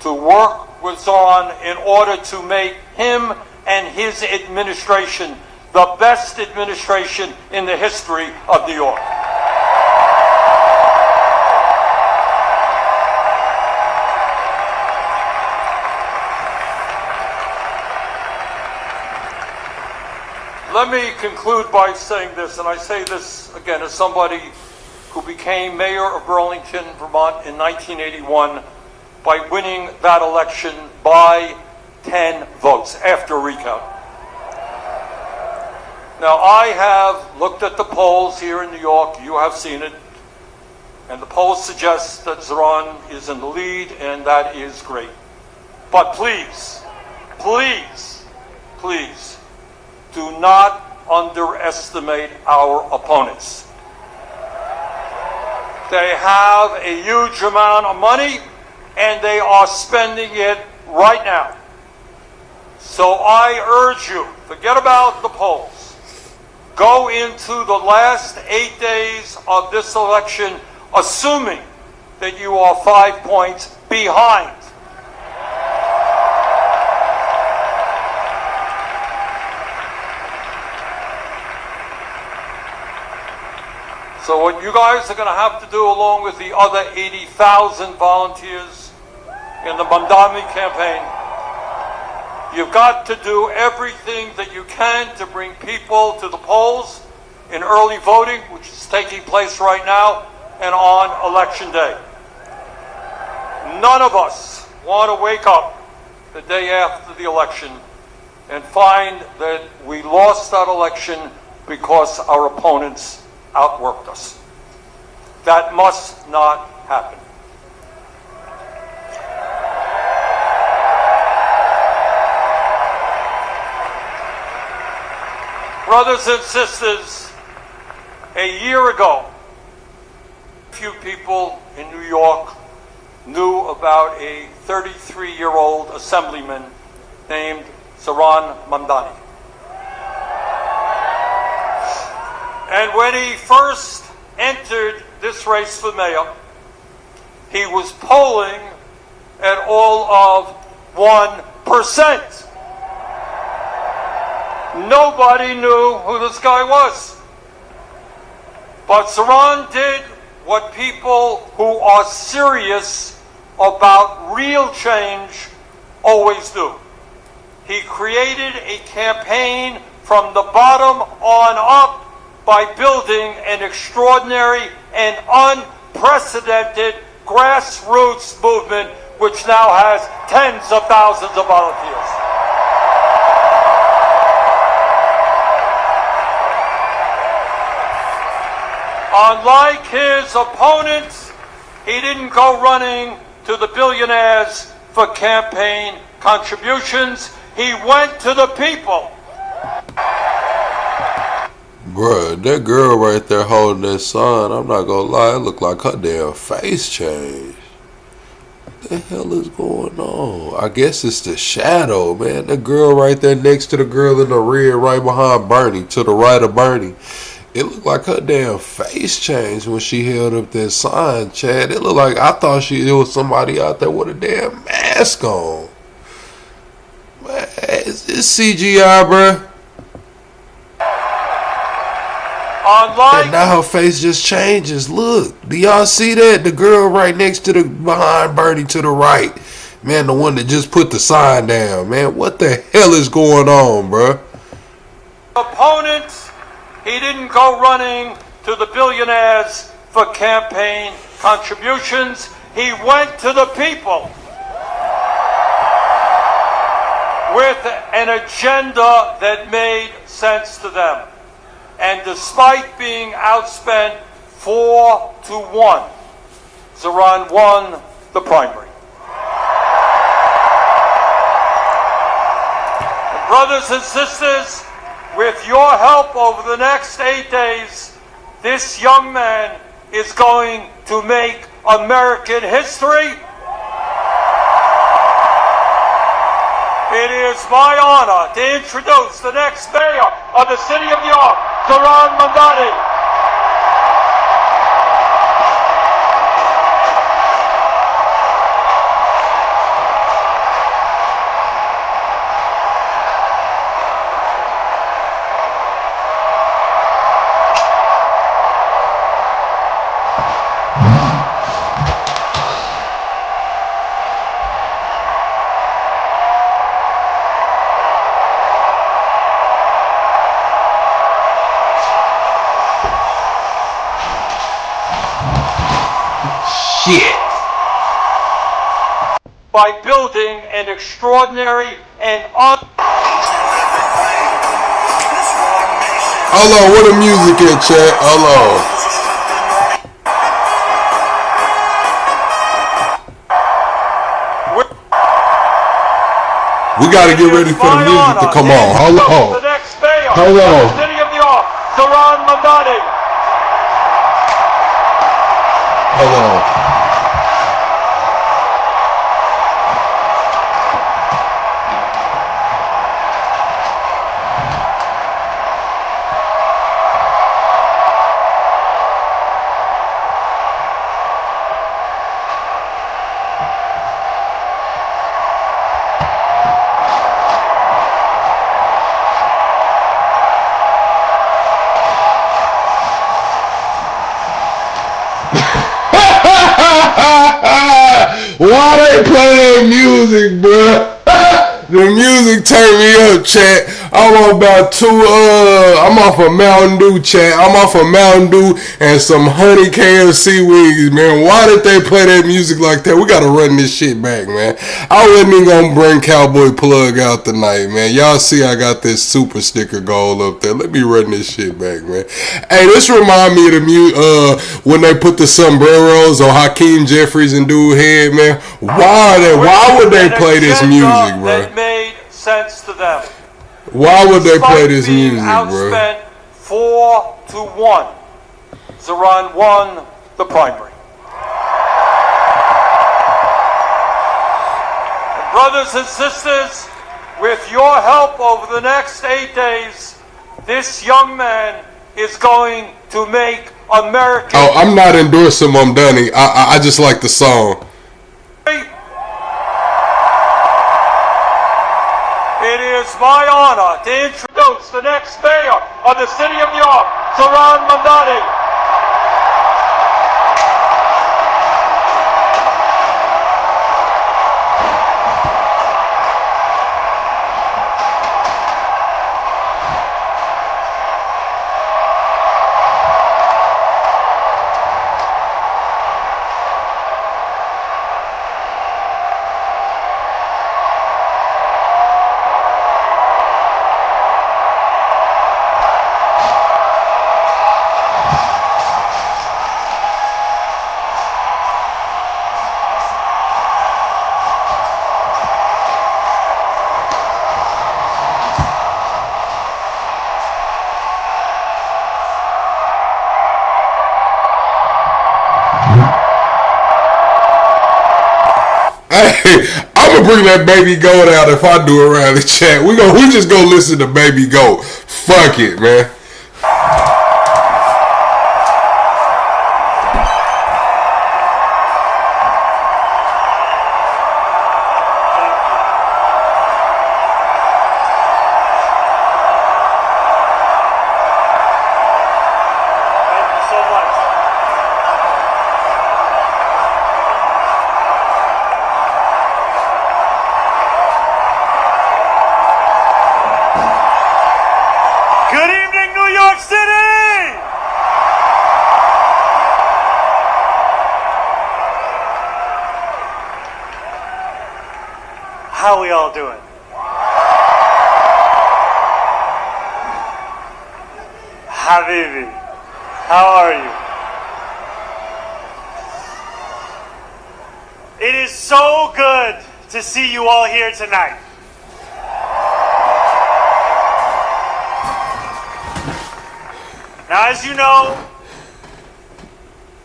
to work with Zohran in order to make him and his administration the best administration in the history of New York. Let me conclude by saying this, and I say this again as somebody who became mayor of Burlington, Vermont in 1981 by winning that election by 10 votes after a recount. Now, I have looked at the polls here in New York. You have seen it. And the polls suggest that Zohran is in the lead, and that is great. But please, please, please, do not underestimate our opponents. They have a huge amount of money, and they are spending it right now. So I urge you, forget about the polls. Go into the last 8 days of this election assuming that you are 5 points behind. So what you guys are going to have to do, along with the other 80,000 volunteers in the Mamdani campaign, you've got to do everything that you can to bring people to the polls in early voting, which is taking place right now, and on election day. None of us want to wake up the day after the election and find that we lost that election because our opponents outworked us. That must not happen. Brothers and sisters, a year ago, few people in New York knew about a 33-year-old assemblyman named Zohran Mamdani. And when he first entered this race for mayor, he was polling at all of 1%. Nobody knew who this guy was. But Zohran did what people who are serious about real change always do. He created a campaign from the bottom on up by building an extraordinary and unprecedented grassroots movement which now has tens of thousands of volunteers. Unlike his opponents, he didn't go running to the billionaires for campaign contributions. He went to the people. Bruh, that girl right there holding that sign, I'm not gonna lie, it looked like her damn face changed. The hell is going on? I guess it's the shadow, man. The girl right there next to the girl in the red, right behind Bernie, to the right of Bernie. It looked like her damn face changed when she held up that sign, Chad. It looked like I thought it was somebody out there with a damn mask on. Man, it's CGI, bruh. And now her face just changes. Look, do y'all see that? The girl right next to behind Bernie to the right. Man, the one that just put the sign down. Man, what the hell is going on, bruh? Opponent, he didn't go running to the billionaires for campaign contributions. He went to the people with an agenda that made sense to them. And despite being outspent 4-1, Zoran won the primary. And brothers and sisters, with your help over the next 8 days, this young man is going to make American history. It is my honor to introduce the next mayor of the city of New York, Zoran Mamdani. By building an extraordinary and Hold on, where the music at, chat? Hold on. We gotta get ready for the music to come on. Hold on. Hold on. City of New York, Zoran Mamdani. Hold on. Why they play that music, bruh? The music turned me up, chat. I'm off of Mountain Dew, chat. I'm off of Mountain Dew and some honey KFC wings, man. Why did they play that music like that? We gotta run this shit back, man. I wasn't even gonna bring Cowboy Plug out tonight, man. Y'all see I got this super sticker goal up there. Let me run this shit back, man. Hey, this remind me of the when they put the sombreros on Hakeem Jeffries and dude head, man. Why would they play this music, bro? That made sense to them. Why would they play this music, bro? Outspent 4-1, Zoran won the primary. And brothers and sisters, with your help over the next 8 days, this young man is going to make America. Oh, I'm not endorsing Mamdani. I just like the song. It is my honor to introduce the next mayor of the city of New York, Zoran Mamdani. Hey, I'm gonna bring that Baby Goat out if I do a rally chat. We just go listen to Baby Goat. Fuck it, man. How we all doing? Habibi, how are you? It is so good to see you all here tonight. Now, as you know,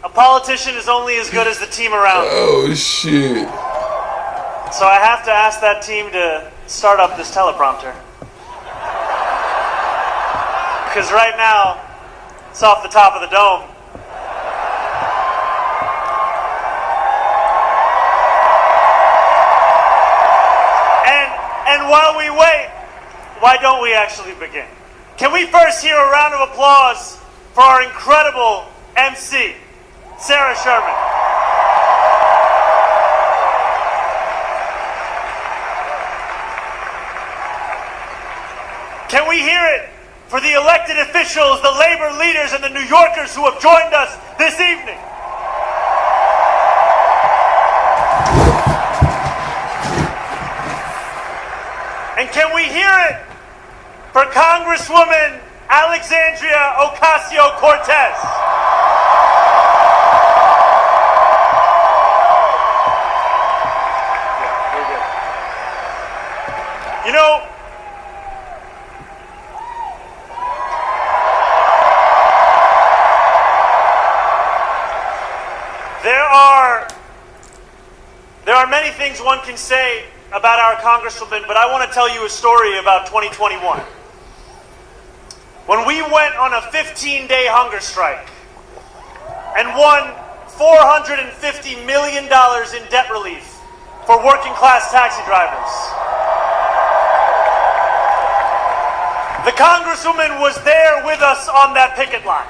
a politician is only as good as the team around him. Oh, shit. So I have to ask that team to start up this teleprompter. Because right now, it's off the top of the dome. And while we wait, why don't we actually begin? Can we first hear a round of applause for our incredible MC, Sarah Sherman? Can we hear it for the elected officials, the labor leaders, and the New Yorkers who have joined us this evening? And can we hear it for Congresswoman Alexandria Ocasio-Cortez? You know, there are many things one can say about our congresswoman, but I want to tell you a story about 2021. When we went on a 15-day hunger strike and won $450 million in debt relief for working-class taxi drivers, the congresswoman was there with us on that picket line.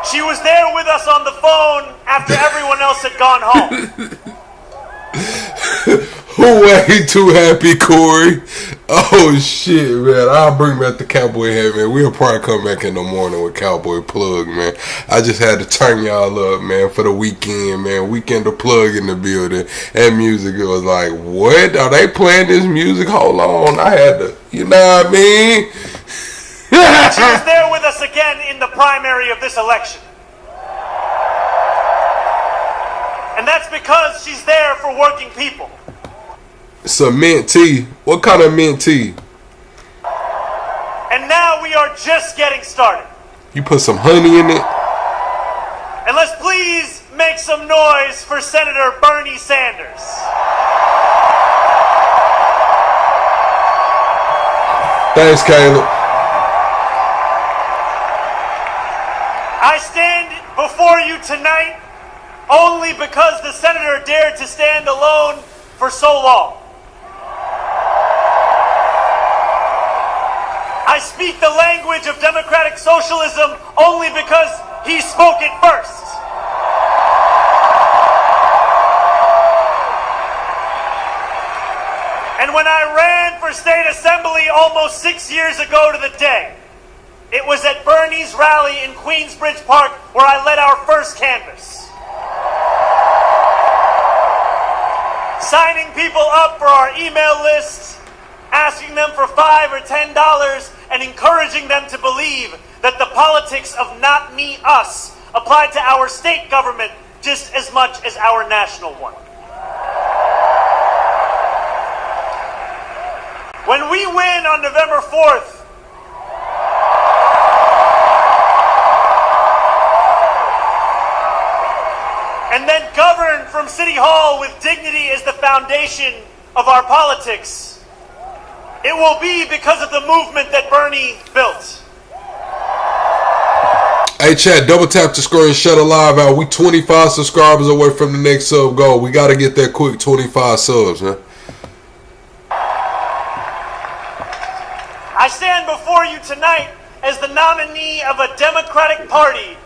She was there with us on the phone after everyone else had gone home. Way too happy, Corey. Oh shit, man. I'll bring back the Cowboy Hat, man. We'll probably come back in the morning with Cowboy Plug, man. I just had to turn y'all up, man, for the weekend, man. Weekend of Plug in the building. And music, it was like, what? Are they playing this music? Hold on. I had to, you know what I mean? She was there with us again in the primary of this election. And that's because she's there for working people. Some mint tea. What kind of mint tea? And now we are just getting started. You put some honey in it? And let's please make some noise for Senator Bernie Sanders. Thanks, Caleb. I stand before you tonight only because the senator dared to stand alone for so long. I speak the language of democratic socialism only because he spoke it first. And when I ran for state assembly almost 6 years ago to the day, it was at Bernie's rally in Queensbridge Park where I led our first canvass. Signing people up for our email lists, asking them for $5 or $10, and encouraging them to believe that the politics of not me, us applied to our state government just as much as our national one. When we win on November 4th, and and then govern from City Hall with dignity as the foundation of our politics, it will be because of the movement that Bernie built. Hey, chat, double tap to screen, shut a live out. We 25 subscribers away from the next sub goal. We got to get that quick 25 subs, man. I stand before you tonight as the nominee of a Democratic Party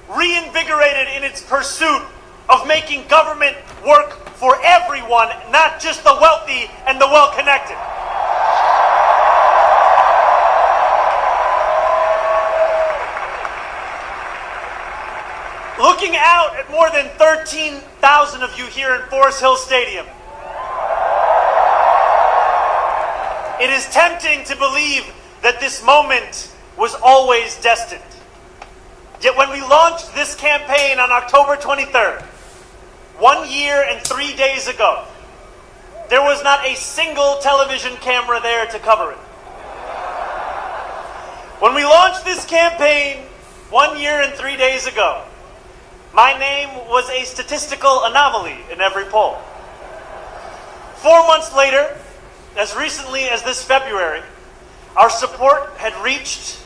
reinvigorated in its pursuit of making government work for everyone, not just the wealthy and the well-connected. Looking out at more than 13,000 of you here in Forest Hill Stadium, it is tempting to believe that this moment was always destined. Yet when we launched this campaign on October 23rd, 1 year and 3 days ago, there was not a single television camera there to cover it. When we launched this campaign 1 year and 3 days ago, my name was a statistical anomaly in every poll. 4 months later, as recently as this February, our support had reached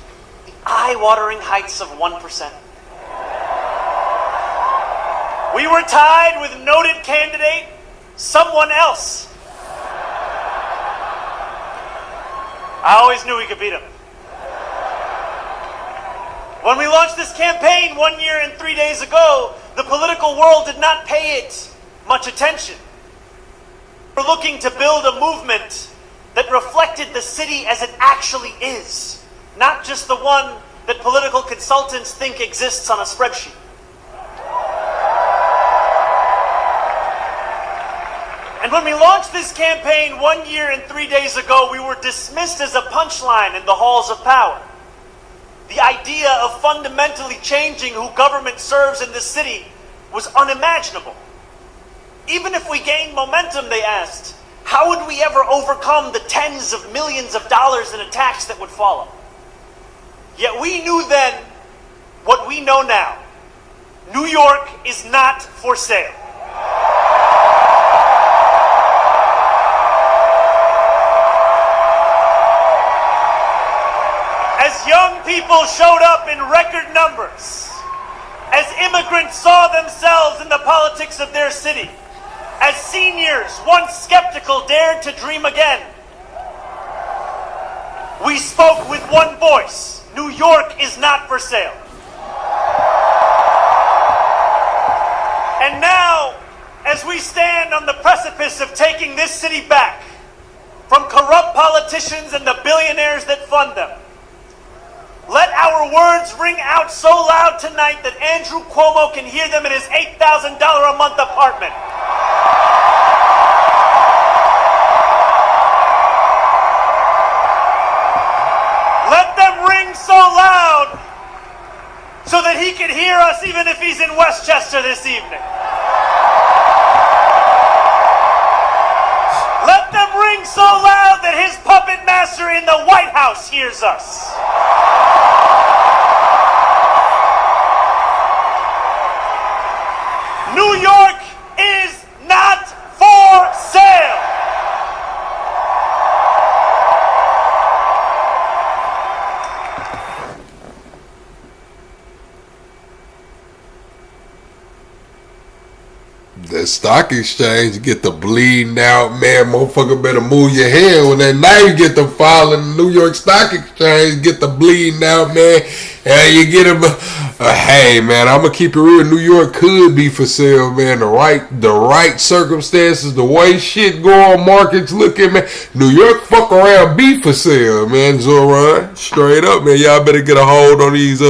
the eye-watering heights of 1%. We were tied with noted candidate, someone else. I always knew we could beat him. When we launched this campaign 1 year and 3 days ago, the political world did not pay it much attention. We're looking to build a movement that reflected the city as it actually is, not just the one that political consultants think exists on a spreadsheet. And when we launched this campaign 1 year and 3 days ago, we were dismissed as a punchline in the halls of power. The idea of fundamentally changing who government serves in this city was unimaginable. Even if we gained momentum, they asked, how would we ever overcome the tens of millions of dollars in attacks that would follow? Yet we knew then what we know now. New York is not for sale. As young people showed up in record numbers, as immigrants saw themselves in the politics of their city, as seniors, once skeptical, dared to dream again, we spoke with one voice. New York is not for sale. And now, as we stand on the precipice of taking this city back from corrupt politicians and the billionaires that fund them, let our words ring out so loud tonight that Andrew Cuomo can hear them in his $8,000 a month apartment. Let them ring so loud so that he can hear us even if he's in Westchester this evening. Let them ring so loud that his puppet master in the White House hears us. New York is not for sale. The stock exchange get the bleeding out, man. Motherfucker better move your head when that knife get the filing. The New York Stock Exchange get the bleeding out, man. And you get them. Hey, man, I'm gonna keep it real. New York could be for sale, man. The right circumstances, the way shit go on, markets looking, man. New York fuck around be for sale, man. Zoran, straight up, man. Y'all better get a hold on these.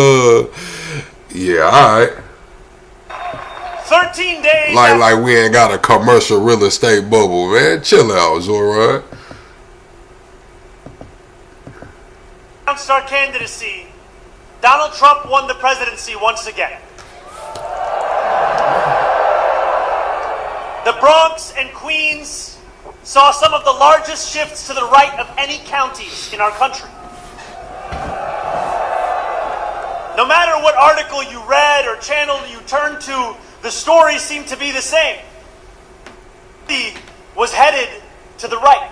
Yeah, all right. 13 days. Like we ain't got a commercial real estate bubble, man. Chill out, Zoran. Announced our candidacy, Donald Trump won the presidency once again. The Bronx and Queens saw some of the largest shifts to the right of any counties in our country. No matter what article you read or channel you turned to, the stories seem to be the same. He was headed to the right.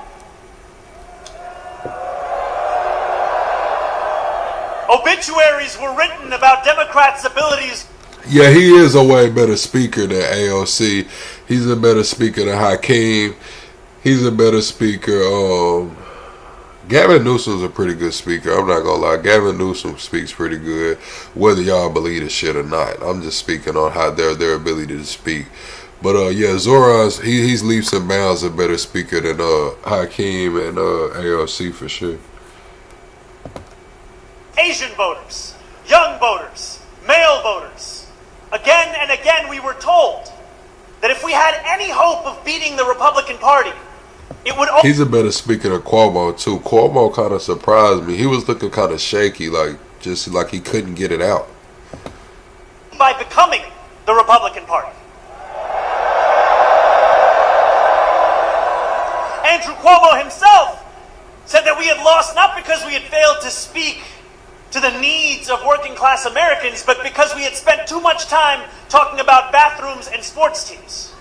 Obituaries were written about Democrats' abilities. Yeah, he is a way better speaker than AOC. He's a better speaker than Hakeem. He's a better speaker. Gavin Newsom's a pretty good speaker. I'm not gonna lie. Gavin Newsom speaks pretty good, whether y'all believe the shit or not. I'm just speaking on how their ability to speak. But yeah, Zoran's he's leaps and bounds a better speaker than Hakeem and AOC for sure. Asian voters, young voters, male voters. Again and again we were told that if we had any hope of beating the Republican Party, it would. He's a better speaker than Cuomo too. Cuomo kind of surprised me. He was looking kind of shaky, just like he couldn't get it out. By becoming the Republican Party. Andrew Cuomo himself said that we had lost not because we had failed to speak to the needs of working class Americans, but because we had spent too much time talking about bathrooms and sports teams.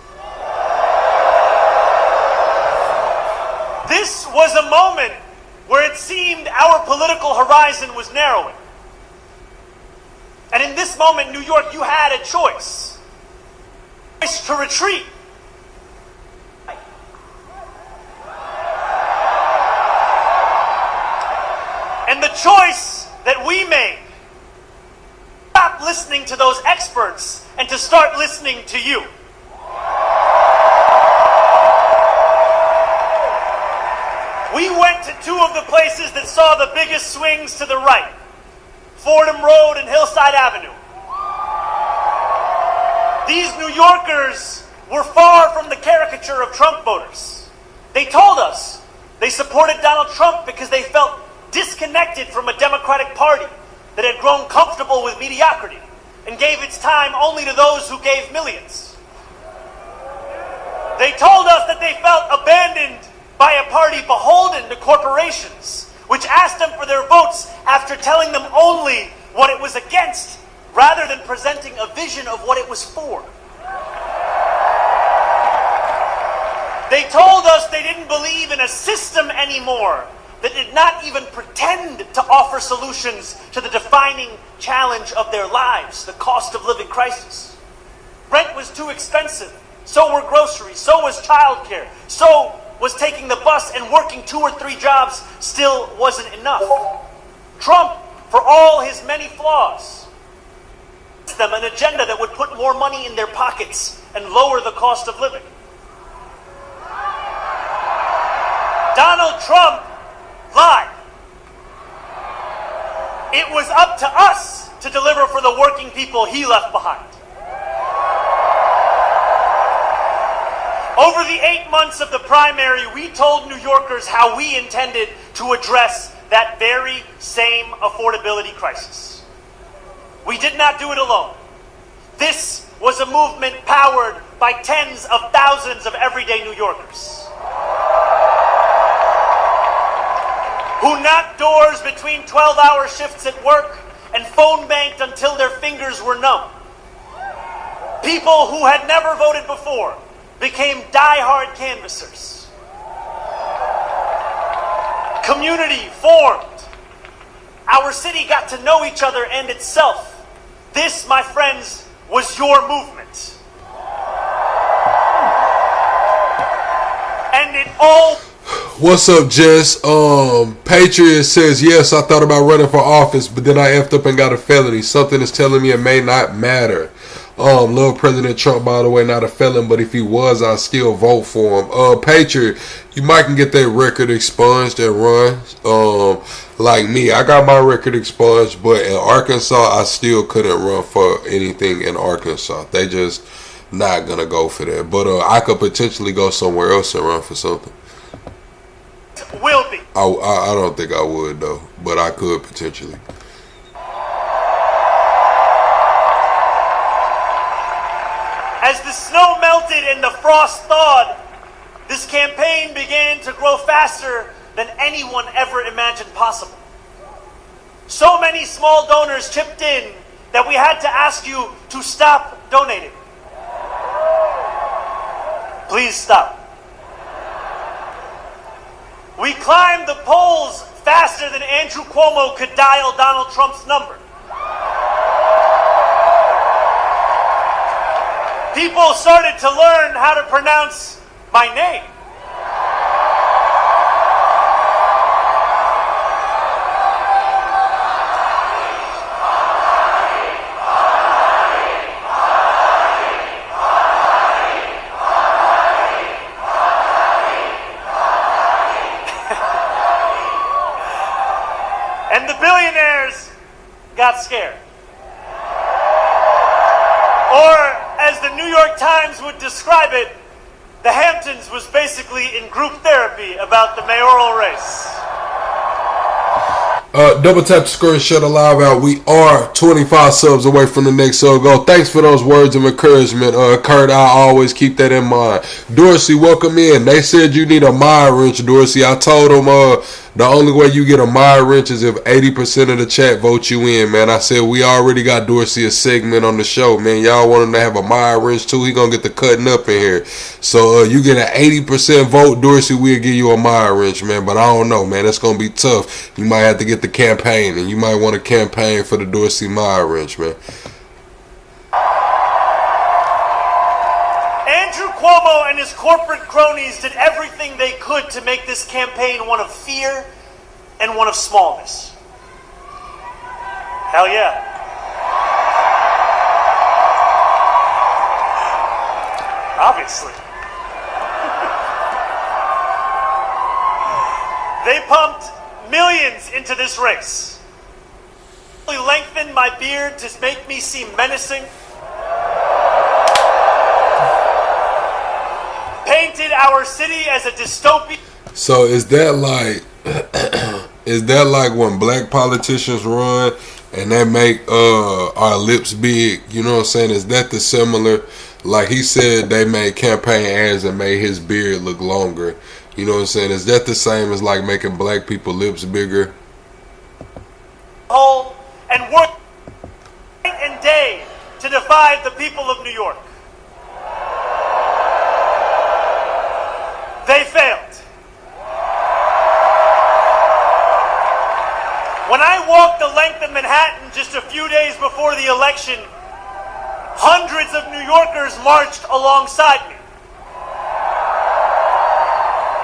This was a moment where it seemed our political horizon was narrowing. And in this moment, New York, you had a choice. To retreat. And the choice that we made, stop listening to those experts and to start listening to you. We went to two of the places that saw the biggest swings to the right, Fordham Road and Hillside Avenue. These New Yorkers were far from the caricature of Trump voters. They told us they supported Donald Trump because they felt disconnected from a Democratic Party that had grown comfortable with mediocrity and gave its time only to those who gave millions. They told us that they felt abandoned by a party beholden to corporations, which asked them for their votes after telling them only what it was against, rather than presenting a vision of what it was for. They told us they didn't believe in a system anymore that did not even pretend to offer solutions to the defining challenge of their lives, the cost of living crisis. Rent was too expensive, so were groceries, so was childcare, so was taking the bus, and working 2 or 3 jobs still wasn't enough. Trump, for all his many flaws, them an agenda that would put more money in their pockets and lower the cost of living. Donald Trump lied. It was up to us to deliver for the working people he left behind. Over the 8 months of the primary, we told New Yorkers how we intended to address that very same affordability crisis. We did not do it alone. This was a movement powered by tens of thousands of everyday New Yorkers who knocked doors between 12-hour shifts at work and phone banked until their fingers were numb. People who had never voted before became die-hard canvassers. Community formed. Our city got to know each other and itself. This, my friends, was your movement. And it all... What's up, Jess? Patriot says, yes, I thought about running for office, but then I effed up and got a felony. Something is telling me it may not matter. Love President Trump, by the way, not a felon, but if he was, I'd still vote for him. Patriot, you might can get that record expunged and run. Like me, I got my record expunged, but in Arkansas, I still couldn't run for anything in Arkansas. They just not gonna go for that. But I could potentially go somewhere else and run for something. Will be. I don't think I would though, but I could potentially. As the snow melted and the frost thawed, this campaign began to grow faster than anyone ever imagined possible. So many small donors chipped in that we had to ask you to stop donating. Please stop. We climbed the polls faster than Andrew Cuomo could dial Donald Trump's number. People started to learn how to pronounce my name. And the billionaires got scared. Or, as the New York Times would describe it, the Hamptons was basically in group therapy about the mayoral race. Double tap the screen, shut the live out. We are 25 subs away from the next sub goal. Thanks for those words of encouragement, Kurt. I always keep that in mind. Dorsey, welcome in. They said you need a mind wrench, Dorsey. I told them the only way you get a mind wrench is if 80% of the chat vote you in, man. I said we already got Dorsey a segment on the show, man. Y'all want him to have a mind wrench too? He gonna get the cutting up in here. So you get an 80% vote, Dorsey, we'll give you a mind wrench, man. But I don't know, man. It's gonna be tough. You might have to get the campaign, and you might want to campaign for the Dorsey mind wrench, man. Andrew Cuomo and his corporate cronies did everything they could to make this campaign one of fear and one of smallness. Hell yeah. Obviously. They pumped millions into this race. They lengthened my beard to make me seem menacing. Painted our city as a dystopia. So is that like when black politicians run and they make our lips big? You know what I'm saying? Is that the similar? Like he said, they made campaign ads and made his beard look longer. You know what I'm saying? Is that the same as like making black people lips bigger? And work night and day to divide the people of New York. They failed. When I walked the length of Manhattan just a few days before the election, hundreds of New Yorkers marched alongside me.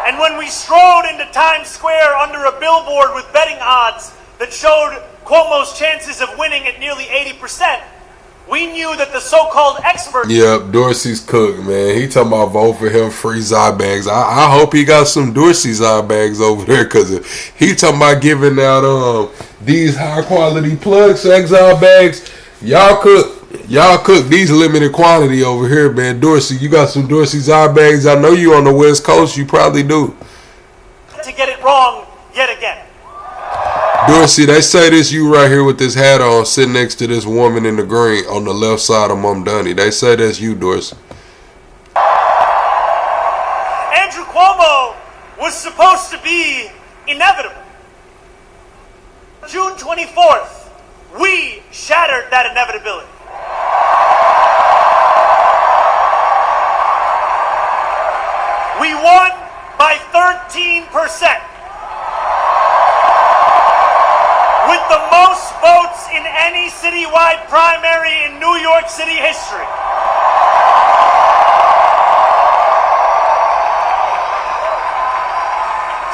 And when we strode into Times Square under a billboard with betting odds that showed Cuomo's chances of winning at nearly 80%, we knew that the so-called experts... Yep, Dorsey's cooked, man. He talking about vote for him, free Zy bags. I hope he got some Dorsey Zy bags over there, because he talking about giving out these high-quality plug sack Zy bags. Y'all cook these limited quantity over here, man. Dorsey, you got some Dorsey Zy bags. I know you on the West Coast. You probably do. ...to get it wrong yet again. Dorsey, they say this you right here with this hat on, sitting next to this woman in the green on the left side of Mamdani. They say that's you, Dorsey. Andrew Cuomo was supposed to be inevitable. June 24th, we shattered that inevitability. We won by 13%. With the most votes in any citywide primary in New York City history.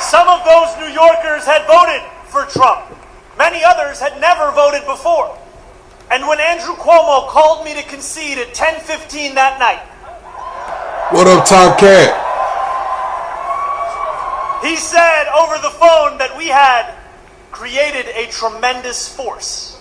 Some of those New Yorkers had voted for Trump. Many others had never voted before. And when Andrew Cuomo called me to concede at 10:15 that night. What up, Top Cat? He said over the phone that we had created a tremendous force.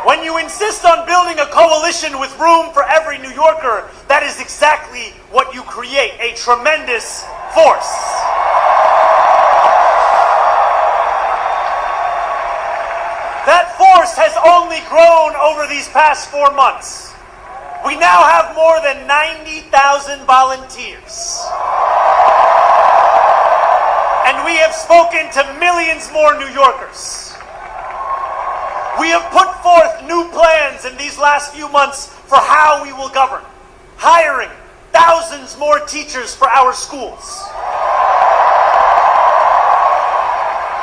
When you insist on building a coalition with room for every New Yorker, that is exactly what you create, a tremendous force. That force has only grown over these past 4 months. We now have more than 90,000 volunteers. And we have spoken to millions more New Yorkers. We have put forth new plans in these last few months for how we will govern. hiring thousands more teachers for our schools,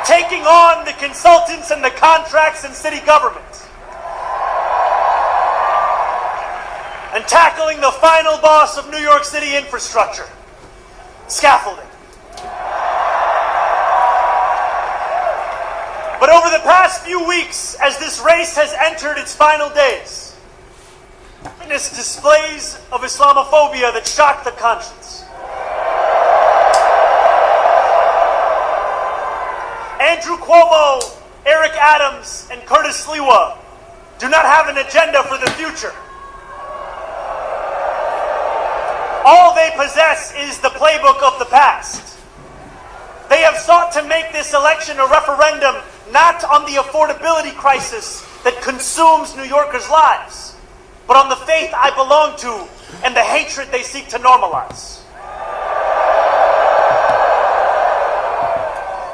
taking on the consultants and the contracts in city government, and tackling the final boss of New York City infrastructure, scaffolding. But over the past few weeks, as this race has entered its final days, witnessed displays of Islamophobia that shock the conscience. Andrew Cuomo, Eric Adams, and Curtis Sliwa do not have an agenda for the future. All they possess is the playbook of the past. They have sought to make this election a referendum not on the affordability crisis that consumes New Yorkers' lives, but on the faith I belong to and the hatred they seek to normalize.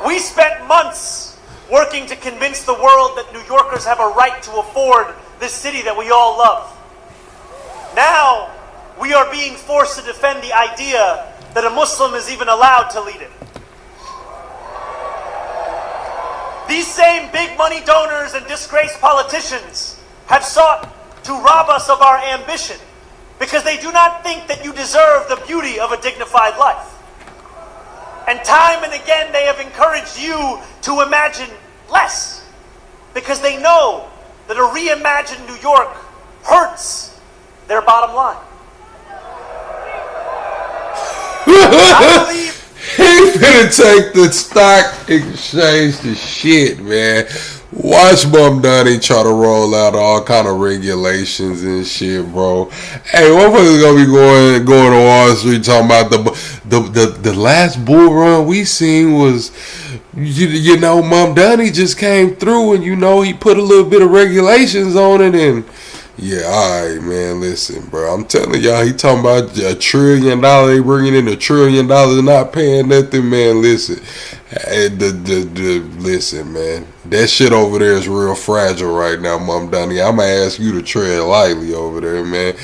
We spent months working to convince the world that New Yorkers have a right to afford this city that we all love. Now, we are being forced to defend the idea that a Muslim is even allowed to lead it. These same big money donors and disgraced politicians have sought to rob us of our ambition because they do not think that you deserve the beauty of a dignified life. And time and again they have encouraged you to imagine less because they know that a reimagined New York hurts their bottom line. He finna take the stock exchange to shit, man. Watch Mamdani try to roll out all kind of regulations and shit, bro. Hey, motherfuckers gonna be going to Wall Street talking about the last bull run we seen was, you know, Mamdani just came through and, you know, he put a little bit of regulations on it and. Yeah, alright, man, listen, bro. I'm telling y'all, he talking about $1 trillion. They bringing in $1 trillion and not paying nothing, man. Listen. Listen, man. That shit over there is real fragile right now, Mamdani. I'm going to ask you to tread lightly over there, man.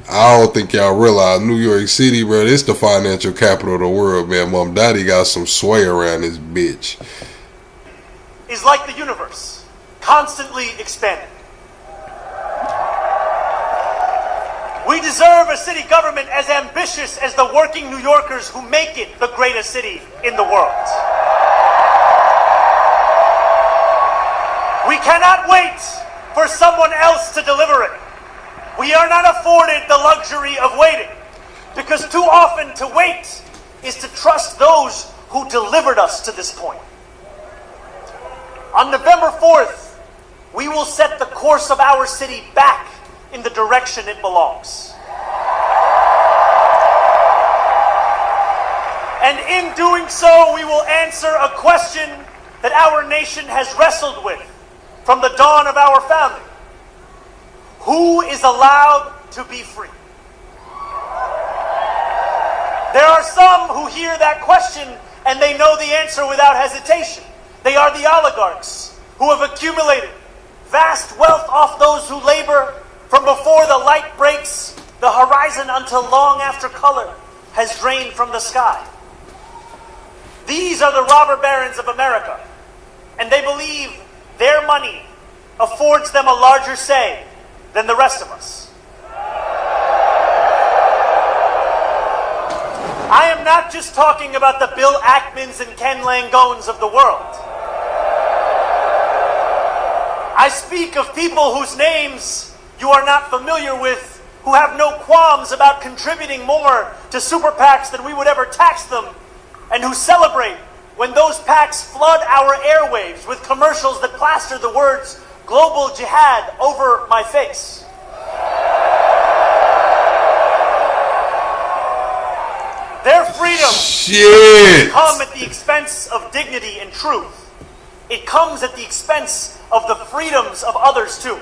I don't think y'all realize New York City, bro, it's the financial capital of the world, man. Mamdani got some sway around this bitch. Is like the universe, constantly expanding. We deserve a city government as ambitious as the working New Yorkers who make it the greatest city in the world. We cannot wait for someone else to deliver it. We are not afforded the luxury of waiting, because too often to wait is to trust those who delivered us to this point. On November 4th, we will set the course of our city back in the direction it belongs. And in doing so, we will answer a question that our nation has wrestled with from the dawn of our founding. Who is allowed to be free? There are some who hear that question and they know the answer without hesitation. They are the oligarchs who have accumulated vast wealth off those who labor from before the light breaks the horizon until long after color has drained from the sky. These are the robber barons of America, and they believe their money affords them a larger say than the rest of us. I am not just talking about the Bill Ackmans and Ken Langones of the world. I speak of people whose names you are not familiar with, who have no qualms about contributing more to super PACs than we would ever tax them, and who celebrate when those PACs flood our airwaves with commercials that plaster the words global jihad over my face. Their freedom come at the expense of dignity and truth. It comes at the expense of the freedoms of others too.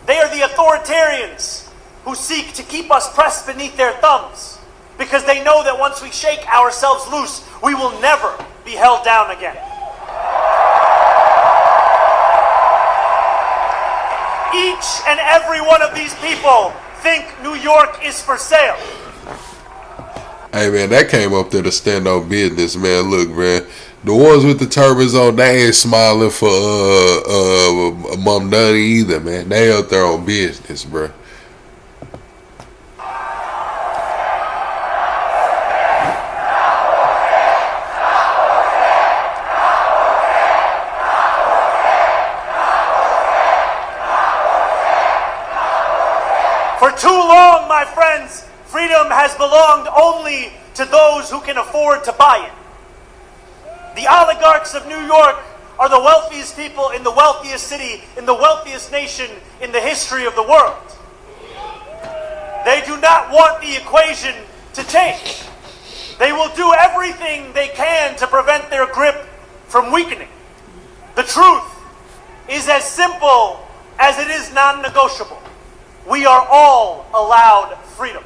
They are the authoritarians who seek to keep us pressed beneath their thumbs because they know that once we shake ourselves loose, we will never be held down again. Each and every one of these people think New York is for sale. Hey man, that came up there to stand on business, man. Look, man, the ones with the turbans on, they ain't smiling for Mamdani either, man. They out there on business, bro. For too long, my friends, freedom has belonged only to those who can afford to buy it. The oligarchs of New York are the wealthiest people in the wealthiest city, in the wealthiest nation in the history of the world. They do not want the equation to change. They will do everything they can to prevent their grip from weakening. The truth is as simple as it is non-negotiable. We are all allowed freedom.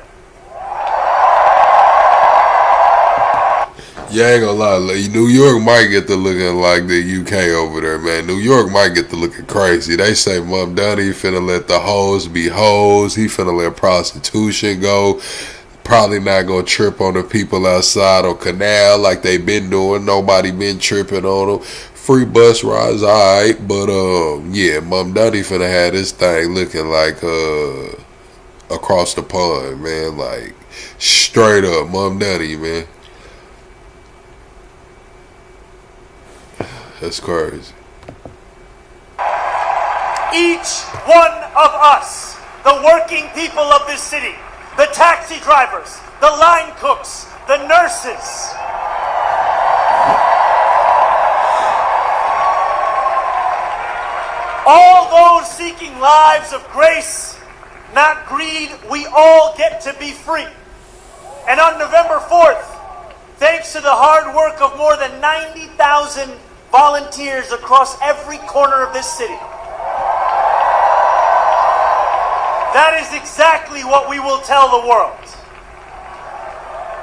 Yeah, I ain't gonna lie, New York might get to looking like the UK over there, man. New York might get to looking crazy. They say Mamdani finna let the hoes be hoes. He finna let prostitution go. Probably not gonna trip on the people outside on Canal like they been doing. Nobody been tripping on them. Free bus rides, alright, but yeah, Mamdani finna have this thing looking like across the pond, man. Like straight up Mamdani, man. That's crazy. Each one of us, the working people of this city, the taxi drivers, the line cooks, the nurses, all those seeking lives of grace, not greed, we all get to be free. And on November 4th, thanks to the hard work of more than 90,000 volunteers across every corner of this city, that is exactly what we will tell the world.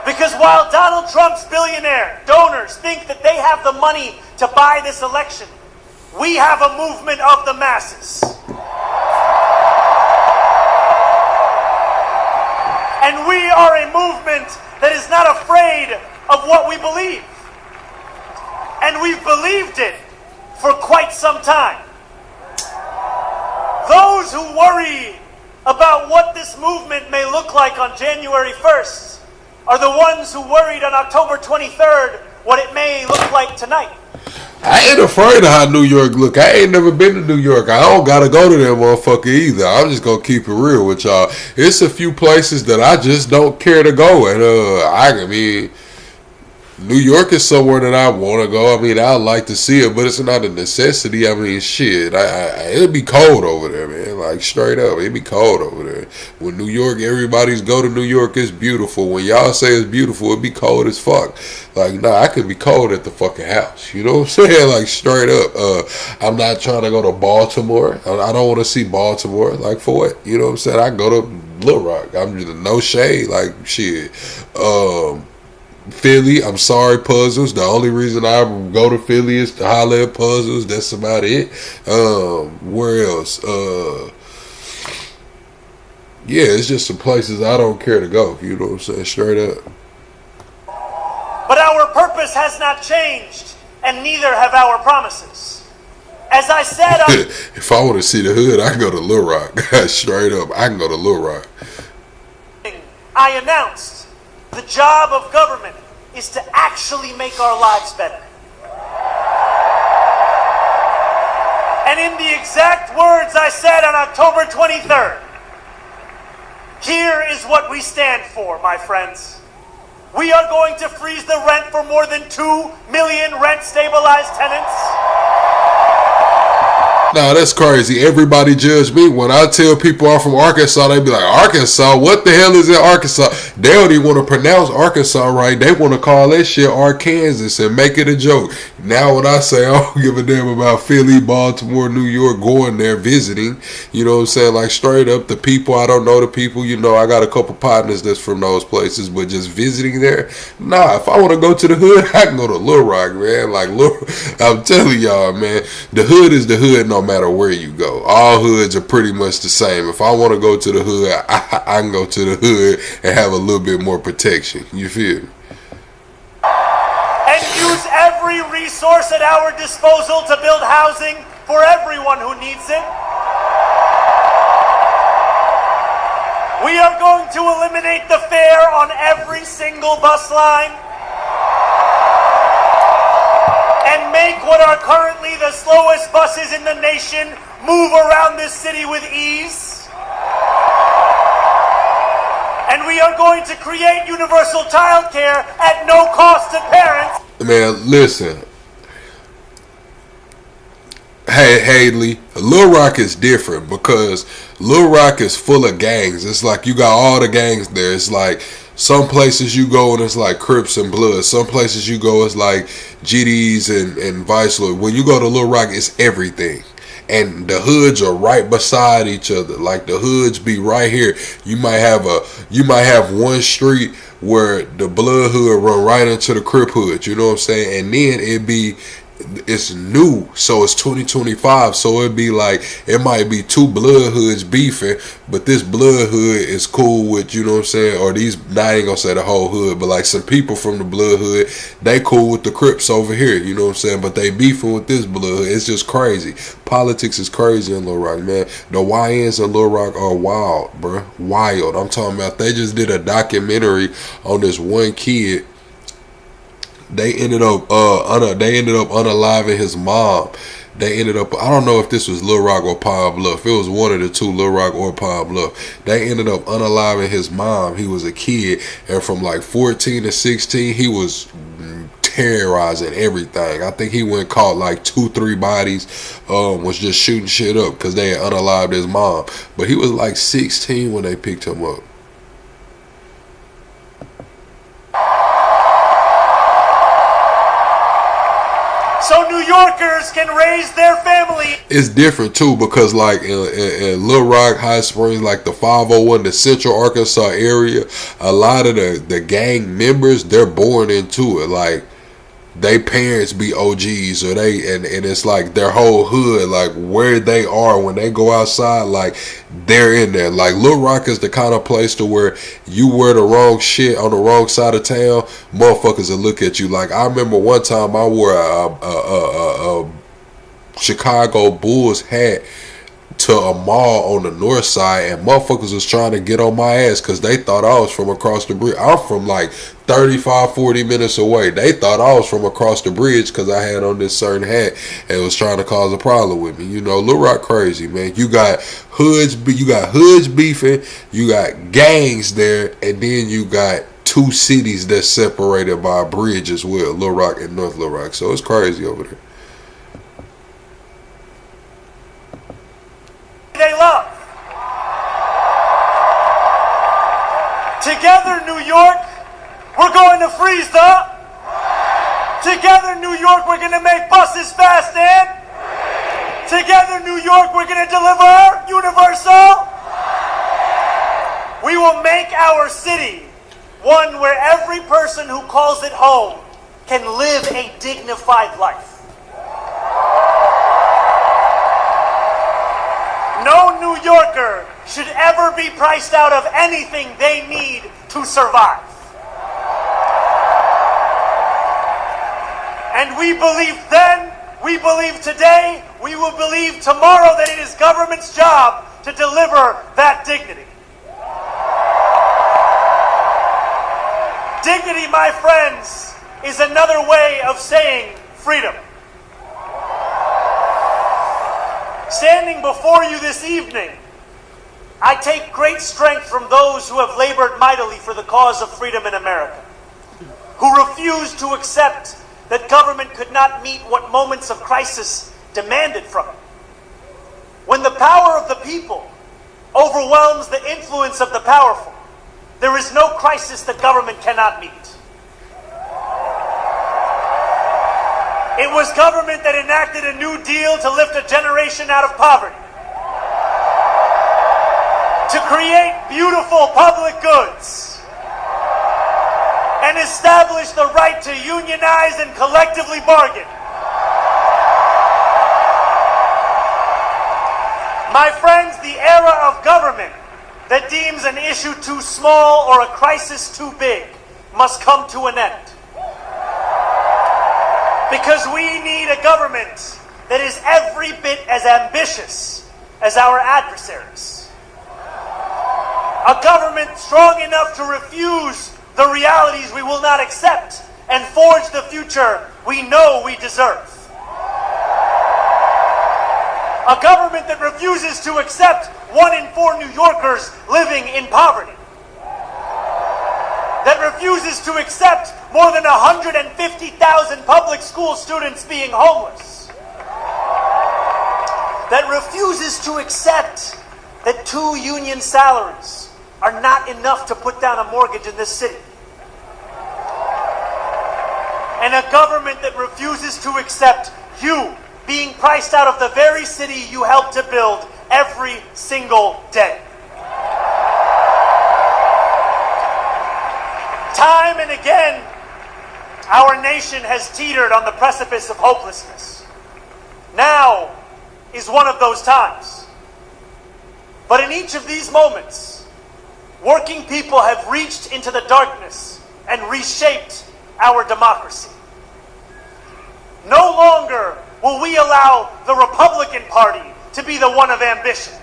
Because while Donald Trump's billionaire donors think that they have the money to buy this election, we have a movement of the masses. And we are a movement that is not afraid of what we believe. And we've believed it for quite some time. Those who worry about what this movement may look like on January 1st are the ones who worried on October 23rd what it may look like tonight. I ain't afraid of how New York look. I ain't never been to New York. I don't gotta go to that motherfucker either. I'm just gonna keep it real with y'all. It's a few places that I just don't care to go, and I mean, New York is somewhere that I want to go. I mean, I'd like to see it, but it's not a necessity. I mean, shit, it'd be cold over there, man. Like, straight up, it'd be cold over there. When New York, everybody's go to New York, it's beautiful. When y'all say it's beautiful, it'd be cold as fuck. Like, nah, I could be cold at the fucking house. You know what I'm saying? Like, straight up. I'm not trying to go to Baltimore. I don't want to see Baltimore. Like, for what? You know what I'm saying? I go to Little Rock. I'm just no shade. Like, shit. Philly, I'm sorry, Puzzles. The only reason I go to Philly is to holler at Puzzles. That's about it. Where else? Yeah, it's just some places I don't care to go. You know what I'm saying? Straight up. But our purpose has not changed, and neither have our promises. As I said, if I want to see the hood, I can go to Little Rock. Straight up, I can go to Little Rock. I announced the job of government is to actually make our lives better. And in the exact words I said on October 23rd, here is what we stand for, my friends. We are going to freeze the rent for more than 2 million rent-stabilized tenants. Nah, that's crazy. Everybody judge me. When I tell people I'm from Arkansas, they be like, Arkansas? What the hell is in Arkansas? They don't even want to pronounce Arkansas right. They want to call that shit Arkansas and make it a joke. Now when I say I don't give a damn about Philly, Baltimore, New York, going there, visiting, you know what I'm saying? Like straight up the people, I don't know the people, you know, I got a couple partners that's from those places, but just visiting there, nah, if I want to go to the hood, I can go to Little Rock, man. Like, I'm telling y'all, man, the hood is the hood no matter where you go. All hoods are pretty much the same. If I want to go to the hood, I can go to the hood and have a little bit more protection. You feel me? And use every resource at our disposal to build housing for everyone who needs it. We are going to eliminate the fare on every single bus line and make what are currently the slowest buses in the nation move around this city with ease. And we are going to create universal child care at no cost to parents. Man, listen. Hey, Haley, Little Rock is different because Little Rock is full of gangs. It's like you got all the gangs there. It's like some places you go and it's like Crips and Bloods. Some places you go it's like GDs and Vice Lord. When you go to Little Rock, it's everything. And the hoods are right beside each other. Like the hoods be right here. You might have one street where the Blood hood run right into the Crip hood. You know what I'm saying? And then it's new, so it's 2025, so it'd be like it might be two Blood hoods beefing, but this Blood hood is cool with, you know what I'm saying, or these, I ain't gonna say the whole hood, but like some people from the Blood hood, they cool with the Crips over here, you know what I'm saying, but they beefing with this Blood hood. It's just crazy. Politics is crazy in Little Rock, man. The YNs in Little Rock are wild, bro. Wild. I'm talking about, they just did a documentary on this one kid. They ended up unaliving his mom. They ended up, I don't know if this was Little Rock or Pine Bluff. It was one of the two, Little Rock or Pine Bluff. They ended up unaliving his mom. He was a kid, and from like 14 to 16, he was terrorizing everything. I think he went caught like 2-3 bodies, was just shooting shit up because they had unalived his mom. But he was like 16 when they picked him up. So New Yorkers can raise their family. It's different too because like in Little Rock, High Springs, like the 501, the Central Arkansas area, a lot of the gang members, they're born into it. Like they parents be OGs, or and it's like their whole hood, like where they are when they go outside, like they're in there. Like Little Rock is the kind of place to where you wear the wrong shit on the wrong side of town, motherfuckers will look at you. Like I remember one time I wore a Chicago Bulls hat to a mall on the north side, and motherfuckers was trying to get on my ass because they thought I was from across the bridge. I'm from like 35-40 minutes away. They thought I was from across the bridge because I had on this certain hat and was trying to cause a problem with me. You know, Little Rock crazy, man. You got hoods beefing, you got gangs there, and then you got two cities that's separated by a bridge as well, Little Rock and North Little Rock. So it's crazy over there. They love. Together, New York, we're going to freeze the. Together, New York, we're going to make buses fast and. Together, New York, we're going to deliver universal. We will make our city one where every person who calls it home can live a dignified life. No New Yorker should ever be priced out of anything they need to survive. And we believed then, we believe today, we will believe tomorrow that it is government's job to deliver that dignity. Dignity, my friends, is another way of saying freedom. Standing before you this evening, I take great strength from those who have labored mightily for the cause of freedom in America, who refused to accept that government could not meet what moments of crisis demanded from it. When the power of the people overwhelms the influence of the powerful, there is no crisis that government cannot meet. It was government that enacted a New Deal to lift a generation out of poverty, to create beautiful public goods, and establish the right to unionize and collectively bargain. My friends, the era of government that deems an issue too small or a crisis too big must come to an end. Because we need a government that is every bit as ambitious as our adversaries. A government strong enough to refuse the realities we will not accept and forge the future we know we deserve. A government that refuses to accept 1 in 4 New Yorkers living in poverty. That refuses to accept more than 150,000 public school students being homeless. That refuses to accept that 2 union salaries are not enough to put down a mortgage in this city. And a government that refuses to accept you being priced out of the very city you helped to build every single day. Time and again, our nation has teetered on the precipice of hopelessness. Now is one of those times. But in each of these moments, working people have reached into the darkness and reshaped our democracy. No longer will we allow the Republican Party to be the one of ambition.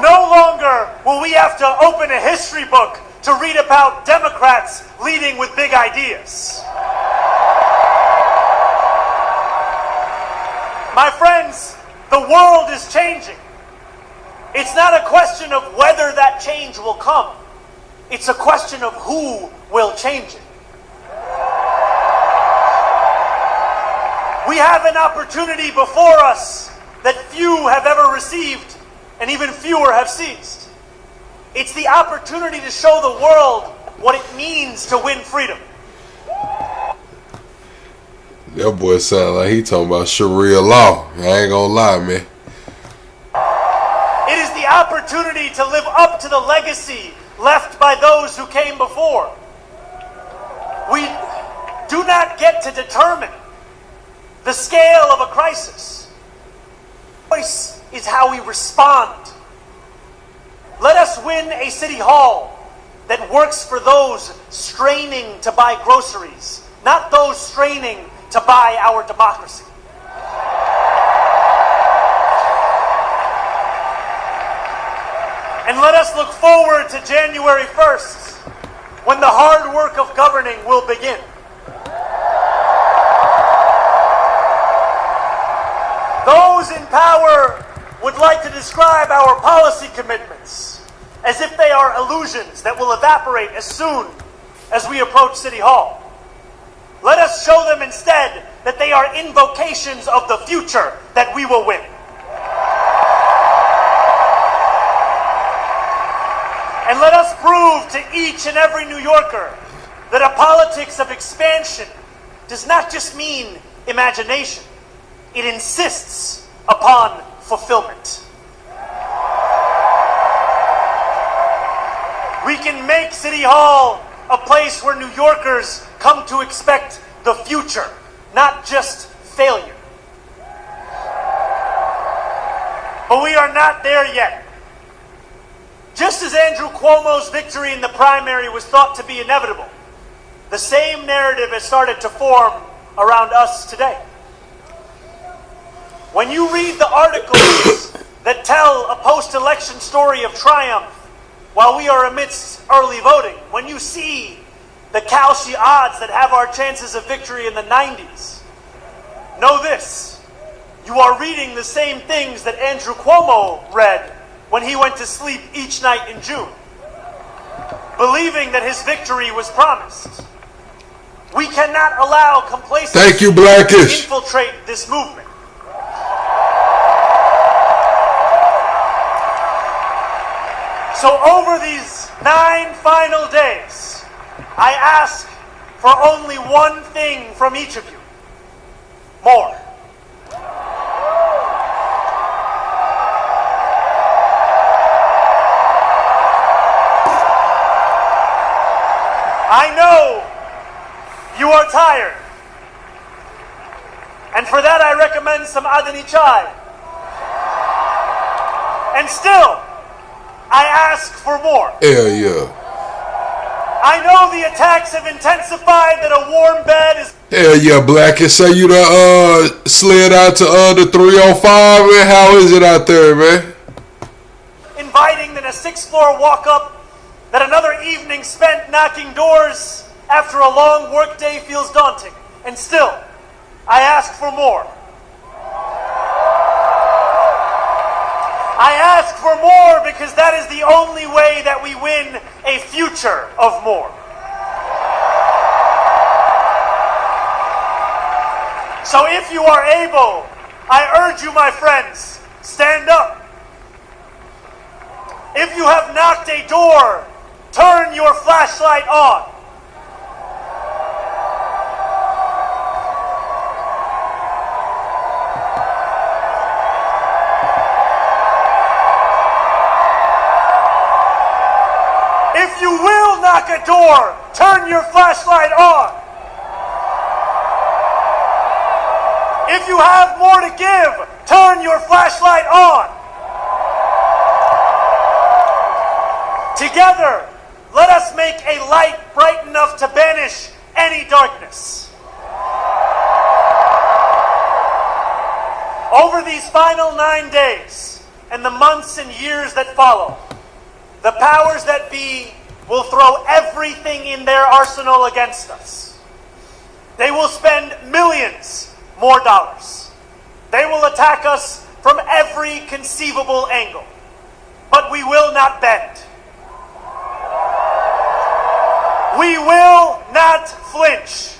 No longer will we have to open a history book to read about Democrats leading with big ideas. My friends, the world is changing. It's not a question of whether that change will come. It's a question of who will change it. We have an opportunity before us that few have ever received and even fewer have seized. It's the opportunity to show the world what it means to win freedom. That boy sound like he talking about Sharia law. I ain't gonna lie, man. It is the opportunity to live up to the legacy left by those who came before. We do not get to determine the scale of a crisis. Choice is how we respond. Let us win a city hall that works for those straining to buy groceries, not those straining to buy our democracy. And let us look forward to January 1st, when the hard work of governing will begin. Those in power would like to describe our policy commitments as if they are illusions that will evaporate as soon as we approach City Hall. Let us show them instead that they are invocations of the future that we will win. And let us prove to each and every New Yorker that a politics of expansion does not just mean imagination. It insists upon fulfillment. We can make City Hall a place where New Yorkers come to expect the future, not just failure. But we are not there yet. Just as Andrew Cuomo's victory in the primary was thought to be inevitable, the same narrative has started to form around us today. When you read the articles that tell a post-election story of triumph while we are amidst early voting, when you see the Kalshi odds that have our chances of victory in the 90s, know this: you are reading the same things that Andrew Cuomo read when he went to sleep each night in June, believing that his victory was promised. We cannot allow complacency to infiltrate this movement. So over these 9 final days, I ask for only one thing from each of you: more. I know you are tired, and for that I recommend some Adani chai. And still, I ask for more. Hell yeah. I know the attacks have intensified, that a warm bed is... Hell yeah, Black. And say you done slid out to the 305, man. How is it out there, man? inviting than a sixth-floor walk-up, that another evening spent knocking doors after a long workday feels daunting. And still, I ask for more. I ask for more because that is the only way that we win a future of more. So if you are able, I urge you, my friends, stand up. If you have knocked a door, turn your flashlight on. If you will knock a door, turn your flashlight on. If you have more to give, turn your flashlight on. Together, let us make a light bright enough to banish any darkness. Over these final 9 days and the months and years that follow, the powers that be will throw everything in their arsenal against us. They will spend millions more dollars. They will attack us from every conceivable angle. But we will not bend. We will not flinch.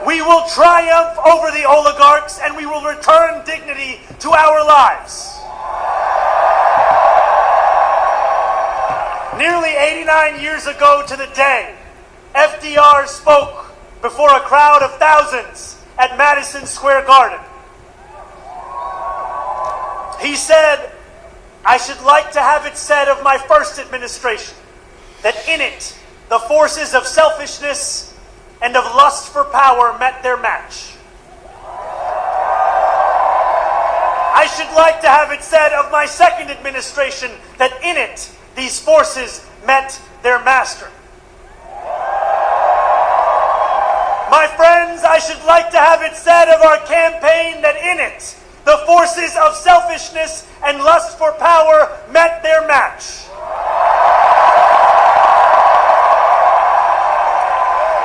We will triumph over the oligarchs, and we will return dignity to our lives. Nearly 89 years ago to the day, FDR spoke before a crowd of thousands at Madison Square Garden. He said, "I should like to have it said of my first administration that in it the forces of selfishness and of lust for power met their match. I should like to have it said of my second administration that in it these forces met their master. My friends, I should like to have it said of our campaign that in it the forces of selfishness and lust for power met their match.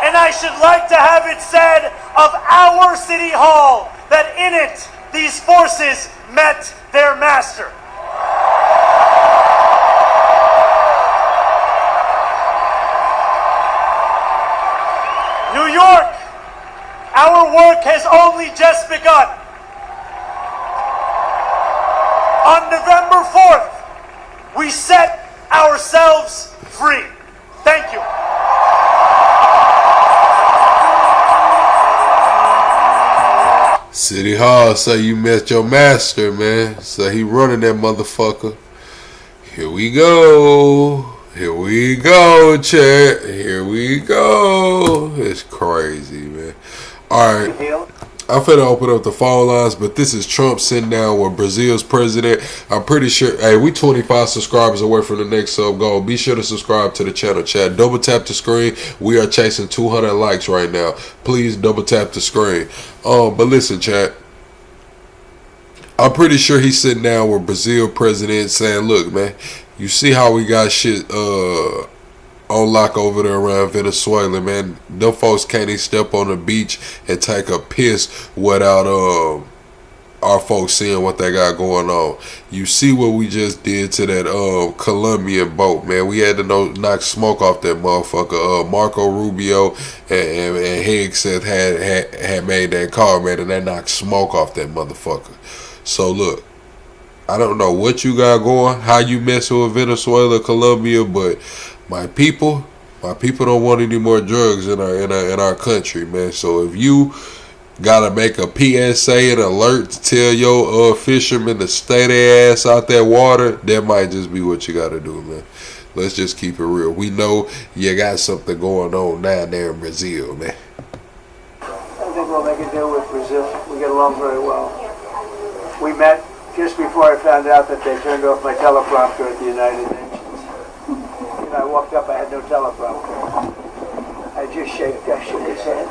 And I should like to have it said of our City Hall that in it these forces met their master." New York, our work has only just begun. On November 4th, we set ourselves free. Thank you. City Hall say you met your master, man. So he running that motherfucker. Here we go. Here we go, chat. Here we go. It's crazy, man. Alright. I'm finna open up the phone lines, but this is Trump sitting down with Brazil's president. I'm pretty sure, hey, we 25 subscribers away from the next sub goal. Be sure to subscribe to the channel, chat. Double tap the screen. We are chasing 200 likes right now. Please double tap the screen. But listen, chat. I'm pretty sure he's sitting down with Brazil president saying, look, man, you see how we got shit on lock over there around Venezuela, man. Them folks can't even step on the beach and take a piss without our folks seeing what they got going on. You see what we just did to that Colombian boat, man. We had to knock smoke off that motherfucker. Marco Rubio and Hegseth had made that call, man, and they knocked smoke off that motherfucker. So look, I don't know what you got going, how you messing with Venezuela, Colombia, but my people, My people don't want any more drugs in our country, man. So if you gotta make a PSA and alert to tell your fishermen to stay their ass out that water, that might just be what you gotta do, man. Let's just keep it real. We know you got something going on down there in Brazil, man. I think we'll make a deal with Brazil. We get along very well. We met just before I found out that they turned off my teleprompter at the United Nations. I walked up, I had no teleprompter. I just shook his hand.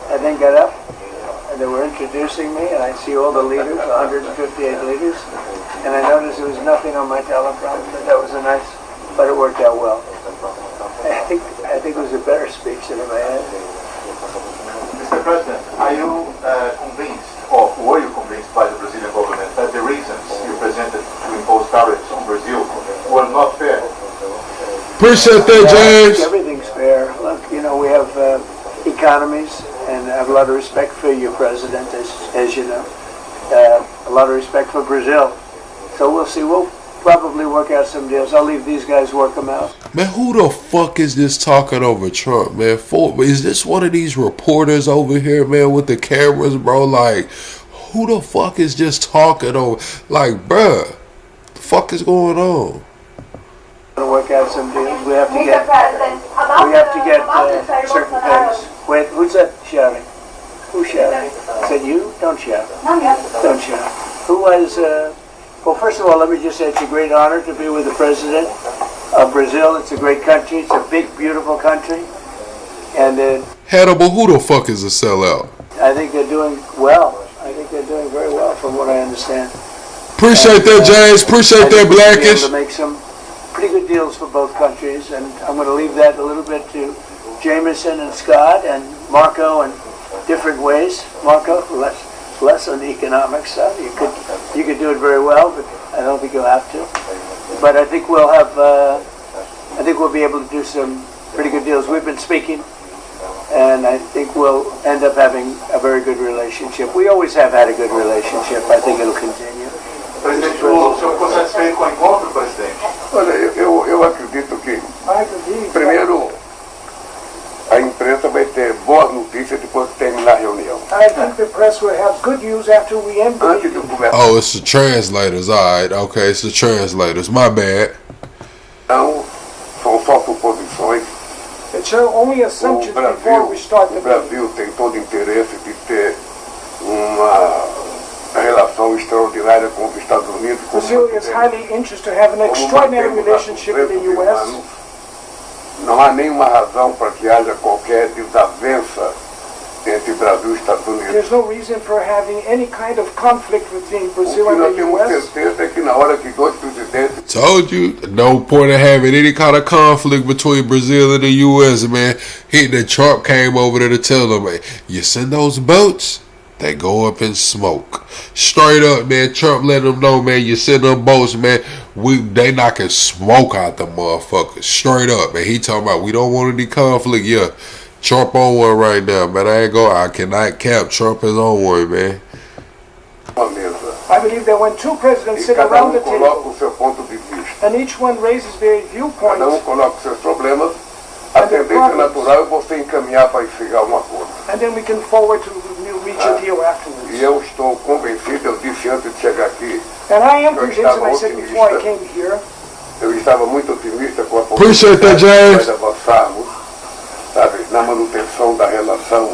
I then got up, and they were introducing me, and I see all the leaders, 158 leaders, and I noticed there was nothing on my teleprompter. That was a nice, but it worked out well. I think it was a better speech than in my head. Mr. President, are you convinced, or were you convinced by the Brazilian government that the reasons you presented to impose tariffs on Brazil were not fair? Appreciate that, James. Everything's fair. Look, we have economies, and I have a lot of respect for your president, as you know. A lot of respect for Brazil. So we'll see. We'll probably work out some deals. I'll leave these guys work them out. Man, who the fuck is this talking over Trump, man? Is this one of these reporters over here, man, with the cameras, bro? Like, who the fuck is just talking over? Like, bruh, the fuck is going on? To work out some deals. We have to get certain things. Wait, who's that shouting? Who's shouting? Is that you? Don't shout. Don't shout. Who was? Well, first of all, let me just say it's a great honor to be with the president of Brazil. It's a great country. It's a big, beautiful country. And Hannibal, who the fuck is a sellout? I think they're doing well. I think they're doing very well, from what I understand. Appreciate that, James. Appreciate that, Blackish. To make some pretty good deals for both countries, and I'm going to leave that a little bit to Jameson and Scott and Marco in different ways. Marco, less on the economic stuff. You could do it very well, but I don't think you'll have to. But I think we'll be able to do some pretty good deals. We've been speaking, and I think we'll end up having a very good relationship. We always have had a good relationship. I think it'll continue. Presidente, o senhor ficou satisfeito com o encontro, presidente? Olha, eu acredito que, primeiro, a imprensa vai ter boas notícias depois que terminar a reunião. I think the press will have good news after we end the meeting. Oh, it's the translators. All right, okay, it's the translators. My bad. Não, são só suposições. It's only assumptions before we start the meeting. O Brasil tem todo interesse de ter uma relação extraordinária com os Estados Unidos. Brazil is highly interested to have an extraordinary relationship with the U.S. Não há nenhuma razão para que haja qualquer desavença entre Brasil e Estados Unidos. There's no reason for having any kind of conflict between Brazil and the U.S. certeza é que na hora que dois presidentes. Told you, no point in having any kind of conflict between Brazil and the U.S., man. The Trump came over there to tell them, hey, you send those boats, they go up in smoke. Straight up, man. Trump let them know, man, you send them boats, man, they knocking smoke out the motherfuckers. Straight up, man. He talking about we don't want any conflict. Yeah, Trump on one right now, man. I cannot cap. Trump is on one, man. I believe that when two presidents sit around the table and each one raises their viewpoint, a tendência natural é você encaminhar para chegar a um acordo. And then we can forward to reach a deal afterwards. E eu estou convencido, eu disse antes de chegar aqui. And I am convinced, and I said before I came here. Eu estava muito otimista com a possibilidade de avançarmos, sabe, na manutenção da relação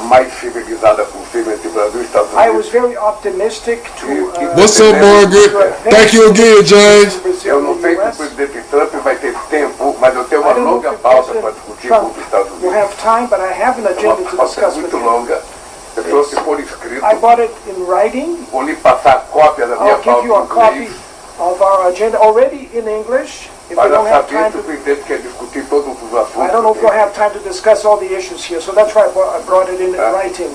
mais civilizada possível entre Brasil e Estados Unidos. I was very optimistic to. What's up, Margaret? Thank you again, James. Eu não sei se o presidente Trump vai ter tempo, mas eu tenho uma longa pauta para discutir com os Estados Unidos. We'll have time, but I have an agenda to discuss with muito longa. Eu trouxe por escrito. I bought it in writing. Vou lhe passar cópia da minha pauta. I'll give you a copy of our agenda already in English. If we don't have time to, I don't know if we'll have time to discuss all the issues here, so that's why I brought it in writing.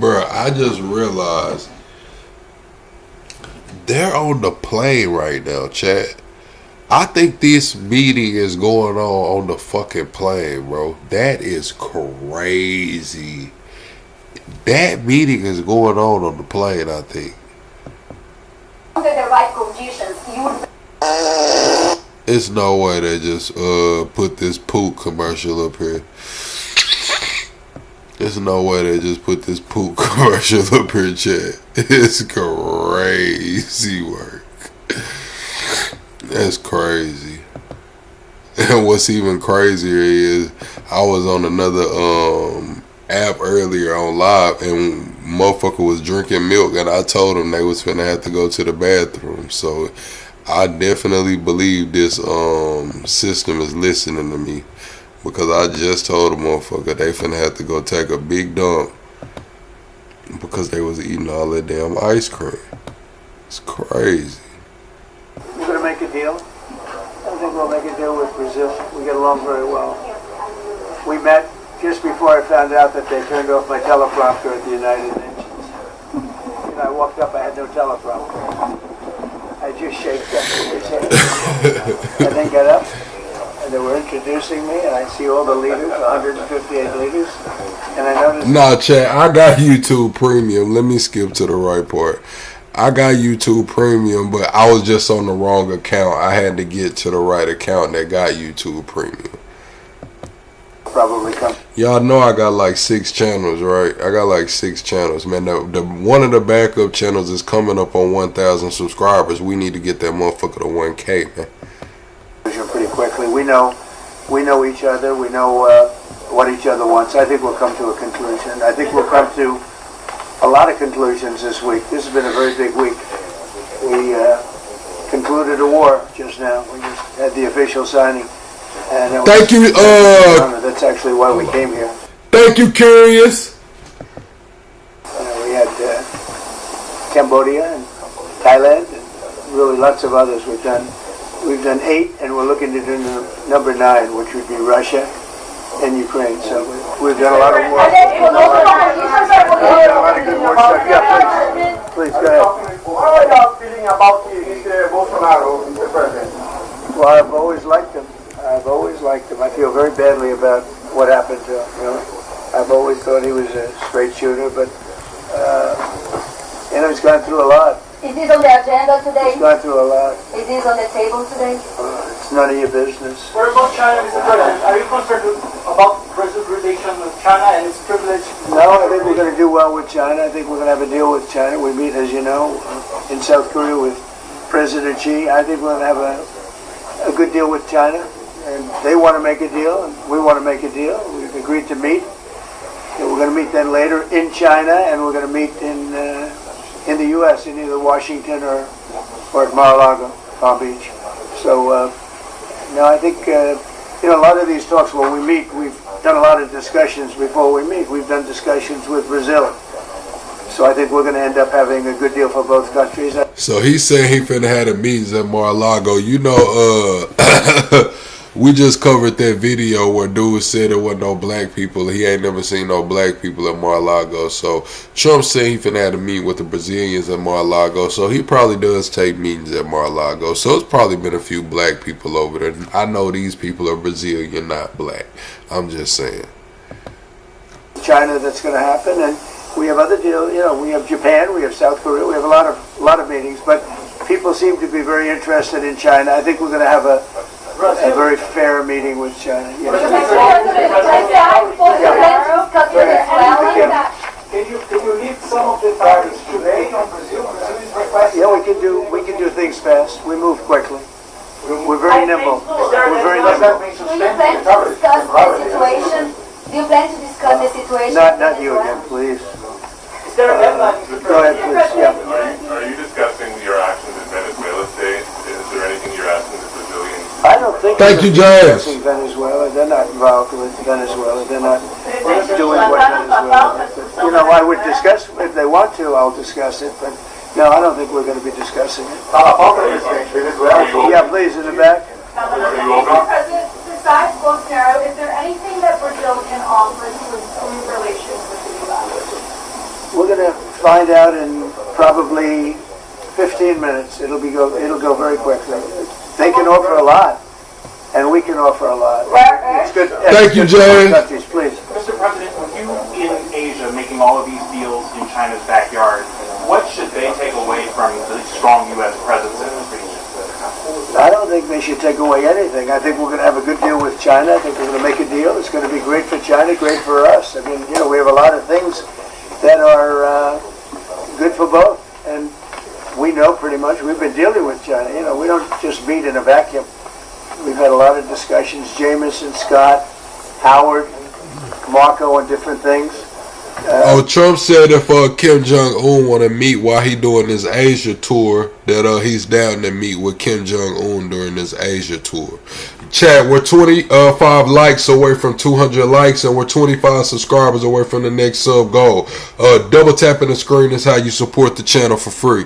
Bruh, I just realized they're on the plane right now, chat. I think this meeting is going on the fucking plane, bro. That is crazy. That meeting is going on the plane, I think. It's no way they just put this poop commercial up here. There's no way they just put this poop commercial up here, chat. It's crazy work. That's crazy. And what's even crazier is I was on another app earlier on live and motherfucker was drinking milk and I told them they was finna have to go to the bathroom. So I definitely believe this system is listening to me, because I just told a motherfucker they finna have to go take a big dump because they was eating all that damn ice cream. It's crazy. We're gonna make a deal. I think we'll make a deal with Brazil. We get along very well. We met just before I found out that they turned off my teleprompter at the United Nations. And I walked up, I had no teleprompter. I just shaked up. I then got up, and they were introducing me, and I see all the leaders, 158 leaders, and I noticed... Nah, chat, I got YouTube Premium. Let me skip to the right part. I got YouTube Premium, but I was just on the wrong account. I had to get to the right account that got YouTube Premium. Probably come. Y'all know I got like 6 channels, right? I got like 6 channels, man. The one of the backup channels is coming up on 1,000 subscribers. We need to get that motherfucker to 1K, man. Pretty quickly. We know each other. We know what each other wants. I think we'll come to a conclusion. I think we'll come to a lot of conclusions this week. This has been a very big week. We concluded a war just now. We just had the official signing. And thank you. That's actually why we came here. Thank you, Curious. We had Cambodia and Thailand and really lots of others. We've done 8, and we're looking to do number 9, which would be Russia and Ukraine. So we've done a lot of work. Please go ahead. What are y'all feeling about Mr. Bolsonaro, Mr. President? Well, I've always liked him. I feel very badly about what happened to him. You know, I've always thought he was a straight shooter, but he's gone through a lot. Is this on the agenda today? He's gone through a lot. Is this on the table today? It's none of your business. What about China, Mr. President? Are you concerned about Brazil's relation with China and its privilege? No, I think we're going to do well with China. I think we're going to have a deal with China. We meet, as you know, in South Korea with President Xi. I think we're going to have a good deal with China. And they want to make a deal, and we want to make a deal. We've agreed to meet. And we're going to meet then later in China, and we're going to meet in the U.S. in either Washington or at Mar-a-Lago, Palm Beach. So, I think a lot of these talks when we meet, we've done a lot of discussions before we meet. We've done discussions with Brazil. So I think we're going to end up having a good deal for both countries. So he said he finna have the meetings at Mar-a-Lago. You know, we just covered that video where dude said there wasn't no black people. He ain't never seen no black people at Mar-a-Lago. So Trump said he finna have a meeting with the Brazilians at Mar-a-Lago. So he probably does take meetings at Mar-a-Lago. So it's probably been a few black people over there. I know these people are Brazilian, not black. I'm just saying. China, that's going to happen, and we have other deals. You know, we have Japan, we have South Korea, we have a lot of meetings. But people seem to be very interested in China. I think we're going to have a very fair meeting with China. Yes. Can you leave some of the targets today on Brazil? Yeah, we can do things fast. We move quickly. We're very nimble. We're very nimble. Do you plan to discuss the situation? Not you again, please. Is there a deadline? Go ahead, please. Yeah. Are you discussing your actions in Venezuela today? Is there anything you're asking the Brazilians? I don't think. Thank you, James. Venezuela. They're not involved with Venezuela. They're not doing what Venezuela. You know, I would discuss if they want to. I'll discuss it, but no, I don't think we're going to be discussing it. Yeah, please, in the back. Besides Bolsonaro, is there anything that Brazil can offer to improve relations with the U.S.? We're going to find out in probably 15 minutes. It'll go very quickly. They can offer a lot, and we can offer a lot. It's good. Thank you, James. Countries, please. Mr. President, with you in Asia making all of these deals in China's backyard, what should they take away from the strong U.S. presence in this region? I don't don't think they should take away anything. I think we're going to have a good deal with China. I think we're going to make a deal. It's going to be great for China, great for us. I mean, we have a lot of things that are good for both. And we know pretty much, we've been dealing with China. We don't just meet in a vacuum. We've had a lot of discussions, Jameson, Scott, Howard, Marco, and different things. Trump said if Kim Jong-un want to meet while he doing his Asia tour, that he's down to meet with Kim Jong-un during his Asia tour. Chat, we're 25 likes away from 200 likes, and we're 25 subscribers away from the next sub goal. Double tapping the screen is how you support the channel for free.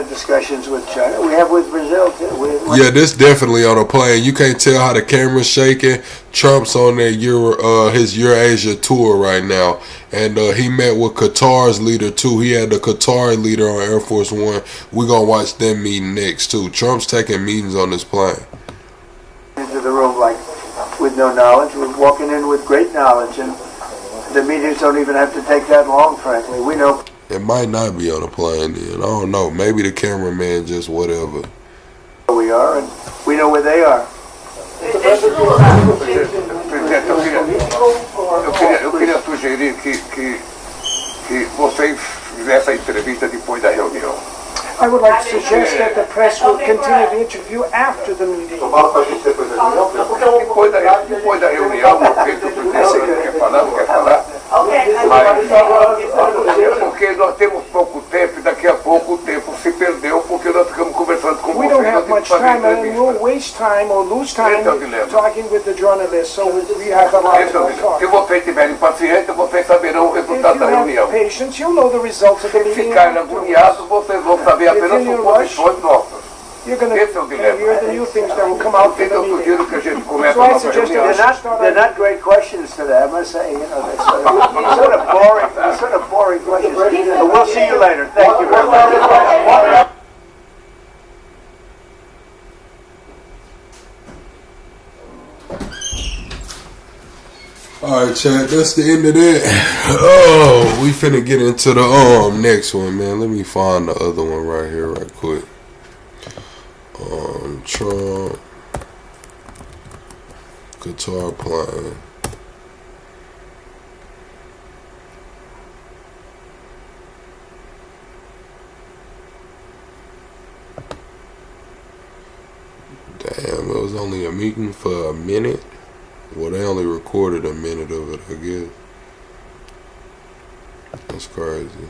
Discussions with China. We have with Brazil too. Yeah, this definitely on a plane. You can't tell how the camera's shaking. Trump's on his Eurasia tour right now, and he met with Qatar's leader too. He had the Qatar leader on Air Force One. We're gonna watch them meeting next too. Trump's taking meetings on this plane. Into the room like with no knowledge. We're walking in with great knowledge, and the meetings don't even have to take that long. Frankly, we know. It might not be on a plane then. I don't know. Maybe the cameraman just whatever. We are, and we know where they are. Eu queria sugerir que vocês fizessem a entrevista depois da reunião. I would like to suggest that the press will continue the interview after the meeting. Depois da reunião, o presidente quer falar, não quer falar. Porque nós temos pouco tempo e daqui a pouco o tempo se perdeu porque nós ficamos conversando com We don't have much time and we'll waste time or lose time talking with the journalists, so we have a lot to talk. Se vocês tiverem paciência, vocês saberão o resultado da reunião. If you have patience, you'll know the results of the meeting. Se ficarem agoniados, vocês vão saber apenas suposições nossas. You're going to hear the new things that will come out from the meeting. So I suggest they're not great questions today, I must say. They're sort of boring questions. But we'll see you later. Thank you very much. Alright, chat, that's the end of that. Oh, we finna get into the next one, man. Let me find the other one right here right quick. Trump guitar playing. Damn, it was only a meeting for a minute. Well, they only recorded a minute of it, I guess. That's crazy.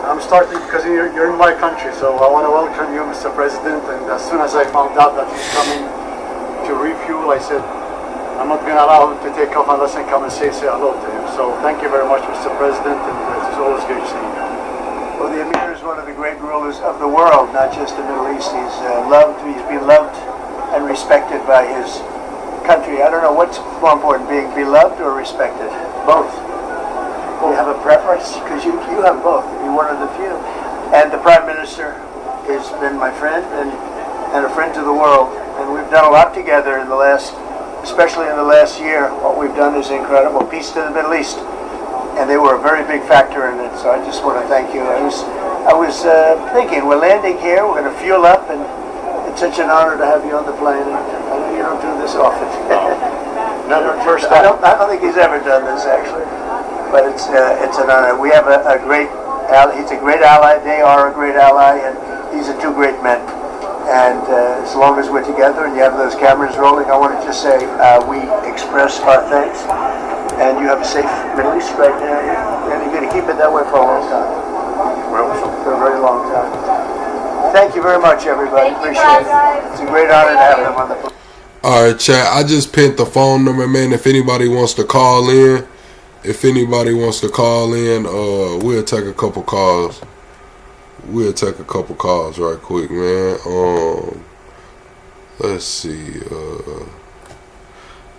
I'm starting because you're in my country, so I want to welcome you, Mr. President. And as soon as I found out that he's coming to refuel, I said, I'm not going to allow him to take off unless I come and say hello to him. So thank you very much, Mr. President, and it's always great seeing you. Well, the Emir is one of the great rulers of the world, not just the Middle East. He's been loved and respected by his country. I don't know what's more important, being beloved or respected. Both. You have a preference? Because you have both. You're one of the few. And the Prime Minister has been my friend and a friend to the world. And we've done a lot together in the last, especially in the last year. What we've done is incredible. Peace to the Middle East. And they were a very big factor in it. So I just want to thank you. I was thinking, we're landing here, we're going to fuel up, and it's such an honor to have you on the plane. I know you don't do this often. Never first time. I don't think he's ever done this, actually. But it's an honor. We have a great, he's a great ally, they are a great ally, and these are two great men. And as long as we're together and you have those cameras rolling, I want to just say we express our thanks. And you have a safe Middle East right now, and you're going to keep it that way for a long time. For a very long time. Thank you very much, everybody. Appreciate it. It's a great honor to have them on the phone. Alright, chat, I just pinned the phone number, man. If anybody wants to call in, we'll take a couple calls. We'll take a couple calls right quick, man. Let's see.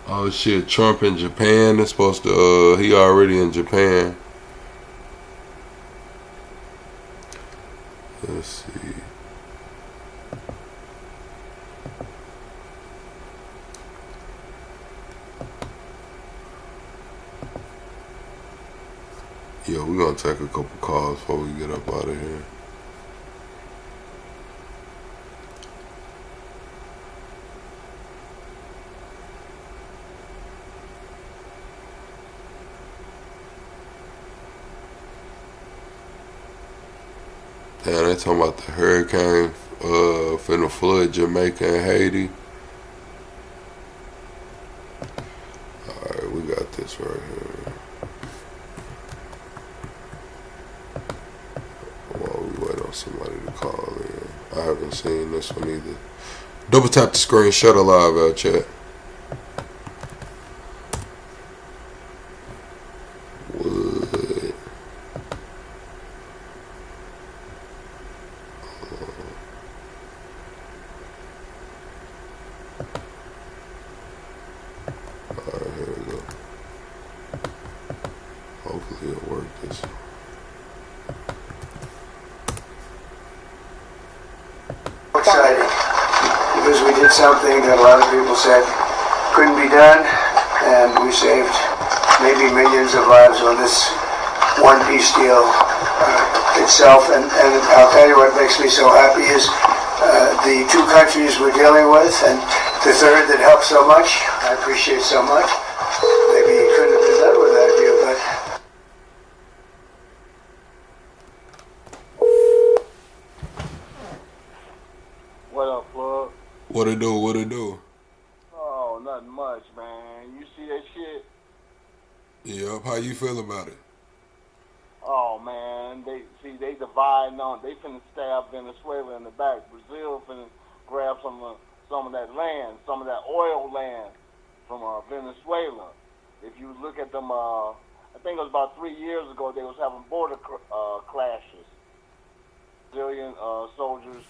Oh shit, Trump in Japan. It's supposed to. He already in Japan. Let's see. Yeah, we're gonna take a couple calls before we get up out of here. Yeah, they talking about the hurricane finna flood Jamaica and Haiti. Alright, we got this right here. While we wait on somebody to call in. I haven't seen this one either. Double tap the screen, shut a live out, chat. Wood. Alright, here we go. Hopefully it'll work this one. Exciting because we did something that a lot of people said couldn't be done, and we saved maybe millions of lives on this one peace deal itself. And I'll tell you what makes me so happy is the two countries we're dealing with, and the third that helped so much. I appreciate so much. Maybe it couldn't have been done without you, but what up, plug? What it do? What it do? Oh, nothing much, man. You see that shit? Yep. How you feel about it? Oh, man. They dividing on. They finna stab Venezuela in the back. Brazil finna grab some of that land, some of that oil land from Venezuela. If you look at them, I think it was about 3 years ago, they was having border clashes. Brazilian soldiers.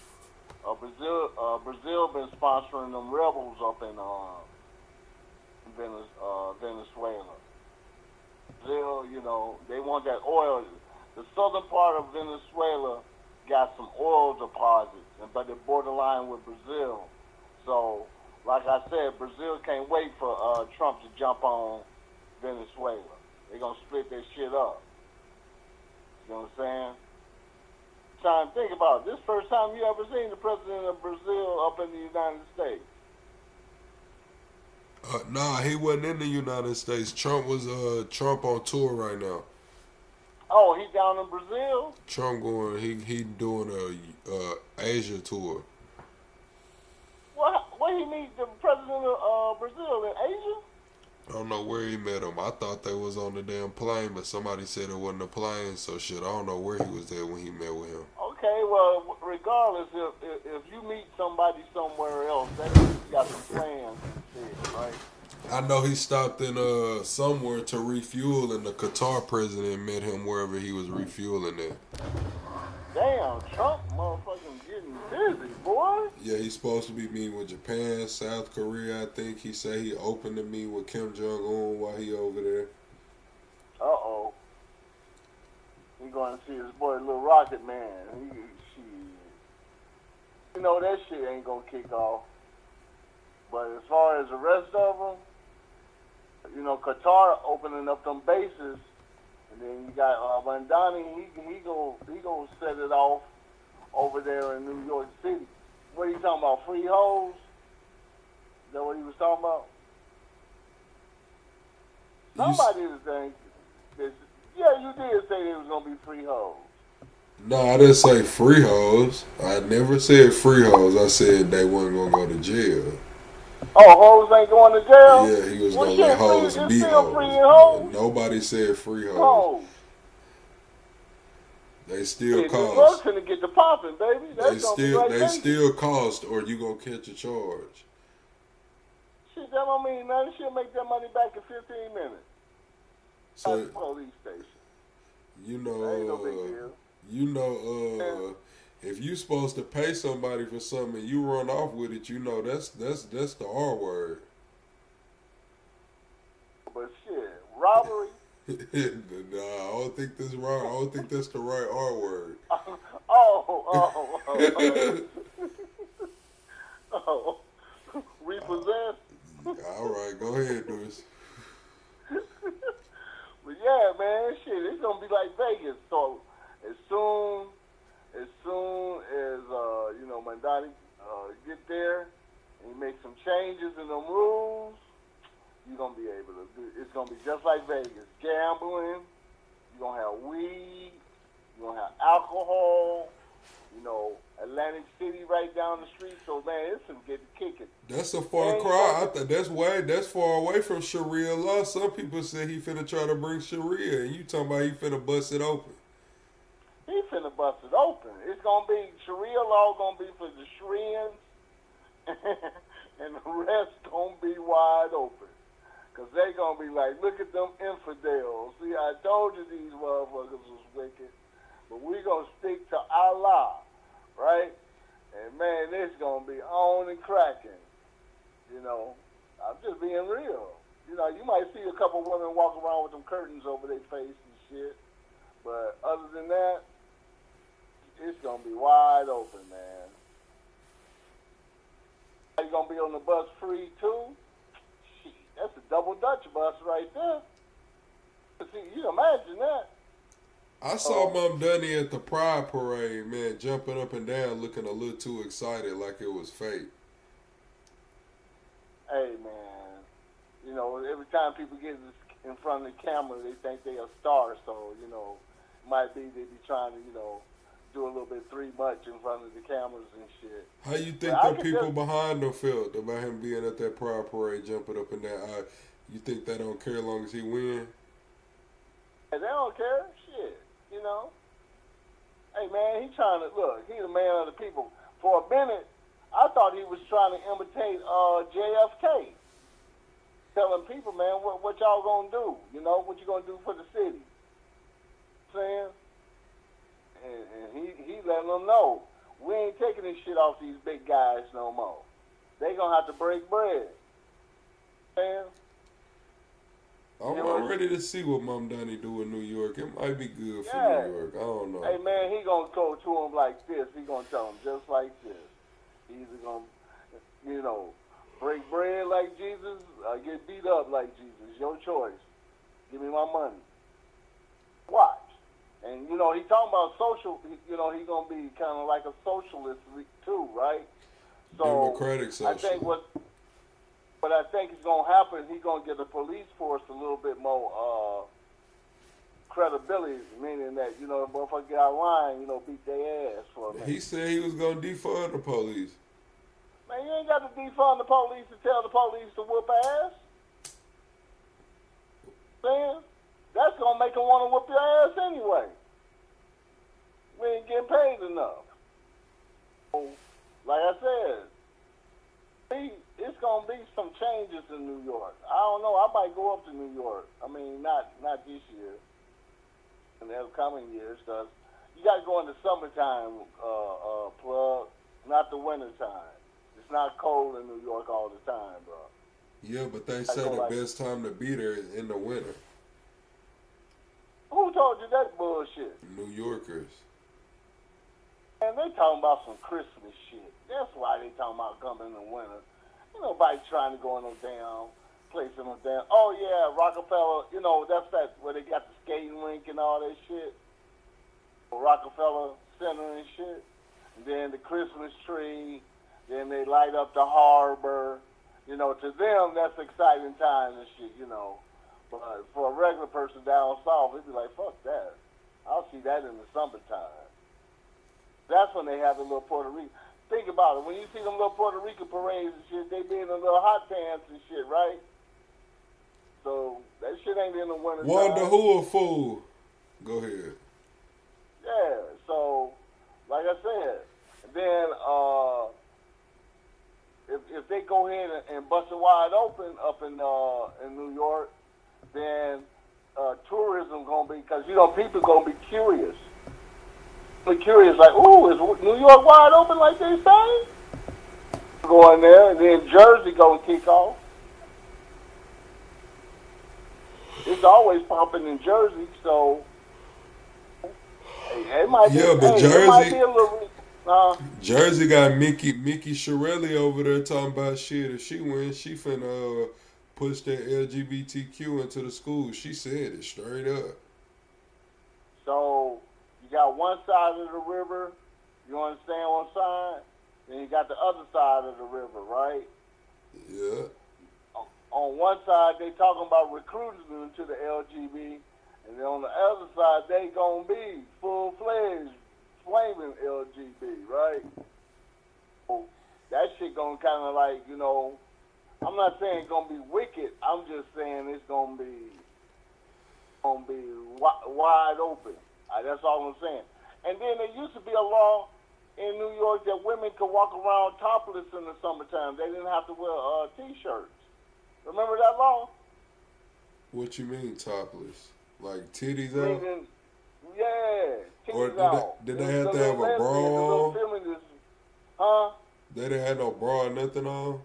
Brazil been sponsoring them rebels up in Venezuela. Brazil, you know, they want that oil. The southern part of Venezuela got some oil deposits, but they're borderline with Brazil. So, like I said, Brazil can't wait for Trump to jump on Venezuela. They're gonna split that shit up. You know what I'm saying? Trying to think about it. This first time you ever seen the president of Brazil up in the United States? Nah, he wasn't in the United States. Trump was Trump on tour right now. Oh, he down in Brazil? Trump going. He doing a Asia tour. What he meet the president of Brazil in Asia? I don't know where he met him. I thought they was on the damn plane, but somebody said it wasn't a plane. So shit, I don't know where he was there when he met with him. Okay, well, regardless, if you meet somebody somewhere else, that means you got some plans and shit, right? I know he stopped in somewhere to refuel, and the Qatar president met him wherever he was refueling at. Damn, Trump motherfucking getting busy, boy. Yeah, he's supposed to be meeting with Japan, South Korea. I think he said he opened to meet with Kim Jong-un while he over there. Uh-oh. He going to see his boy, Little Rocket Man. You know, that shit ain't going to kick off. But as far as the rest of them, you know, Qatar opening up them bases, and then you got Mamdani, he go set it off over there in New York City. What are you talking about, free hoes? Is that what he was talking about? Somebody was saying, yeah, you did say there was going to be free hoes. No, I didn't say free hoes. I never said free hoes. I said they wasn't going to go to jail. Oh, hoes ain't going to jail? Yeah, he was going to let hoes be hoes. Hoes? Nobody said free hoes. Hoes. They still cost. The drugs finna get the popping, baby. They still cost, or you gonna catch a charge. Shit, that don't mean nothing. She'll make that money back in 15 minutes. So, at the police station. You know, that ain't no big deal. You know, if you supposed to pay somebody for something and you run off with it, you know that's the R word. But shit, robbery, Nah, I don't think that's right. I don't think that's the right R word. Oh, repossessed. All right, go ahead, Doris. But yeah, man, shit, it's gonna be like Vegas. So as soon as Mamdani get there and he make some changes in the rules, you're gonna be able to do. It's gonna be just like Vegas. Gambling. You're gonna have weed. You're gonna have alcohol. Atlantic City right down the street. So man, it's some getting kicking. That's a far cry. I thought that's far away from Sharia law. Some people say he finna try to bring Sharia, and you talking about he finna bust it open. He finna bust it open. It's gonna be Sharia law gonna be for the Sharians, and the rest gonna be wide open. Cause they gonna be like, look at them infidels. See, I told you these motherfuckers was wicked, but we gonna stick to Allah, right? And man, it's gonna be on and cracking. I'm just being real. You might see a couple women walk around with them curtains over their face and shit, but other than that, it's gonna be wide open, man. Are you gonna be on the bus free too? Shit, that's a double Dutch bus right there. See, you imagine that. I saw Mamdani at the Pride Parade, man, jumping up and down, looking a little too excited, like it was fake. Hey, man, every time people get in front of the camera, they think they a star, so, might be they be trying to, do a little bit too much in front of the cameras and shit. How you think the people behind him felt about him being at that Pride Parade, jumping up and down? You think they don't care as long as he win? Hey, they don't care, shit. Hey, man, he trying to, look, he's a man of the people. For a minute, I thought he was trying to imitate JFK. Telling people, man, what y'all gonna do? What you gonna do for the city? Saying? And he letting them know, we ain't taking this shit off these big guys no more. They gonna have to break bread. Saying? I'm ready to see what Mamdani do in New York. It might be good for New York. I don't know. Hey, man, he going to go to him like this. He going to tell him just like this. He's either going to, break bread like Jesus or get beat up like Jesus. Your choice. Give me my money. Watch. And, he talking about social, he going to be kind of like a socialist too, right? So Democratic socialist. But I think it's going to happen. He's going to get the police force a little bit more credibility, meaning that, if a motherfucker get out of line, beat their ass for a minute. He said he was going to defund the police. Man, you ain't got to defund the police to tell the police to whoop ass. Man, that's going to make them want to whoop your ass anyway. We ain't getting paid enough. So, like I said, it's going to be some changes in New York. I don't know. I might go up to New York. I mean, not this year. In the upcoming years, because you got to go in the summertime, plug, not the wintertime. It's not cold in New York all the time, bro. Yeah, but they say the best time to be there is in the winter. Who told you that bullshit? New Yorkers. And they talking about some Christmas shit. That's why they talking about coming in the winter. Ain't nobody trying to go in no damn place in no damn. Oh yeah, Rockefeller. That's that where they got the skating rink and all that shit. Rockefeller Center and shit. And then the Christmas tree. Then they light up the harbor. To them that's exciting times and shit. But for a regular person down south, it'd be like, fuck that. I'll see that in the summertime. That's when they have the little Puerto Rican. Think about it. When you see them little Puerto Rican parades and shit, they be in the little hot pants and shit, right? So that shit ain't in the winter. Wanda, who a fool? Go ahead. Yeah. So, like I said, then if they go ahead and bust it wide open up in New York, then tourism gonna be, because people gonna be curious. Curious, like, ooh, is New York wide open like they say? Go in there, and then Jersey gonna kick off. It's it's always popping in Jersey, so it might be. Yeah, but It might Jersey, be a little. Jersey got Mickey Shirelli over there talking about shit. If she wins, she finna push that LGBTQ into the schools. She said it straight up. So you got one side of the river, you understand one side, then you got the other side of the river, right? Yeah. On one side, they talking about recruiting them to the LGB, and then on the other side, they gonna be full-fledged, flaming LGB, right? So that shit gonna kind of like, you know, I'm not saying it's gonna be wicked. I'm just saying it's gonna be wide open. That's all I'm saying. And then there used to be a law in New York that women could walk around topless in the summertime. They didn't have to wear T-shirts. Remember that law? What you mean topless? Like titties out? Meaning, yeah, titties Or out. did they have to have a bra on? Huh? They didn't have no bra or nothing on?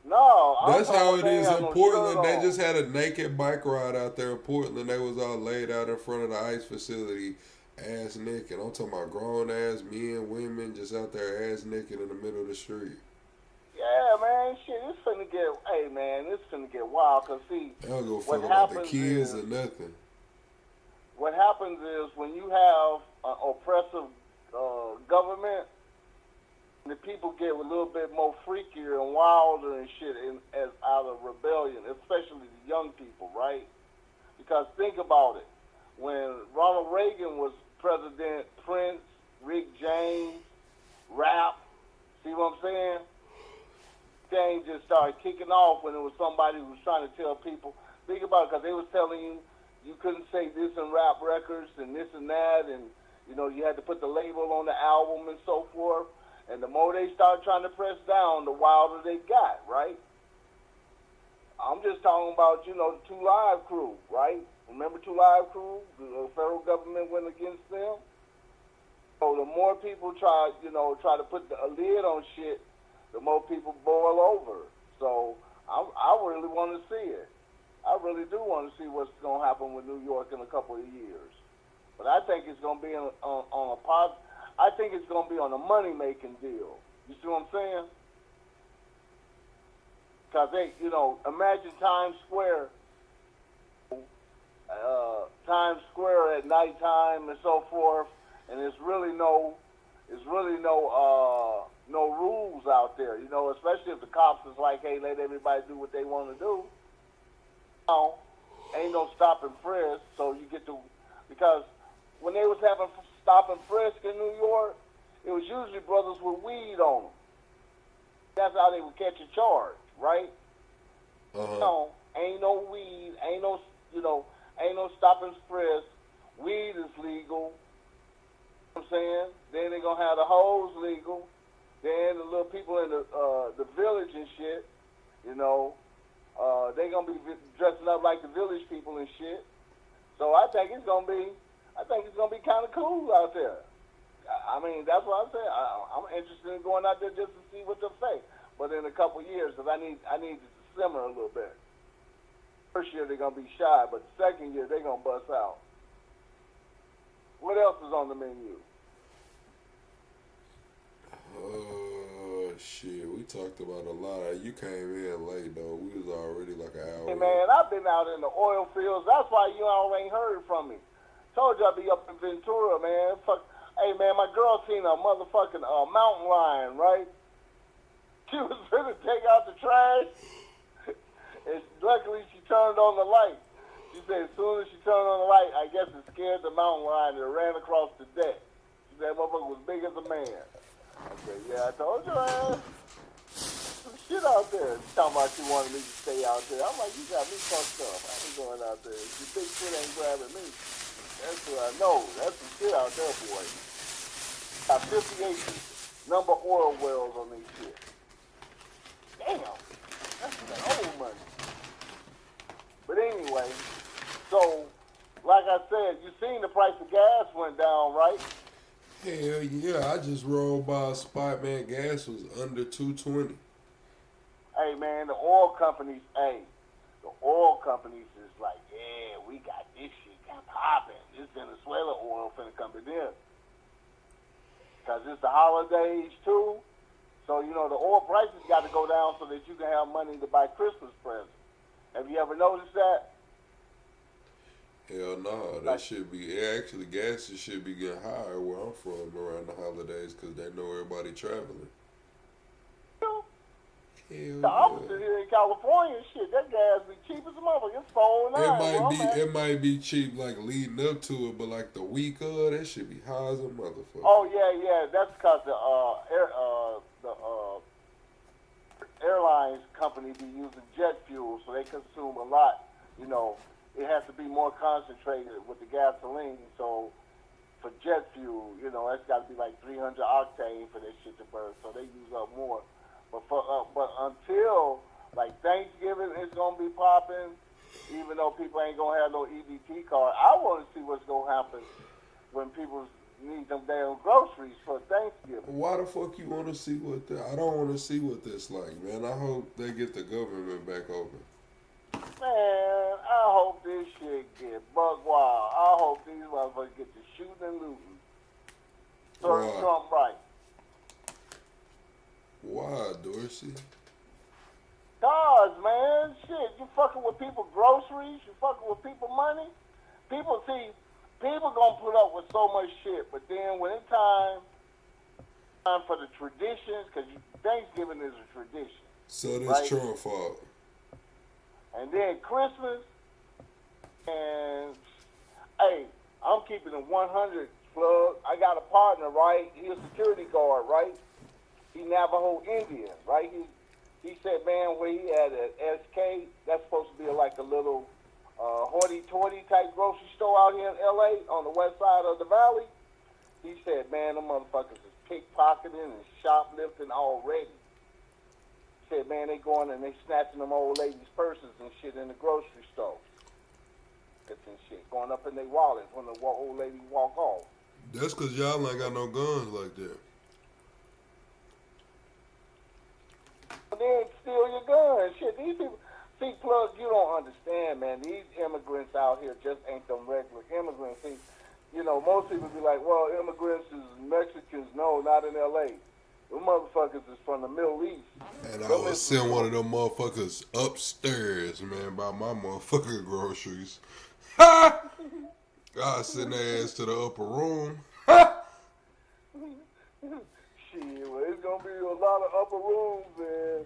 No. That's how it is in no Portland. They just had a naked bike ride out there in Portland. They was all laid out in front of the ice facility, ass naked. I'm talking about grown ass men, women, just out there ass naked in the middle of the street. Yeah, man, shit, it's finna get, hey, man, it's finna get wild, because, see, I don't go what fuck about the happens kids is, or nothing. what happens is when you have an oppressive government, the people get a little bit more freakier and wilder and shit as out of rebellion, especially the young people, right? Because think about it. When Ronald Reagan was president, Prince, Rick James, rap, see what I'm saying? Thing just started kicking off when it was somebody who was trying to tell people, think about it, because they was telling you you couldn't say this in rap records and this and that, and you know you had to put the label on the album and so forth. And the more they started trying to press down, the wilder they got, right? I'm just talking about, you know, the 2 Live Crew, right? Remember 2 Live Crew? The federal government went against them. So the more people try to put a lid on shit, the more people boil over. So I really want to see it. I really do want to see what's going to happen with New York in a couple of years. But I think it's going to be on a positive. I think it's going to be on a money-making deal. You see what I'm saying? Because they, you know, imagine Times Square at nighttime and so forth, and there's really no rules out there. You know, especially if the cops is like, hey, let everybody do what they want to do. No, ain't no stop and frisk, so you get to, because when they was having stop and frisk in New York, it was usually brothers with weed on them. That's how they would catch a charge, right? No, ain't no weed, ain't no stop and frisk. Weed is legal. You know what I'm saying? Then they're gonna have the hoes legal. Then the little people in the village and shit, you know, they gonna be dressing up like the village people and shit. So I think it's gonna be kind of cool out there. I mean, that's what I'm saying. I'm interested in going out there just to see what they'll say. But in a couple of years, because I need it to simmer a little bit. First year they're gonna be shy, but the second year they're gonna bust out. What else is on the menu? Shit, we talked about a lot. You came in late though. We was already like an hour. Hey man, I've been out in the oil fields. That's why you all ain't heard from me. Told you I'd be up in Ventura, man. Fuck. Hey man, my girl seen a motherfucking mountain lion, right? She was gonna take out the trash, and luckily she turned on the light. She said as soon as she turned on the light, I guess it scared the mountain lion and it ran across the deck. She said that motherfucker was big as a man. I said, yeah, I told you, man. Some shit out there. She talking about she wanted me to stay out there. I'm like, you got me fucked up. I ain't going out there. Your big shit ain't grabbing me. That's what I know. That's some shit out there, boy. Got 50 acres, number oil wells on these shit. Damn. That's that old money. But anyway, so, like I said, you seen the price of gas went down, right? Hell yeah, I just rolled by a spot, man. Gas was under $2.20. Hey man, the oil companies, hey, the oil companies is like, yeah, we got this shit got popping. This Venezuela oil finna come in there. Because it's the holidays too. So, you know, the oil prices got to go down so that you can have money to buy Christmas presents. Have you ever noticed that? Hell no, that should be, actually gas should be getting higher where I'm from around the holidays because they know everybody traveling. The opposite here in California, shit, that gas be cheap as a motherfucker. It's $4.09. It might be cheap like leading up to it, but like the week of, that should be high as a motherfucker. Oh yeah, that's because the airlines company be using jet fuel, so they consume a lot. You know, it has to be more concentrated with the gasoline. So for jet fuel, you know, that's got to be like 300 octane for that shit to burn. So they use up more. But but until like Thanksgiving is gonna be popping, even though people ain't gonna have no EBT card, I want to see what's gonna happen when people need them damn groceries for Thanksgiving. Why the fuck you want to see what that? I don't want to see what this like, man. I hope they get the government back open. Man, I hope this shit get buck wild. I hope these motherfuckers get to shooting and looting. Serve Trump right. Why, Dorsey? Cause, man, shit, you fucking with people groceries, you fucking with people money. People gonna put up with so much shit, but then when it's time for the traditions, because Thanksgiving is a tradition. So that's right? Trump's fault. And then Christmas, and hey, I'm keeping it 100, plug. I got a partner, right? He's a security guard, right? He Navajo Indian, right? He said, man, where he at SK, that's supposed to be like a little hoity-toity type grocery store out here in L.A. on the west side of the valley. He said, man, them motherfuckers is pickpocketing and shoplifting already. He said, man, they going and they snatching them old ladies' purses and shit in the grocery store. It's and shit going up in their wallets when the old lady walk off. That's because y'all ain't got no guns like that. Then steal your gun. Shit, these people, see, Plug, you don't understand, man. These immigrants out here just ain't them regular immigrants. See, you know, most people be like, well, immigrants is Mexicans. No, not in L.A. Them motherfuckers is from the Middle East. And I was send one of them motherfuckers upstairs, man, by my motherfucking groceries. Ha! I send their ass to the upper room. Ha! Shit, well, it's gonna be a lot of upper rooms, man.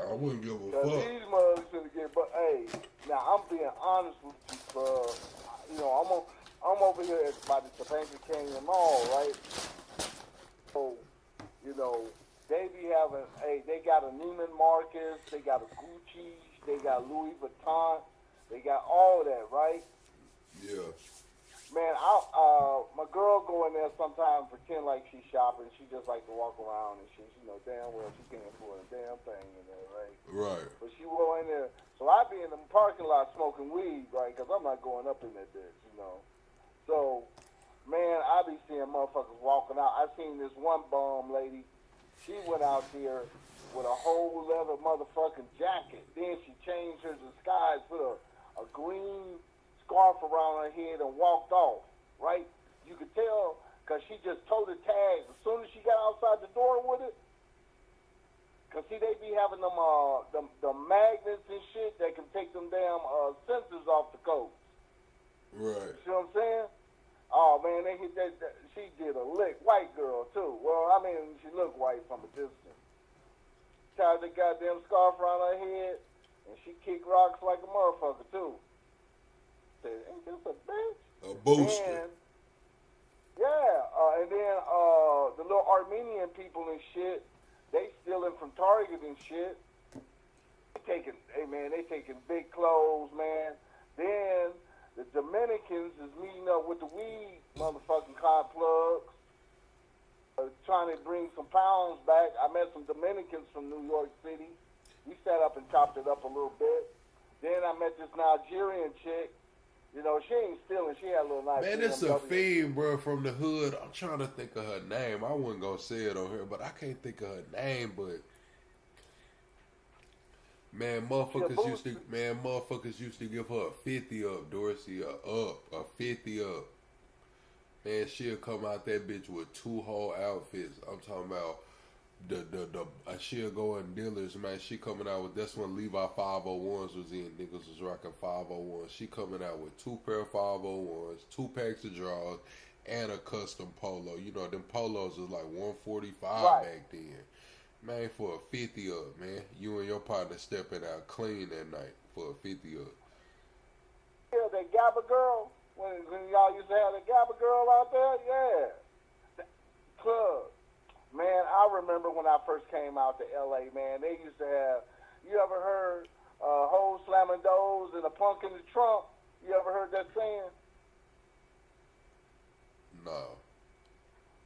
I wouldn't give a fuck. These motherfuckers finna get, but hey, now I'm being honest with you, you know, I'm over here by the Topanga Canyon Mall, right? So, you know, they be having, hey, they got a Neiman Marcus, they got a Gucci, they got Louis Vuitton, they got all that, right? Yeah. Man, my girl go in there sometimes pretend like she's shopping. She just like to walk around and shit. You know, damn well she can't afford a damn thing in there, right? Right. But she go in there. So I be in the parking lot smoking weed, right? Because I'm not going up in that bitch, you know. So, man, I be seeing motherfuckers walking out. I seen this one bum lady. She went out there with a whole leather motherfucking jacket. Then she changed her disguise, put a green scarf around her head and walked off, right? You could tell because she just towed the tags as soon as she got outside the door with it. Because, see, they be having them magnets and shit that can take them damn sensors off the coat. Right. You know what I'm saying? Oh, man, they hit that. She did a lick. White girl, too. Well, I mean, she looked white from a distance. Tied the goddamn scarf around her head, and she kicked rocks like a motherfucker, too. Said, ain't this a bitch? A booster. And, yeah, and then the little Armenian people and shit, they stealing from Target and shit. They taking big clothes, man. Then the Dominicans is meeting up with the weed motherfucking car plugs, trying to bring some pounds back. I met some Dominicans from New York City. We sat up and chopped it up a little bit. Then I met this Nigerian chick. You know, she ain't stealing. She had a little nice. Man, it's a fiend, bro, from the hood. I'm trying to think of her name. I wasn't going to say it on here, but I can't think of her name. But, motherfuckers used to give her a 50 up, Dorsey, a 50 up. Man, she'll come out that bitch with 2 whole outfits. I'm talking about she'll go in dealers, man. She coming out with, that's when Levi 501s was in. Niggas was rocking 501s. She coming out with 2 pair of 501s, 2 packs of drawers, and a custom polo. You know, them polos was like 145 back then. Man, for a 50 up, man. You and your partner stepping out clean that night for a 50 up. Yeah, that Gabba girl, when y'all used to have the Gabba girl out there, yeah. The club. Man, I remember when I first came out to LA, man, they used to have, you ever heard hoes slamming doors and a punk in the trunk? You ever heard that saying? No.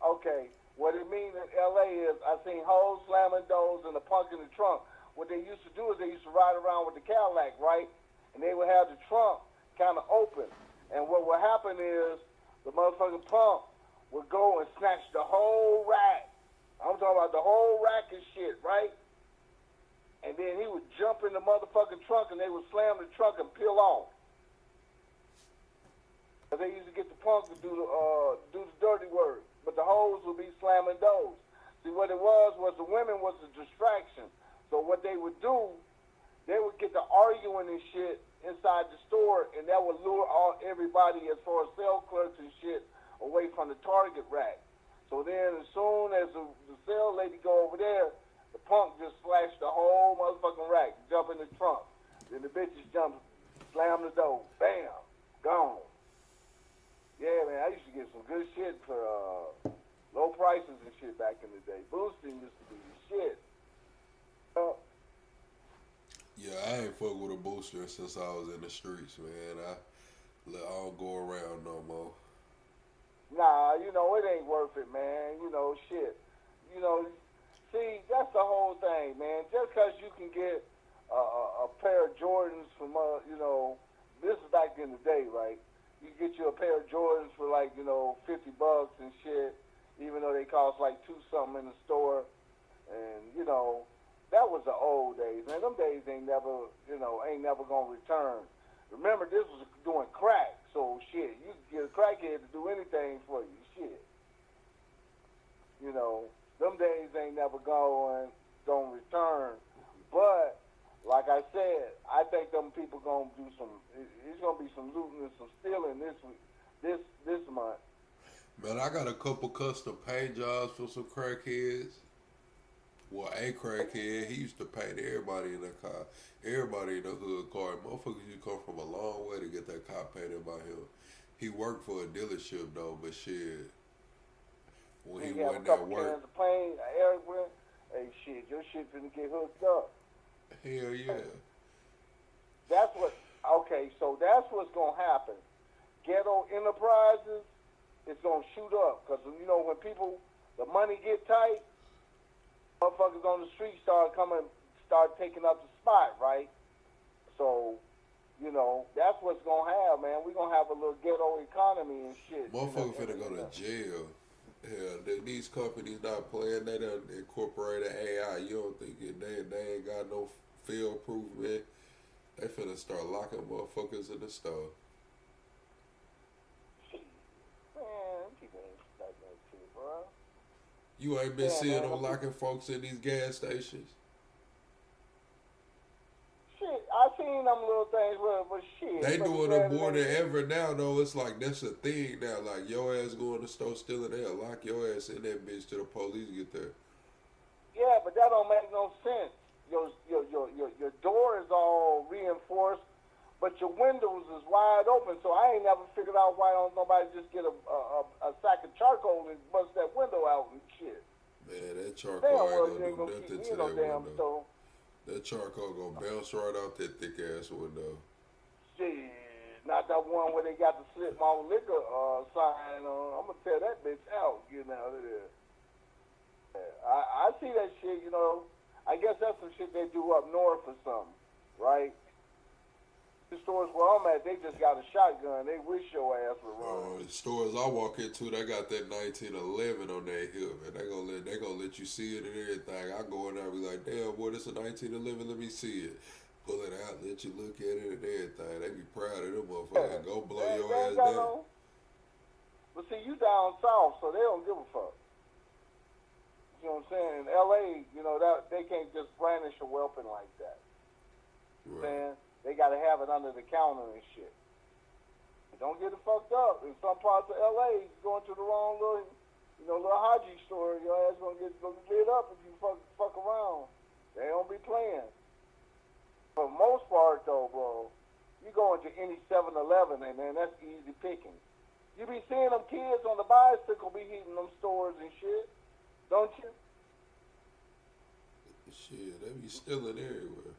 Okay. What it means in LA is I seen hoes slamming doors and a punk in the trunk. What they used to do is they used to ride around with the Cadillac, right? And they would have the trunk kind of open. And what would happen is the motherfucking punk would go and snatch the whole rack. I'm talking about the whole rack of shit, right? And then he would jump in the motherfucking trunk and they would slam the trunk and peel off. But they used to get the punk to do the dirty work. But the hoes would be slamming doors. See, what it was the women was a distraction. So what they would do, they would get to arguing and shit inside the store, and that would lure everybody as far as sales clerks and shit away from the target rack. So then as soon as the sales lady go over there, the punk just flashed the whole motherfucking rack, jump in the trunk. Then the bitches jump, slam the door, bam, gone. Yeah, man, I used to get some good shit for low prices and shit back in the day. Boosting used to be the shit. Yeah, I ain't fuck with a booster since I was in the streets, man. I don't go around no more. Nah, you know, it ain't worth it, man. You know, shit. You know, see, that's the whole thing, man. Just because you can get a pair of Jordans from, you know, this is back in the day, right? You get you a pair of Jordans for like, you know, $50 and shit, even though they cost like $2 something in the store. And, you know, that was the old days, man. Them days ain't never gonna return. Remember, this was doing crack, so shit, you could get a crackhead to do anything for you, shit. You know, them days ain't never gonna return. But like I said, I think them people gonna do some. It's gonna be some looting and some stealing this month. Man, I got a couple custom paint jobs for some crackheads. Well, a crackhead, he used to paint everybody in the car, everybody in the hood car. Motherfuckers used to come from a long way to get that car painted by him. He worked for a dealership though, but shit, when he wasn't at work. Cans of paint, Eric went, hey shit, your shit finna get hooked up. Hell yeah. That's so that's what's gonna happen. Ghetto enterprises, it's gonna shoot up, because you know when the money get tight, motherfuckers on the street start taking up the spot, right? So, you know, that's what's gonna have, man. We're gonna have a little ghetto economy and shit. Motherfuckers finna go to jail. Hell, these companies not playing. They done incorporated AI. You don't think they ain't got no field proof, man? They finna start locking motherfuckers in the store. Man, people ain't stuck that shit, bro. You ain't been seeing them locking folks in these gas stations? Shit, I seen them little things, but shit. They doing it more than ever now, though. It's like that's a thing now. Like your ass going to the store stealing, they'll lock your ass in that bitch till the police get there. Yeah, but that don't make no sense. Your door is all reinforced, but your windows is wide open. So I ain't never figured out why don't nobody just get a sack of charcoal and bust that window out and shit. Man, that charcoal ain't gonna do nothing to that window. Store. That charcoal gonna bounce right out that thick ass window. Shit, not that one where they got the slip malt liquor sign on. I'm gonna tear that bitch out, you know. I see that shit, you know. I guess that's some shit they do up north or something, right? The stores where I'm at, they just got a shotgun. They wish your ass would run. The stores I walk into, they got that 1911 on their hip, and they gonna let you see it and everything. I go in there and be like, damn, boy, this a 1911. Let me see it. pull it out, let you look at it and everything. They be proud of them motherfuckers. Yeah. Go blow They your ain't ass got down. no- But see, you down south, so they don't give a fuck. You know what I'm saying? In L.A., you know, that they can't just brandish a weapon like that. You know what I'm saying? They got to have it under the counter and shit. Don't get it fucked up. In some parts of L.A., you going to the wrong little haji store, your ass gonna get lit up if you fuck around. They don't be playing. For the most part, though, bro, you go into any 7-Eleven, and man, that's easy picking. You be seeing them kids on the bicycle be hitting them stores and shit, don't you? Shit, they be stealing everywhere.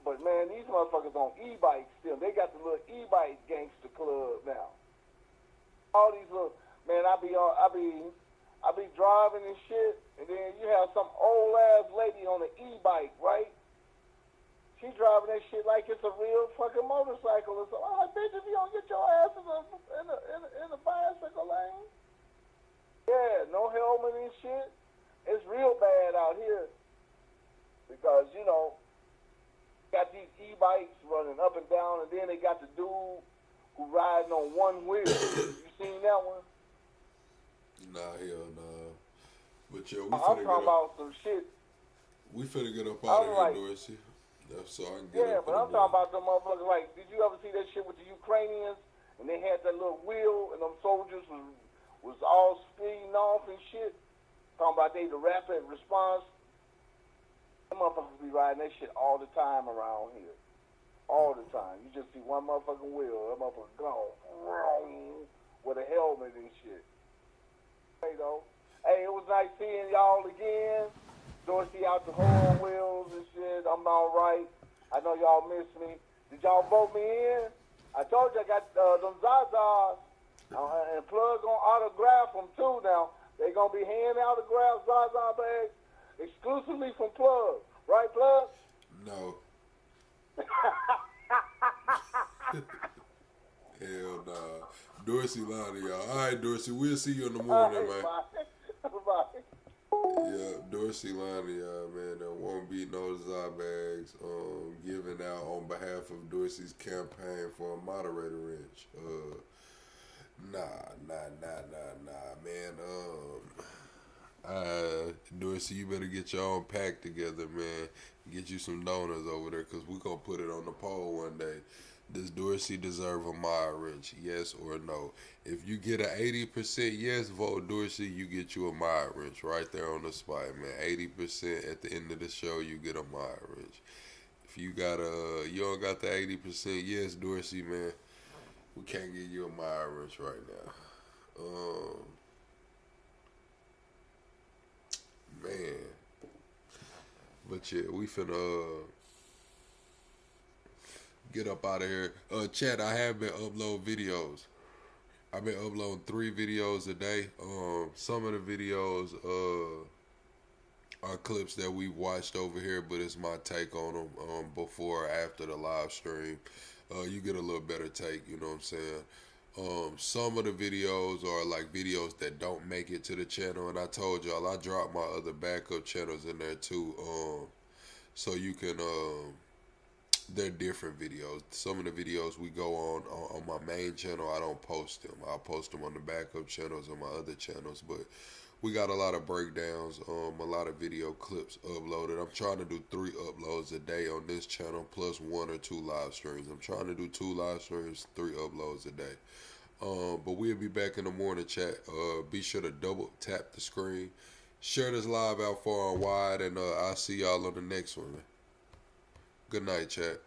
But man, these motherfuckers on e-bikes still. They got the little e-bike gangster club now. All these little man, I be driving and shit, and then you have some old ass lady on an e-bike, right? She driving that shit like it's a real fucking motorcycle or something. I'm like, bitch, if you don't get your ass in the bicycle lane, yeah, no helmet and shit. It's real bad out here because you know. Got these e-bikes running up and down, and then they got the dude who riding on one wheel. You seen that one? Nah, hell nah. But yeah, I'm talking about some shit. We finna get up out of here, like, Dorsey. That's so I can get yeah, up. but I'm talking about them motherfuckers. Like, did you ever see that shit with the Ukrainians? And they had that little wheel, and them soldiers was all speeding off and shit. Talking about they the rapid response. Them motherfuckers be riding that shit all the time around here. All the time. You just see one motherfucking wheel, that motherfucker gone with a helmet and shit. Hey, though. Hey, it was nice seeing y'all again. Dorsey out the horn wheels and shit. I'm all right. I know y'all miss me. Did y'all vote me in? I told you I got them Zazas. And Plug gonna autograph them too now. They gonna be handing autographs, Zaza bags. Exclusively from Plug. Right, Plug? No. Hell nah. Dorsey lying to y'all. All right, Dorsey, we'll see you in the morning, man. Bye. Yeah, Dorsey lying to y'all, man. There won't be no Zybags given out on behalf of Dorsey's campaign for a moderator wrench. Nah, man. Dorsey, you better get your own pack together, man. Get you some donors over there, because we're going to put it on the poll one day. Does Dorsey deserve a mod wrench? Yes or no? If you get an 80% yes vote, Dorsey, you get you a mod wrench right there on the spot, man. 80% at the end of the show, you get a mod wrench. If you you don't got the 80% yes, Dorsey, man, we can't give you a mod wrench right now. Man. But yeah, we finna get up out of here. Chat, I have been uploading videos. I've been uploading 3 videos a day. Some of the videos are clips that we watched over here, but it's my take on them before or after the live stream. You get a little better take, you know what I'm saying? Some of the videos are like videos that don't make it to the channel, and I told y'all I dropped my other backup channels in there too, so you can they're different videos. Some of the videos we go on my main channel, I don't post them. I'll post them on the backup channels on my other channels, but we got a lot of breakdowns, a lot of video clips uploaded. I'm trying to do 3 uploads a day on this channel, plus 1 or 2 live streams. I'm trying to do 2 live streams, 3 uploads a day. But we'll be back in the morning, chat. Be sure to double tap the screen. Share this live out far and wide, and I'll see y'all on the next one. Good night, chat.